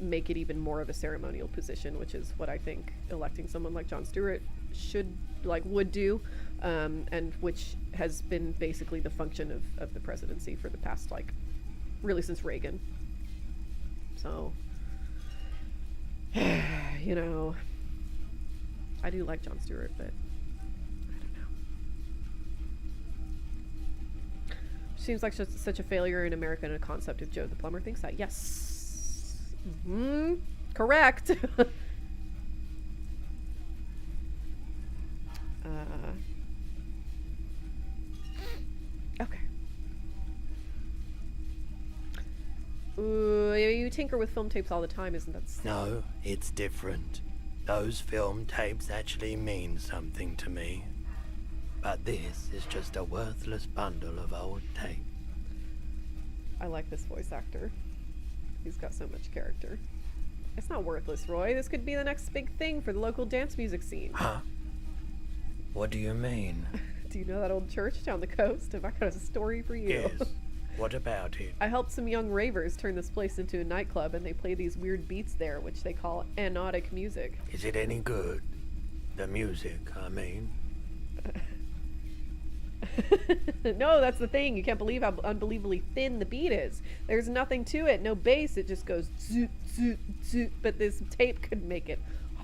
make it even more of a ceremonial position, which is what I think electing someone like Jon Stewart would do, and which has been basically the function of the presidency for the past, like, really since Reagan. So, you know, I do like Jon Stewart, but I don't know. seems like such a failure in America and a concept if Joe the plumber thinks that. Yes. Mm-hmm. Correct. Okay. Ooh, you tinker with film tapes all the time, isn't that so? No, it's different. Those film tapes actually mean something to me. But this is just a worthless bundle of old tape. I like this voice actor. He's got so much character. It's not worthless, Roy. This could be the next big thing for the local dance music scene. Huh? What do you mean? Do you know that old church down the coast? Have I got a story for you? Yes. What about it? I helped some young ravers turn this place into a nightclub, and they play these weird beats there, which they call anotic music. Is it any good? The music, I mean. No, that's the thing. You can't believe how unbelievably thin the beat is. There's nothing to it. No bass. It just goes zoot, zoot, zoot. But this tape could make it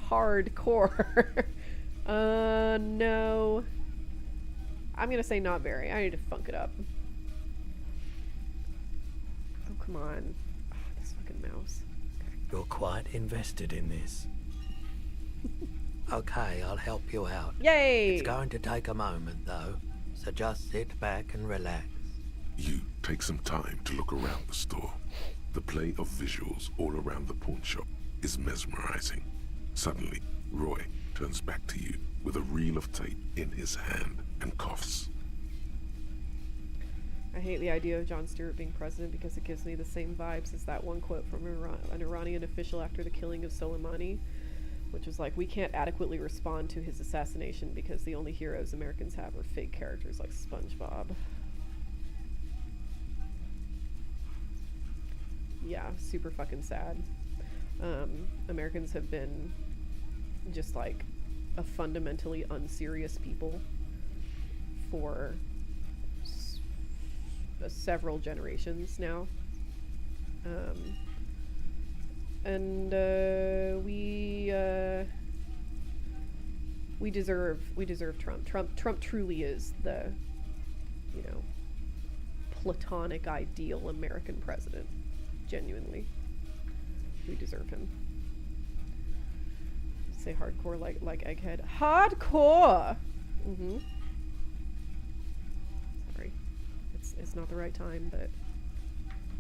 hardcore. No. I'm gonna say not very. I need to funk it up. Oh, come on. Oh, this fucking mouse. Okay. You're quite invested in this. Okay, I'll help you out. Yay! It's going to take a moment, though, so just sit back and relax. You take some time to look around the store. The play of visuals all around the pawn shop is mesmerizing. Suddenly, Roy turns back to you with a reel of tape in his hand and coughs. I hate the idea of Jon Stewart being president because it gives me the same vibes as that one quote from an Iranian official after the killing of Soleimani, which was like, we can't adequately respond to his assassination because the only heroes Americans have are fake characters like SpongeBob. Yeah, super fucking sad. Americans have been just like a fundamentally unserious people for several generations now. And we deserve Trump. Trump truly is the, you know, platonic ideal American president. Genuinely. We deserve him. Say hardcore like Egghead. Hardcore! Mm-hmm. Sorry. It's not the right time, but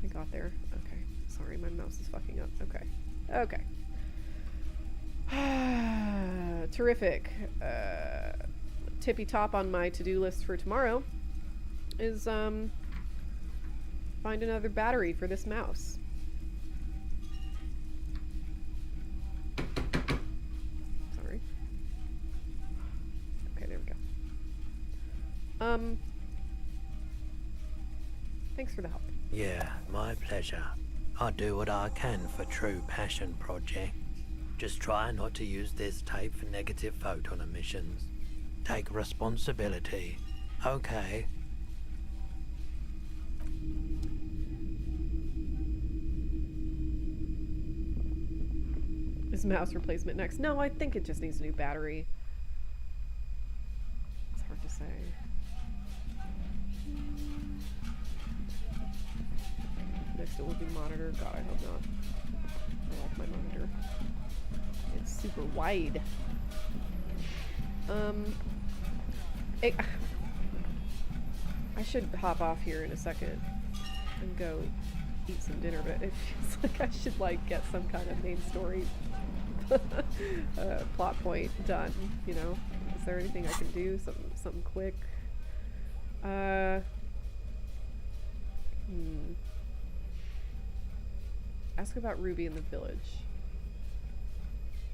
I got there. Okay. Sorry, my mouse is fucking up. Okay. Okay. Terrific. Tippy top on my to-do list for tomorrow is find another battery for this mouse. Sorry. Okay, there we go. Thanks for the help. Yeah, my pleasure. I'll do what I can for True Passion Project. Just try not to use this tape for negative photon emissions. Take responsibility, okay? Is mouse replacement next? No, I think it just needs a new battery. It's hard to say. Next it will be monitor. God, I hope not. I like my monitor. It's super wide. I should hop off here in a second and go eat some dinner, but it feels like I should like get some kind of main story plot point done, you know? Is there anything I can do? Something quick? Ask about Ruby in the village.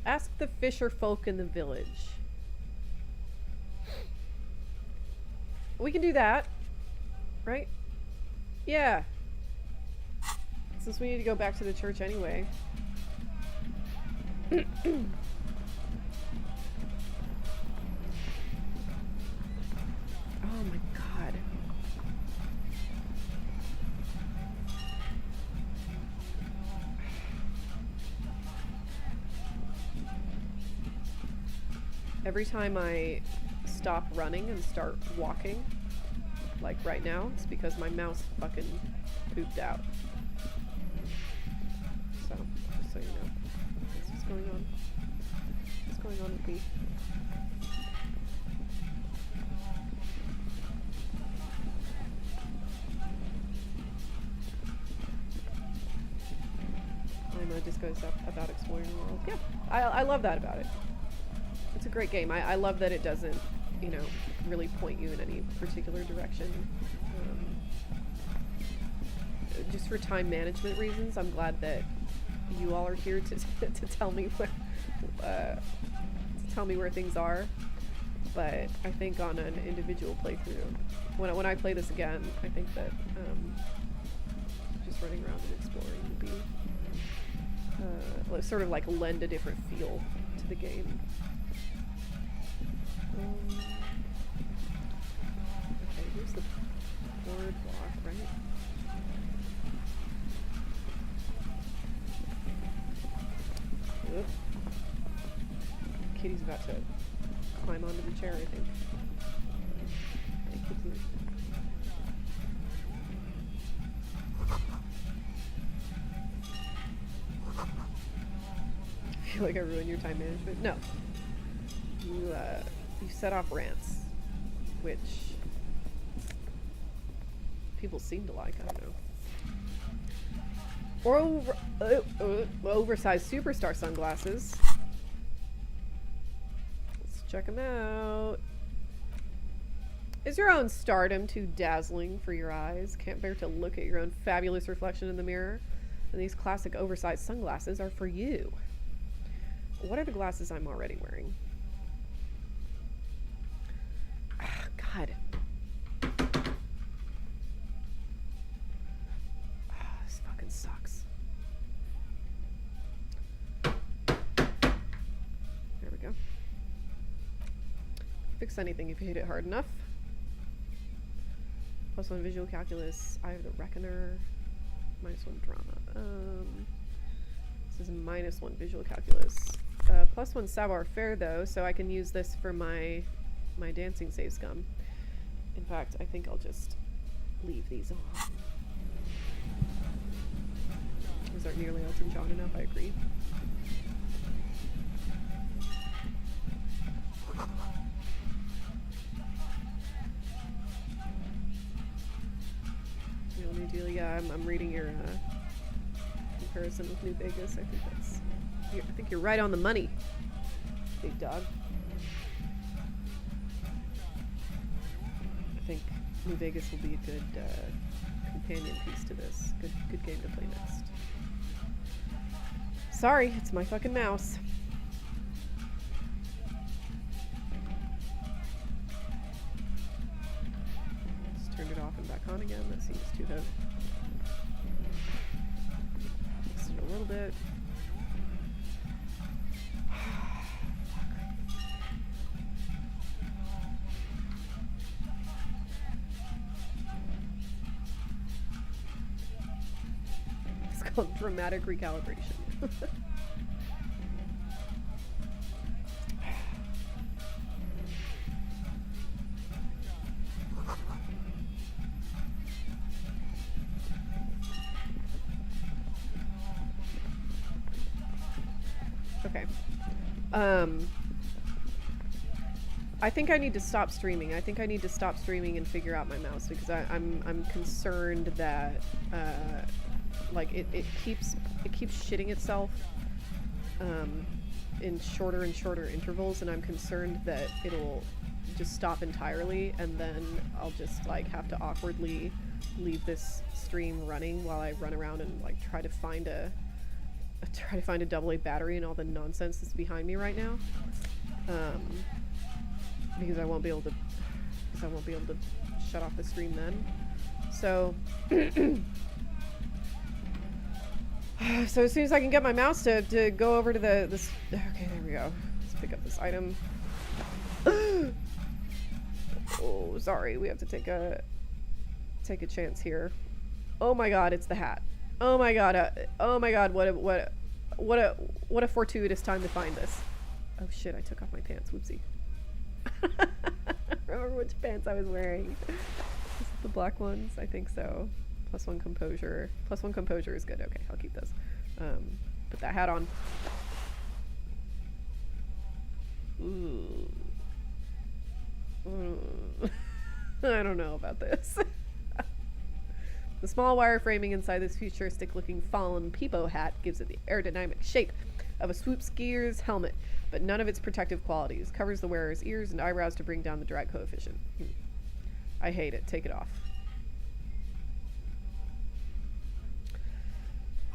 Ask the fisher folk in the village. We can do that, right? Yeah. Since we need to go back to the church anyway. Oh my god. Every time I stop running and start walking, like right now, it's because my mouse fucking pooped out. So, just so you know. That's what's going on. What's going on with me? I know it just goes up about exploring the world. Yeah, I love that about it. It's a great game. I love that it doesn't, you know, really point you in any particular direction. Just for time management reasons, I'm glad that you all are here to tell me what, to tell me where things are. But I think on an individual playthrough, when I play this again, I think that just running around and exploring would be sort of like lend a different feel to the game. Okay, here's the boardwalk, right? Ugh. Kitty's about to climb onto the chair, I think. Hey, Kitty. I feel like I ruined your time management. No. You set off rants, which people seem to like, I don't know. Or oversized superstar sunglasses. Let's check them out. Is your own stardom too dazzling for your eyes? Can't bear to look at your own fabulous reflection in the mirror? And these classic oversized sunglasses are for you. What are the glasses I'm already wearing? Ah, God. Oh, this fucking sucks. There we go. Fix anything if you hit it hard enough. +1 visual calculus. I have the reckoner. -1 drama. This is -1 visual calculus. +1 savoir faire though, so I can use this for my dancing save scum. In fact, I think I'll just leave these on. These aren't nearly Elton John enough, I agree. New deal, yeah, I'm reading your comparison with New Vegas. I think you're right on the money, big dog. I think New Vegas will be a good companion piece to this. Good game to play next. Sorry, it's my fucking mouse. Just turned it off and back on again. That seems too heavy. Fix it a little bit. It's called dramatic recalibration. Okay. I think I need to stop streaming. I think I need to stop streaming and figure out my mouse because I'm concerned that like it keeps shitting itself in shorter and shorter intervals, and I'm concerned that it'll just stop entirely, and then I'll just like have to awkwardly leave this stream running while I run around and like try to find a AA battery and all the nonsense that's behind me right now, because I won't be able to shut off the stream then. So so as soon as I can get my mouse to go over to this, okay, there we go. Let's pick up this item. Oh, sorry, we have to take a chance here. Oh my god, it's the hat. Oh my god, what a fortuitous time to find this. Oh shit, I took off my pants, whoopsie. I don't remember which pants I was wearing. The black ones? I think so. +1 composure. +1 composure is good. Okay, I'll keep those. Put that hat on. Ooh. I don't know about this. The small wire framing inside this futuristic-looking fallen peepo hat gives it the aerodynamic shape of a swoop skier's helmet, but none of its protective qualities. Covers the wearer's ears and eyebrows to bring down the drag coefficient. I hate it. Take it off.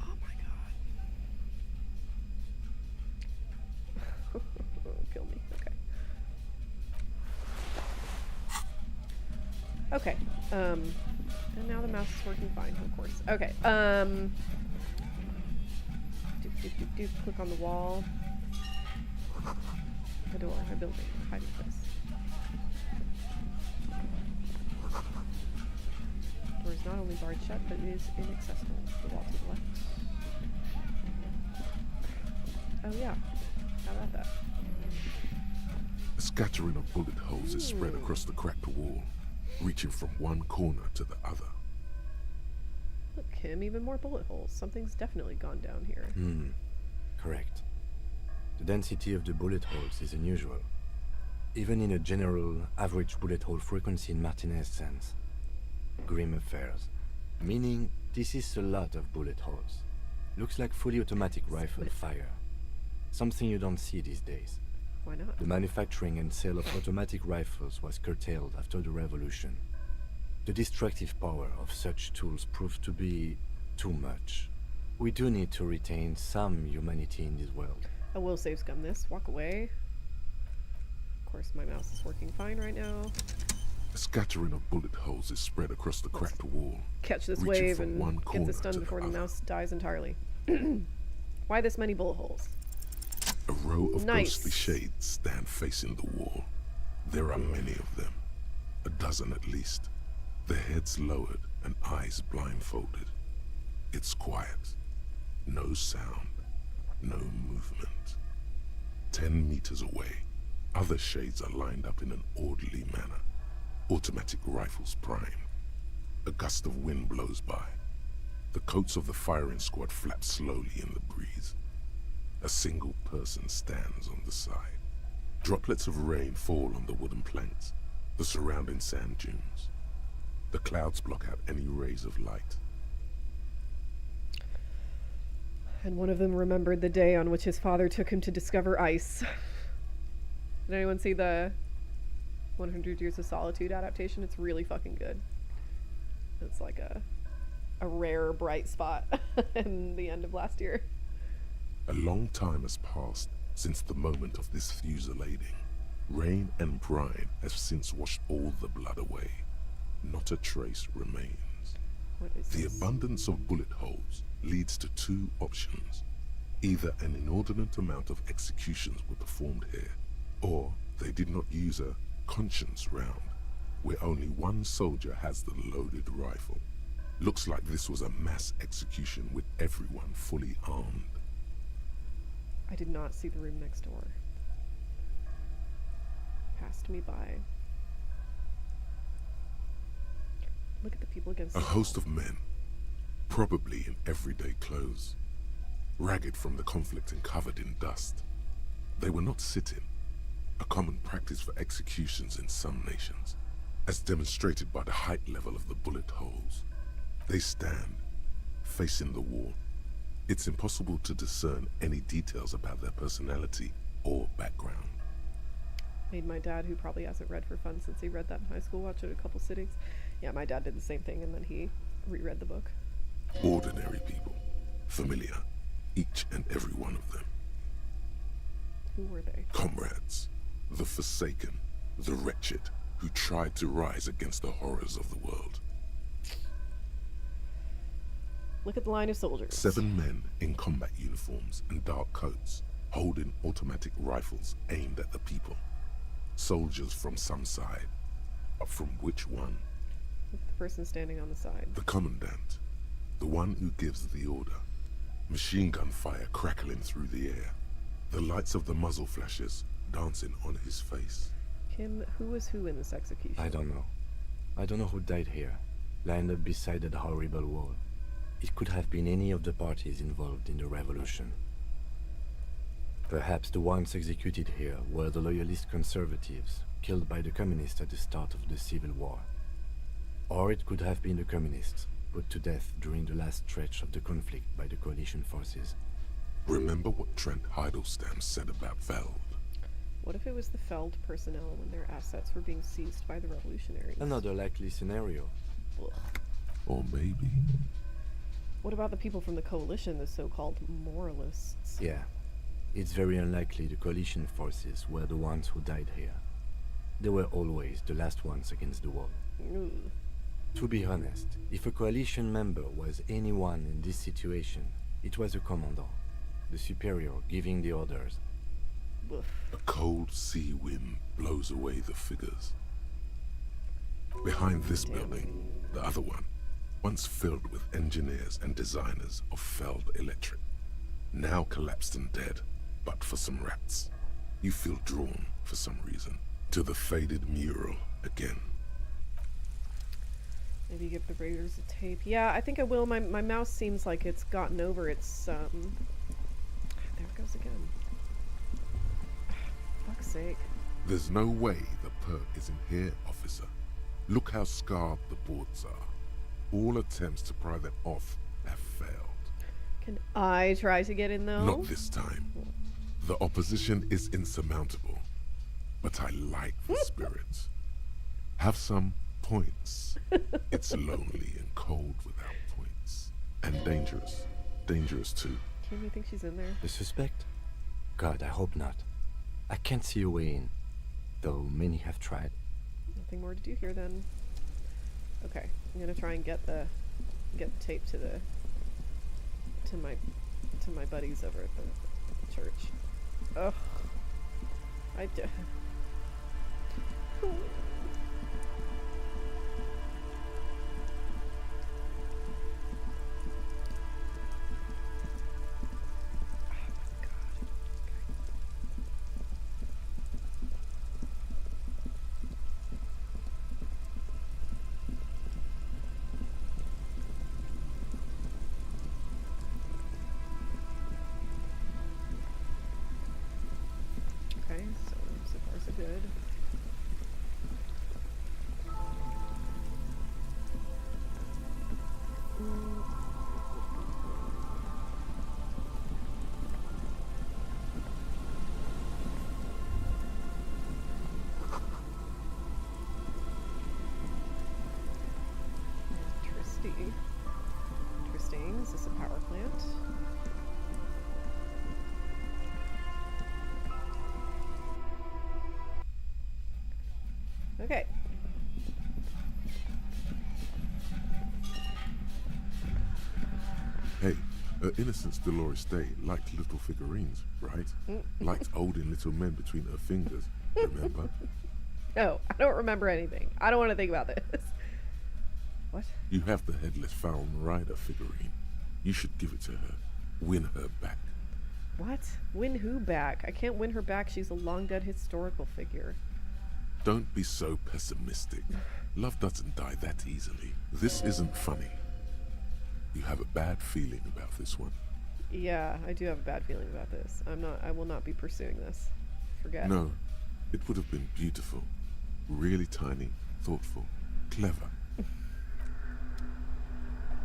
Oh my god. Kill me. Okay. Okay. And now the mouse is working fine, of course. Okay. Click on the wall. The door, a building, hiding place. Door is not only barred shut, but it is inaccessible. The wall to the left. Oh yeah. How about that? A scattering of bullet holes is spread across the cracked wall, reaching from one corner to the other. Look, Kim, even more bullet holes. Something's definitely gone down here. Correct. The density of the bullet holes is unusual, even in a general average bullet hole frequency in Martinez sense. Grim affairs. Meaning, this is a lot of bullet holes. Looks like fully automatic rifle fire. Something you don't see these days. Why not? The manufacturing and sale of automatic rifles was curtailed after the revolution. The destructive power of such tools proved to be too much. We do need to retain some humanity in this world. I will save scum this. Walk away. Of course, my mouse is working fine right now. A scattering of bullet holes is spread across the cracked wall. Catch this reaching wave from one and get corner this done to before the other. mouse dies entirely. Why this many bullet holes? A row of Nice. ghostly shades stand facing the wall. There are many of them, a dozen at least, their heads lowered and eyes blindfolded. It's quiet. No sound. No movement. 10 meters away, other shades are lined up in an orderly manner. Automatic rifles prime. A gust of wind blows by. The coats of the firing squad flap slowly in the breeze. A single person stands on the side. Droplets of rain fall on the wooden planks, the surrounding sand dunes. The clouds block out any rays of light. And one of them remembered the day on which his father took him to discover ice. Did anyone see the 100 Years of Solitude adaptation? It's really fucking good. It's like a rare bright spot in the end of last year. A long time has passed since the moment of this fusillading. Rain and brine have since washed all the blood away. Not a trace remains. What is The this? abundance of bullet holes leads to two options. Either an inordinate amount of executions were performed here, or they did not use a conscience round, where only one soldier has the loaded rifle. Looks like this was a mass execution with everyone fully armed. I did not see the room next door. Passed me by. Look at the people against A the host wall. of men, probably in everyday clothes, ragged from the conflict and covered in dust. They were not sitting, a common practice for executions in some nations, as demonstrated by the height level of the bullet holes. They stand, facing the wall. It's impossible to discern any details about their personality or background. Made my dad, who probably hasn't read for fun since he read that in high school, watch it a couple sittings. Yeah, my dad did the same thing, and then he reread the book. Ordinary people, familiar, each and every one of them. Who were they? Comrades, the forsaken, the wretched, who tried to rise against the horrors of the world. Look at the line of soldiers. 7 men in combat uniforms and dark coats, holding automatic rifles aimed at the people. Soldiers from some side, but from which one? Look at the person standing on the side. The commandant, the one who gives the order. Machine gun fire crackling through the air, the lights of the muzzle flashes dancing on his face. Kim, who was who in this execution? I don't know. I don't know who died here, lined up beside that horrible wall. It could have been any of the parties involved in the revolution. Perhaps the ones executed here were the loyalist conservatives, killed by the communists at the start of the Civil War. Or it could have been the communists, put to death during the last stretch of the conflict by the coalition forces. Remember what Trent Heidelstein said about Veld? What if it was the Feld personnel when their assets were being seized by the revolutionaries? Another likely scenario. Ugh. Or maybe... What about the people from the coalition, the so-called moralists? Yeah, it's very unlikely the coalition forces were the ones who died here. They were always the last ones against the wall. Ooh. To be honest, if a coalition member was anyone in this situation, it was a commandant, the superior giving the orders. Woof. A cold sea wind blows away the figures. Behind this building, the other one, once filled with engineers and designers of Feld Electric, now collapsed and dead, but for some rats. You feel drawn, for some reason, to the faded mural again. Maybe give the Raiders a tape. Yeah, I think I will. My mouse seems like it's gotten over its, there it goes again. Fuck's sake. There's no way the perk is in here, officer. Look how scarred the boards are. All attempts to pry them off have failed. Can I try to get in, though? Not this time. The opposition is insurmountable, but I like the spirit. Have some points. It's lonely and cold without points. And dangerous. Dangerous too. Kim, you think she's in there? The suspect? God, I hope not. I can't see a way in, though many have tried. Nothing more to do here then. Okay, I'm gonna try and get the tape to my buddies over at the church. Ugh. Okay, so far so good. Electricity. Interesting. Is this a power plant? Okay. Hey, Innocence Dolores Day liked little figurines, right? Liked holding little men between her fingers, remember? No, I don't remember anything. I don't want to think about this. What? You have the headless Fallen Rider figurine. You should give it to her. Win her back. What? Win who back? I can't win her back. She's a long dead historical figure. Don't be so pessimistic. Love doesn't die that easily. This isn't funny. You have a bad feeling about this one. Yeah, I do have a bad feeling about this. I will not be pursuing this. Forget. No, it would have been beautiful. Really tiny, thoughtful, clever.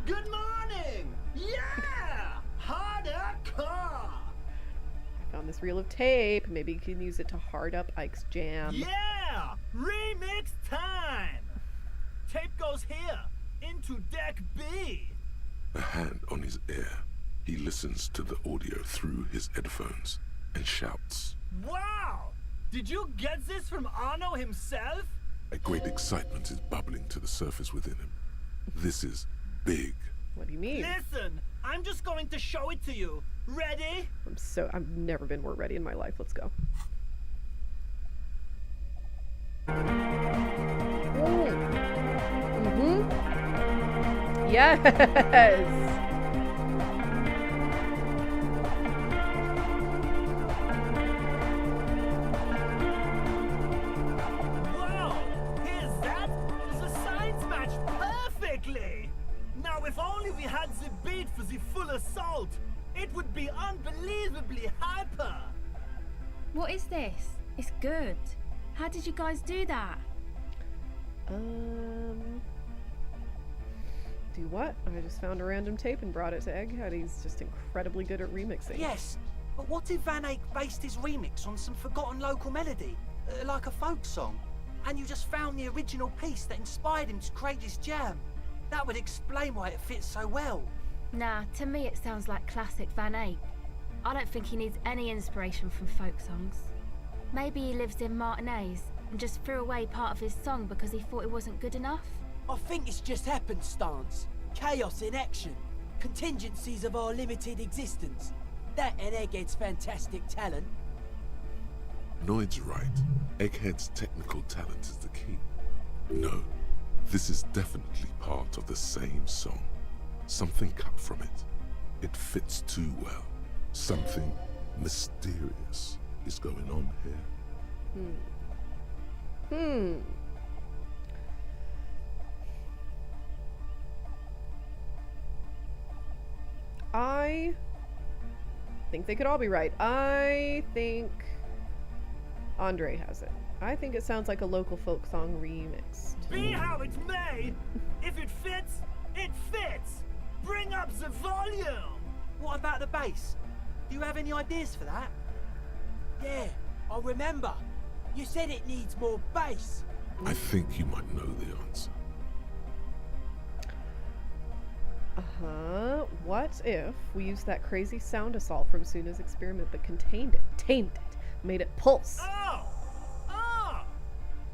Good morning! Yeah! Hardcore! I found this reel of tape. Maybe you can use it to hard up Ike's jam. Yeah! Remix time! Tape goes here, into deck B. A hand on his ear. He listens to the audio through his headphones and shouts. Wow! Did you get this from Arno himself? A great excitement is bubbling to the surface within him. This is big. What do you mean? Listen, I'm just going to show it to you. Ready? I've never been more ready in my life. Let's go. Yes. Wow! Here's that! The sign unbelievably hyper. What is this? It's good. How did you guys do that? Do what? I just found a random tape and brought it to Egghead. He's just incredibly good at remixing. Yes, but what if Van Eyck based his remix on some forgotten local melody, like a folk song, and you just found the original piece that inspired him to create this jam? That would explain why it fits so well. Nah, to me it sounds like classic Van Eyck. I don't think he needs any inspiration from folk songs. Maybe he lives in Martinez and just threw away part of his song because he thought it wasn't good enough. I think it's just happenstance. Chaos in action. Contingencies of our limited existence. That and Egghead's fantastic talent. Noid's right. Egghead's technical talent is the key. No, this is definitely part of the same song. Something cut from it. It fits too well. Something mysterious is going on here. I think they could all be right. I think Andre has it. I think it sounds like a local folk song remixed. Be how it may, if it fits, it fits. Bring up the volume. What about the bass? Do you have any ideas for that? Yeah, I remember. You said it needs more bass. I think you might know the answer. What if we used that crazy sound assault from Suna's experiment but contained it, tamed it, made it pulse? Oh!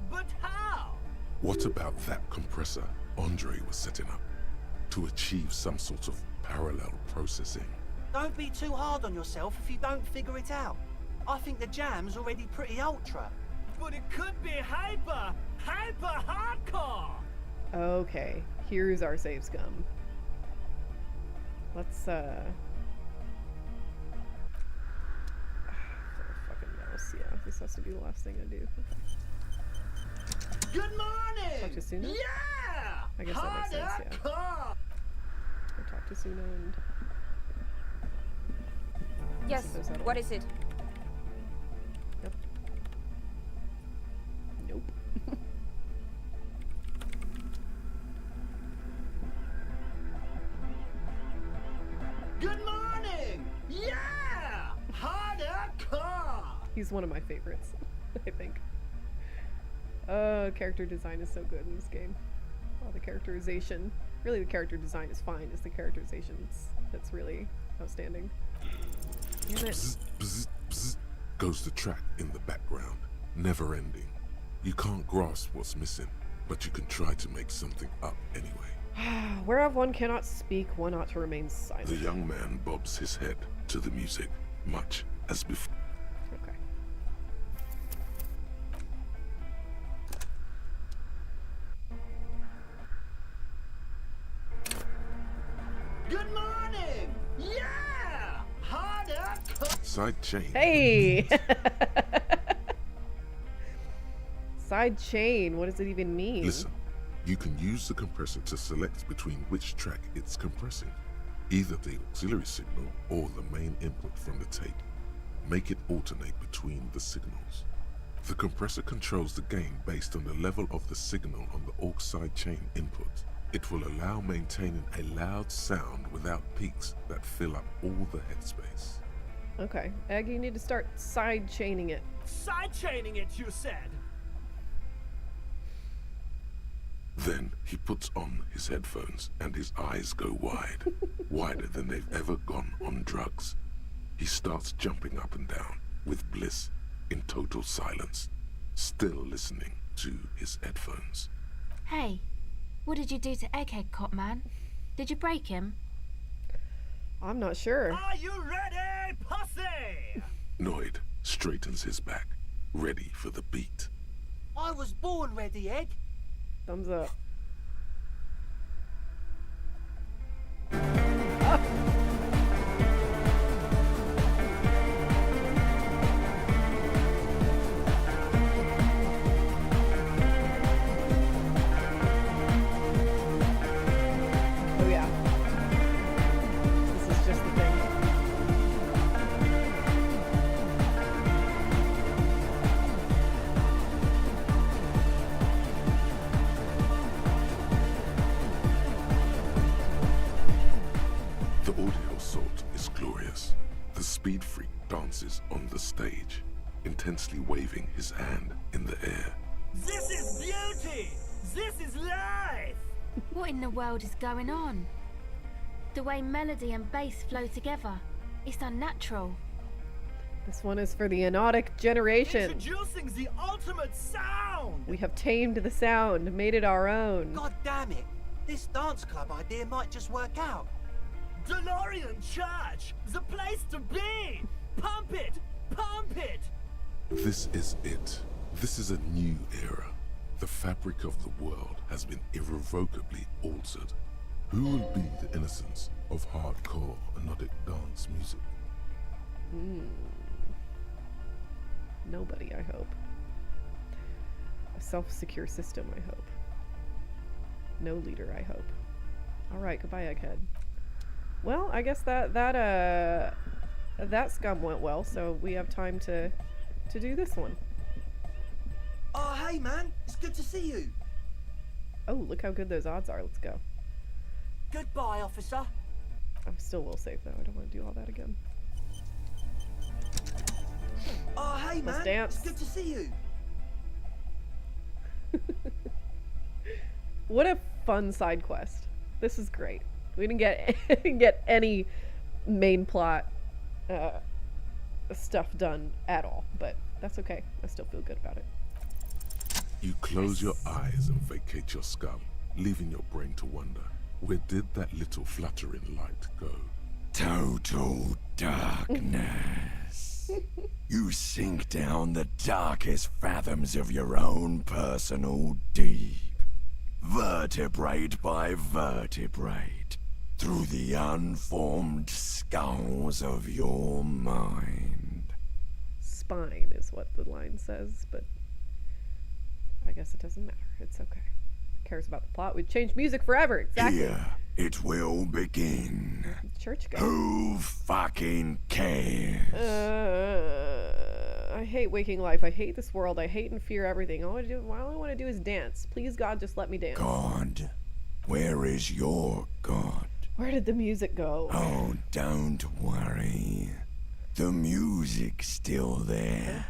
But how? What about that compressor Andre was setting up to achieve some sort of parallel processing? Don't be too hard on yourself if you don't figure it out. I think the jam's already pretty ultra. But it could be hyper hardcore. Okay, here's our save scum. Let's fucking mouse. Yeah, this has to be the last thing I do. Good morning. Talk to Suna? Yeah. I guess that makes sense, yeah. Hardcore. Go talk to Suna and Yes, suppose that'll what work. is it? Yep. Nope. Good morning. Yeah. Hardcore. He's one of my favorites, I think. Character design is so good in this game. Oh, the characterization. Really, the character design is fine. It's the characterization that's really outstanding. Damn it. Bzz, bzz, bzz, goes the track in the background, never ending. You can't grasp what's missing, but you can try to make something up anyway. Whereof one cannot speak, one ought to remain silent. The young man bobs his head to the music, much as before. Okay. Good morning. Yeah. Hardcore. Side chain. Hey! Side chain, what does it even mean? Listen, you can use the compressor to select between which track it's compressing, either the auxiliary signal or the main input from the tape. Make it alternate between the signals. The compressor controls the gain based on the level of the signal on the aux side chain input. It will allow maintaining a loud sound without peaks that fill up all the headspace. Okay. Egg, you need to start side chaining it. Side chaining it, you said. Then he puts on his headphones and his eyes go wide, wider than they've ever gone on drugs. He starts jumping up and down with bliss in total silence, still listening to his headphones. Hey, what did you do to Egghead, Cop Man? Did you break him? I'm not sure. Are you ready, pussy? Noid straightens his back, ready for the beat. I was born ready, Egg. Thumbs up. Oh yeah. This is just the thing. beat freak dances on the stage, intensely waving his hand in the air. This is beauty! This is life! What in the world is going on? The way melody and bass flow together. It's unnatural. This one is for the Anodic generation. Introducing the ultimate sound! We have tamed the sound, made it our own. God damn it! This dance club idea might just work out. DeLorean Church! The place to be! Pump it! Pump it! This is it. This is a new era. The fabric of the world has been irrevocably altered. Who will be the innocence of hardcore Anodic dance music? Nobody, I hope. A self-secure system, I hope. No leader, I hope. Alright, goodbye, Egghead. Well, I guess that scum went well, so we have time to do this one. Oh, hey man, it's good to see you. Oh, look how good those odds are. Let's go. Goodbye, officer. I still will save, though. I don't want to do all that again. Oh, hey Let's man, dance. it's good to see you. What a fun side quest. This is great. We didn't get any main plot stuff done at all, but that's okay. I still feel good about it. You close your eyes and vacate your skull, leaving your brain to wonder, where did that little fluttering light go? Total darkness. You sink down the darkest fathoms of your own personal deep, vertebrate by vertebrate, through the unformed skulls of your mind. Spine is what the line says, but I guess it doesn't matter. It's okay. Who cares about the plot? We'd change music forever. Exactly. Here it will begin. Church go. Who fucking cares? I hate waking life. I hate this world. I hate and fear everything. All I want to do is dance. Please, God, just let me dance. God? Where is your God? Where did the music go? Oh, don't worry. The music's still there.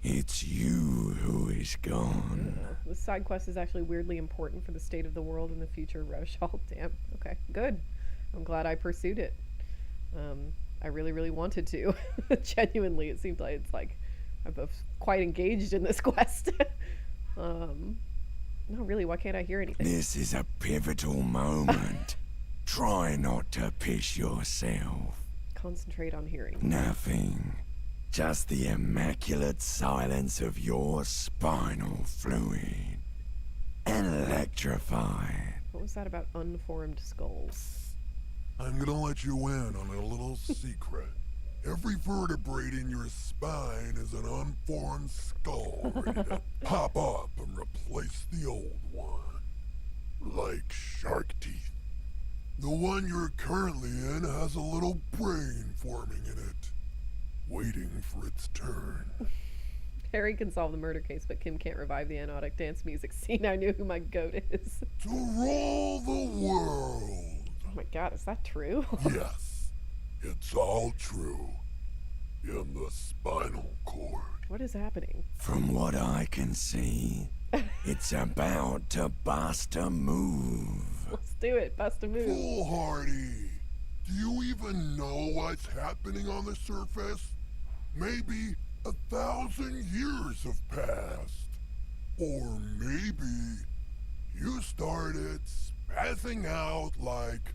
It's you who is gone. This side quest is actually weirdly important for the state of the world in the future. Revshal, damn. Okay, good. I'm glad I pursued it. I really, really wanted to. Genuinely, it seems like I'm quite engaged in this quest. No, really, why can't I hear anything? This is a pivotal moment. Try not to piss yourself. Concentrate on hearing. Nothing. Just the immaculate silence of your spinal fluid. Electrified. What was that about unformed skulls? I'm gonna let you in on a little secret. Every vertebrae in your spine is an unformed skull ready to pop up and replace the old one. Like shark teeth. The one you're currently in has a little brain forming in it, waiting for its turn. Harry can solve the murder case, but Kim can't revive the anodic dance music scene. I knew who my goat is. To rule the world. Oh my god, is that true? Yes, it's all true. In the spinal cord. What is happening? From what I can see, it's about to bust a move. Let's do it. Bust a move. Foolhardy. Do you even know what's happening on the surface? Maybe 1,000 years have passed. Or maybe you started spazzing out like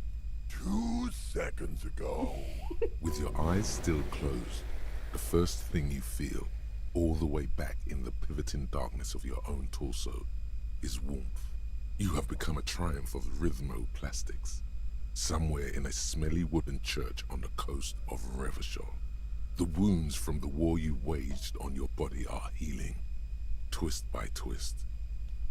2 seconds ago. With your eyes still closed, the first thing you feel, all the way back in the pivoting darkness of your own torso, is warmth. You have become a triumph of rhythmoplastics, somewhere in a smelly wooden church on the coast of Revachol. The wounds from the war you waged on your body are healing, twist by twist,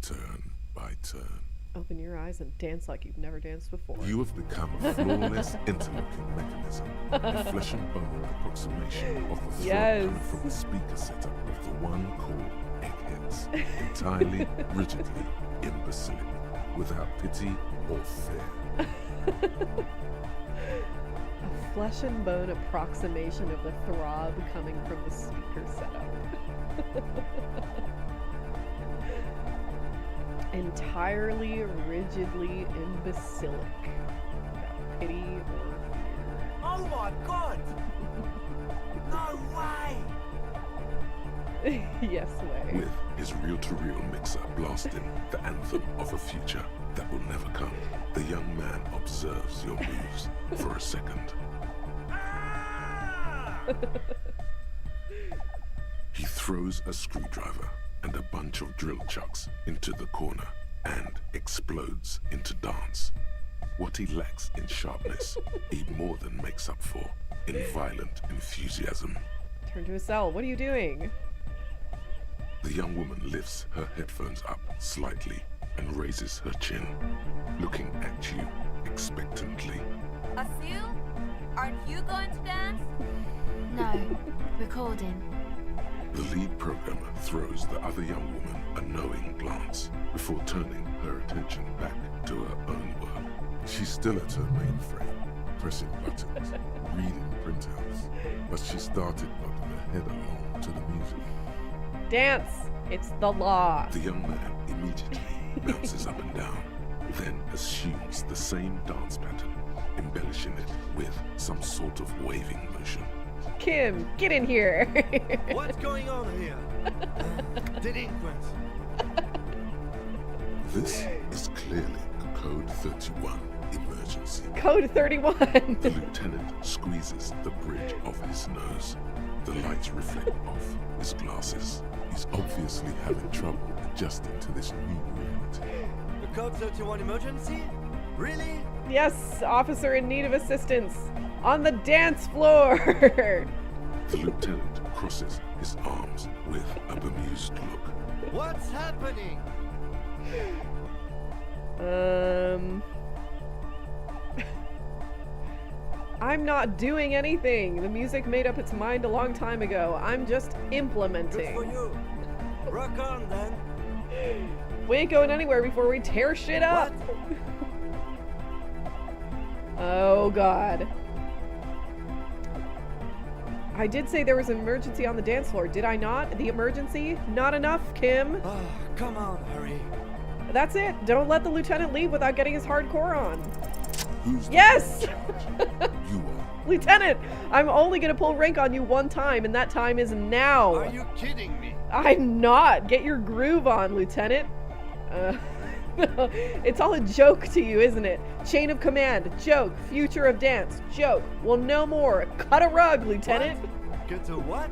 turn by turn. Open your eyes and dance like you've never danced before. You have become a flawless interlocking mechanism, a flesh and bone approximation of the throbbing from the speaker setup of the one called Eggheads, entirely, rigidly, imbecilic, without pity or fear. flesh and bone approximation of the throb coming from the speaker setup. Entirely, rigidly imbecilic. Without pity or fear. Oh my god! No way! Yes, way. With his reel-to-reel mixer blasting the anthem of a future that will never come, the young man observes your moves for a second. Ah! He throws a screwdriver and a bunch of drill chucks into the corner and explodes into dance. What he lacks in sharpness, he more than makes up for in violent enthusiasm. Turn to a cell. What are you doing? The young woman lifts her headphones up slightly and raises her chin, looking at you expectantly. Asil? Aren't you going to dance? No, recording. The lead programmer throws the other young woman a knowing glance before turning her attention back to her own work. She's still at her mainframe, pressing buttons, reading printouts, but she started nodding her head along to the music. Dance! It's the law. The young man immediately bounces up and down, then assumes the same dance pattern, embellishing it with some sort of waving motion. Kim, get in here. What's going on here? Delinquents. This is clearly a Code 31 emergency. Code 31. The lieutenant squeezes the bridge of his nose. The lights reflect off his glasses. He's obviously having trouble adjusting to this new reality. The Code 31 emergency? Really? Yes, officer in need of assistance. On the dance floor. The lieutenant crosses his arms with a bemused look. What's happening? I'm not doing anything. The music made up its mind a long time ago. I'm just Good implementing. for you. Rock on then. We ain't going anywhere before we tear shit up. What? Oh god. I did say there was an emergency on the dance floor, did I not? The emergency? Not enough, Kim. Oh, come on, hurry. That's it. Don't let the lieutenant leave without getting his hardcore on. Who's the Yes! one in charge? You are. Lieutenant, I'm only gonna pull rank on you one time, and that time is now. Are you kidding me? I'm not. Get your groove on, Lieutenant. It's all a joke to you, isn't it? Chain of command, joke. Future of dance, joke. Well, no more. Cut a rug, Lieutenant. Get to what?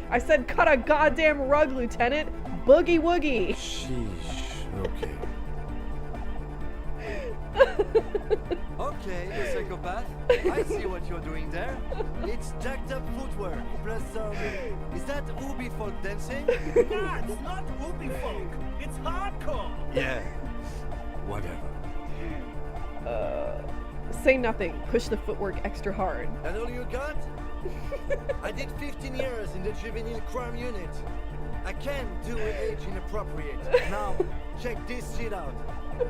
I said cut a goddamn rug, Lieutenant. Boogie woogie. Sheesh. Okay. Okay, you psychopath. I see what you're doing there. It's jacked up footwork, plus is that Ubi folk dancing? Nah, it's not Ubi folk. It's hardcore. Yeah. Whatever. Say nothing. Push the footwork extra hard. That all you got? I did 15 years in the juvenile crime unit. I can't do it age inappropriate. Now, check this shit out.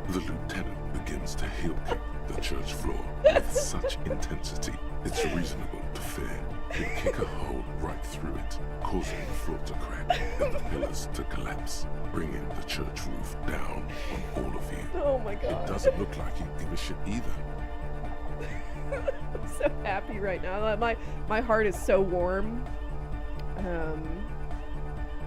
The lieutenant begins to heel kick the church floor with such intensity, it's reasonable to fear he'll kick a hole right through it, causing the floor to crack and the pillars to collapse, bringing the church roof down on all of you. Oh my It god. doesn't look like he'd give a shit either. I'm so happy right now. My heart is so warm.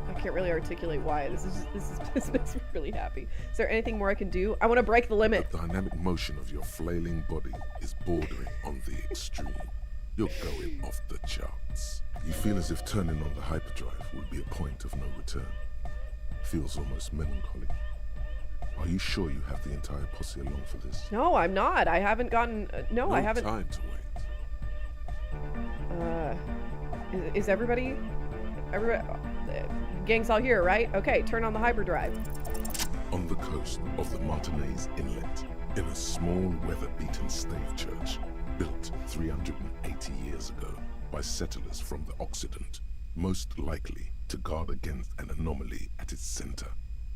I can't really articulate why. This makes me really happy. Is there anything more I can do? I want to break the limit. The dynamic motion of your flailing body is bordering on the extreme. You're going off the charts. You feel as if turning on the hyperdrive would be a point of no return. Feels almost melancholy. Are you sure you have the entire posse along for this? No, I'm not. I haven't gotten. No, I haven't. Time to wait. Is everybody? Gang's all here, right? Okay, turn on the hyperdrive. On the coast of the Martinez Inlet, in a small weather-beaten stave church built 380 years ago by settlers from the Occident, most likely to guard against an anomaly at its center,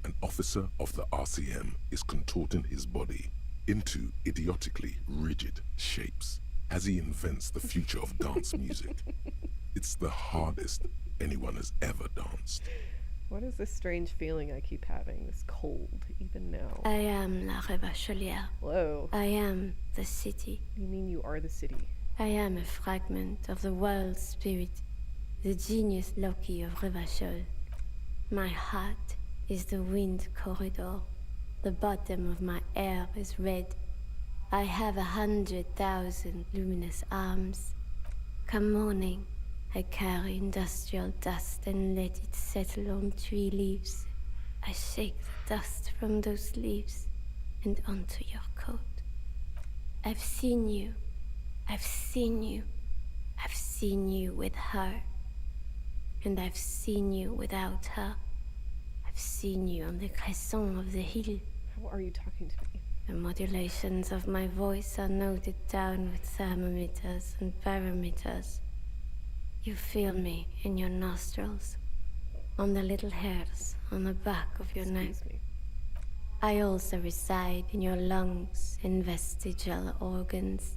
an officer of the RCM is contorting his body into idiotically rigid shapes. as he invents the future of dance music. It's the hardest anyone has ever danced. What is this strange feeling I keep having? This cold, even now. I am La Revacholière. Whoa. I am the city. You mean you are the city? I am a fragment of the world spirit, the genius Loki of Revachol. My heart is the wind corridor. The bottom of my hair is red. I have 100,000 luminous arms. Come morning, I carry industrial dust and let it settle on tree leaves. I shake the dust from those leaves and onto your coat. I've seen you. I've seen you. I've seen you with her. And I've seen you without her. I've seen you on the crescent of the hill. How are you talking to me? The modulations of my voice are noted down with thermometers and barometers. You feel me in your nostrils, on the little hairs on the back of your neck. Excuse me. I also reside in your lungs and vestigial organs.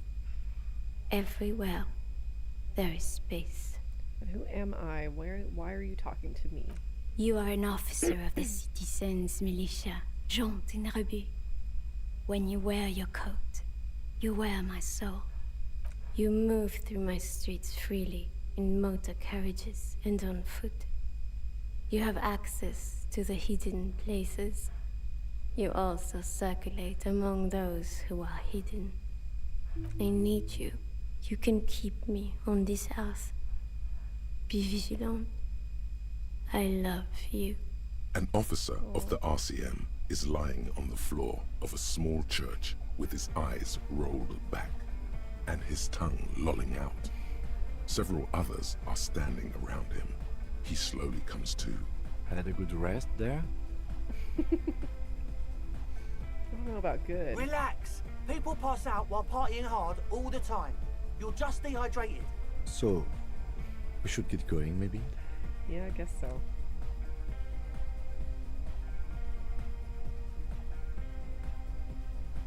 Everywhere there is space. Who am I? Why are you talking to me? You are an officer of the citizens' militia, jaunt in rebut. When you wear your coat, you wear my soul. You move through my streets freely, in motor carriages and on foot. You have access to the hidden places. You also circulate among those who are hidden. I need you. You can keep me on this earth. Be vigilant. I love you. An officer of the RCM is lying on the floor of a small church with his eyes rolled back and his tongue lolling out. Several others are standing around him. He slowly comes to. Had a good rest there? I don't know about good. Relax. People pass out while partying hard all the time. You're just dehydrated. So, we should get going, maybe? Yeah, I guess so.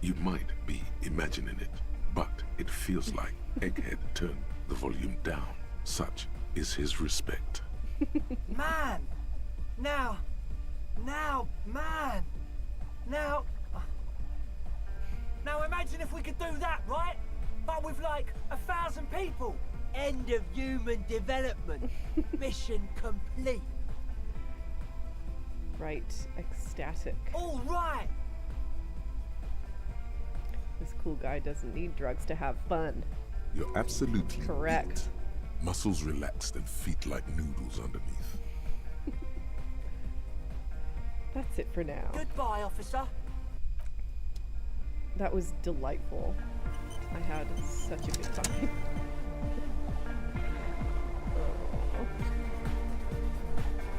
You might be imagining it, but it feels like Egghead turned the volume down. Such is his respect. Man! Now, man! Now imagine if we could do that, right? But with like 1,000 people. End of human development. Mission complete. Right, ecstatic. All right. This cool guy doesn't need drugs to have fun. You're absolutely correct. beat. Muscles relaxed and feet like noodles underneath. That's it for now. Goodbye, officer. That was delightful. I had such a good time.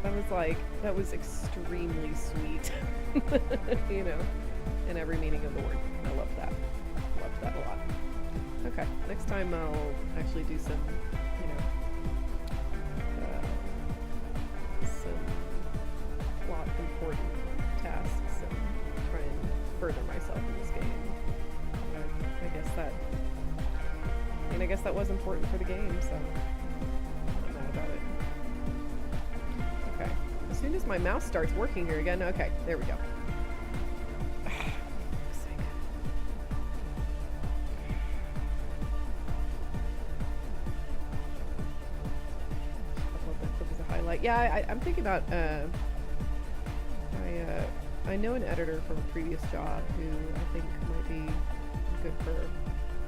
Oh. That was extremely sweet. You know, in every meaning of the word. I love that. Loved that a lot. Okay, next time I'll actually do some, you know, some plot important tasks and try and further myself in this game. I guess that was important for the game, so I'm not mad about it. Okay, as soon as my mouse starts working here again, okay, there we go. Yeah, I'm thinking about, I know an editor from a previous job who I think might be good for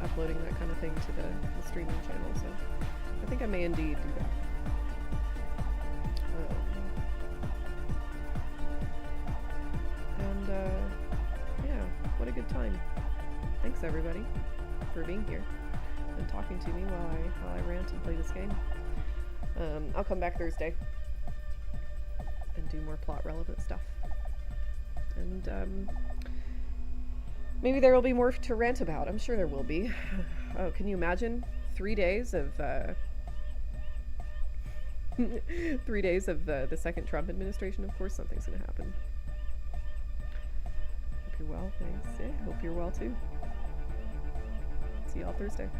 uploading that kind of thing to the streaming channel, so I think I may indeed do that. Yeah, what a good time. Thanks everybody for being here and talking to me while I rant and play this game. I'll come back Thursday and do more plot relevant stuff. And maybe there will be more to rant about. I'm sure there will be. Oh, can you imagine 3 days of 3 days of the second Trump administration? Of course something's gonna happen. Hope you're well, thanks. Yeah, hope you're well too. See y'all Thursday.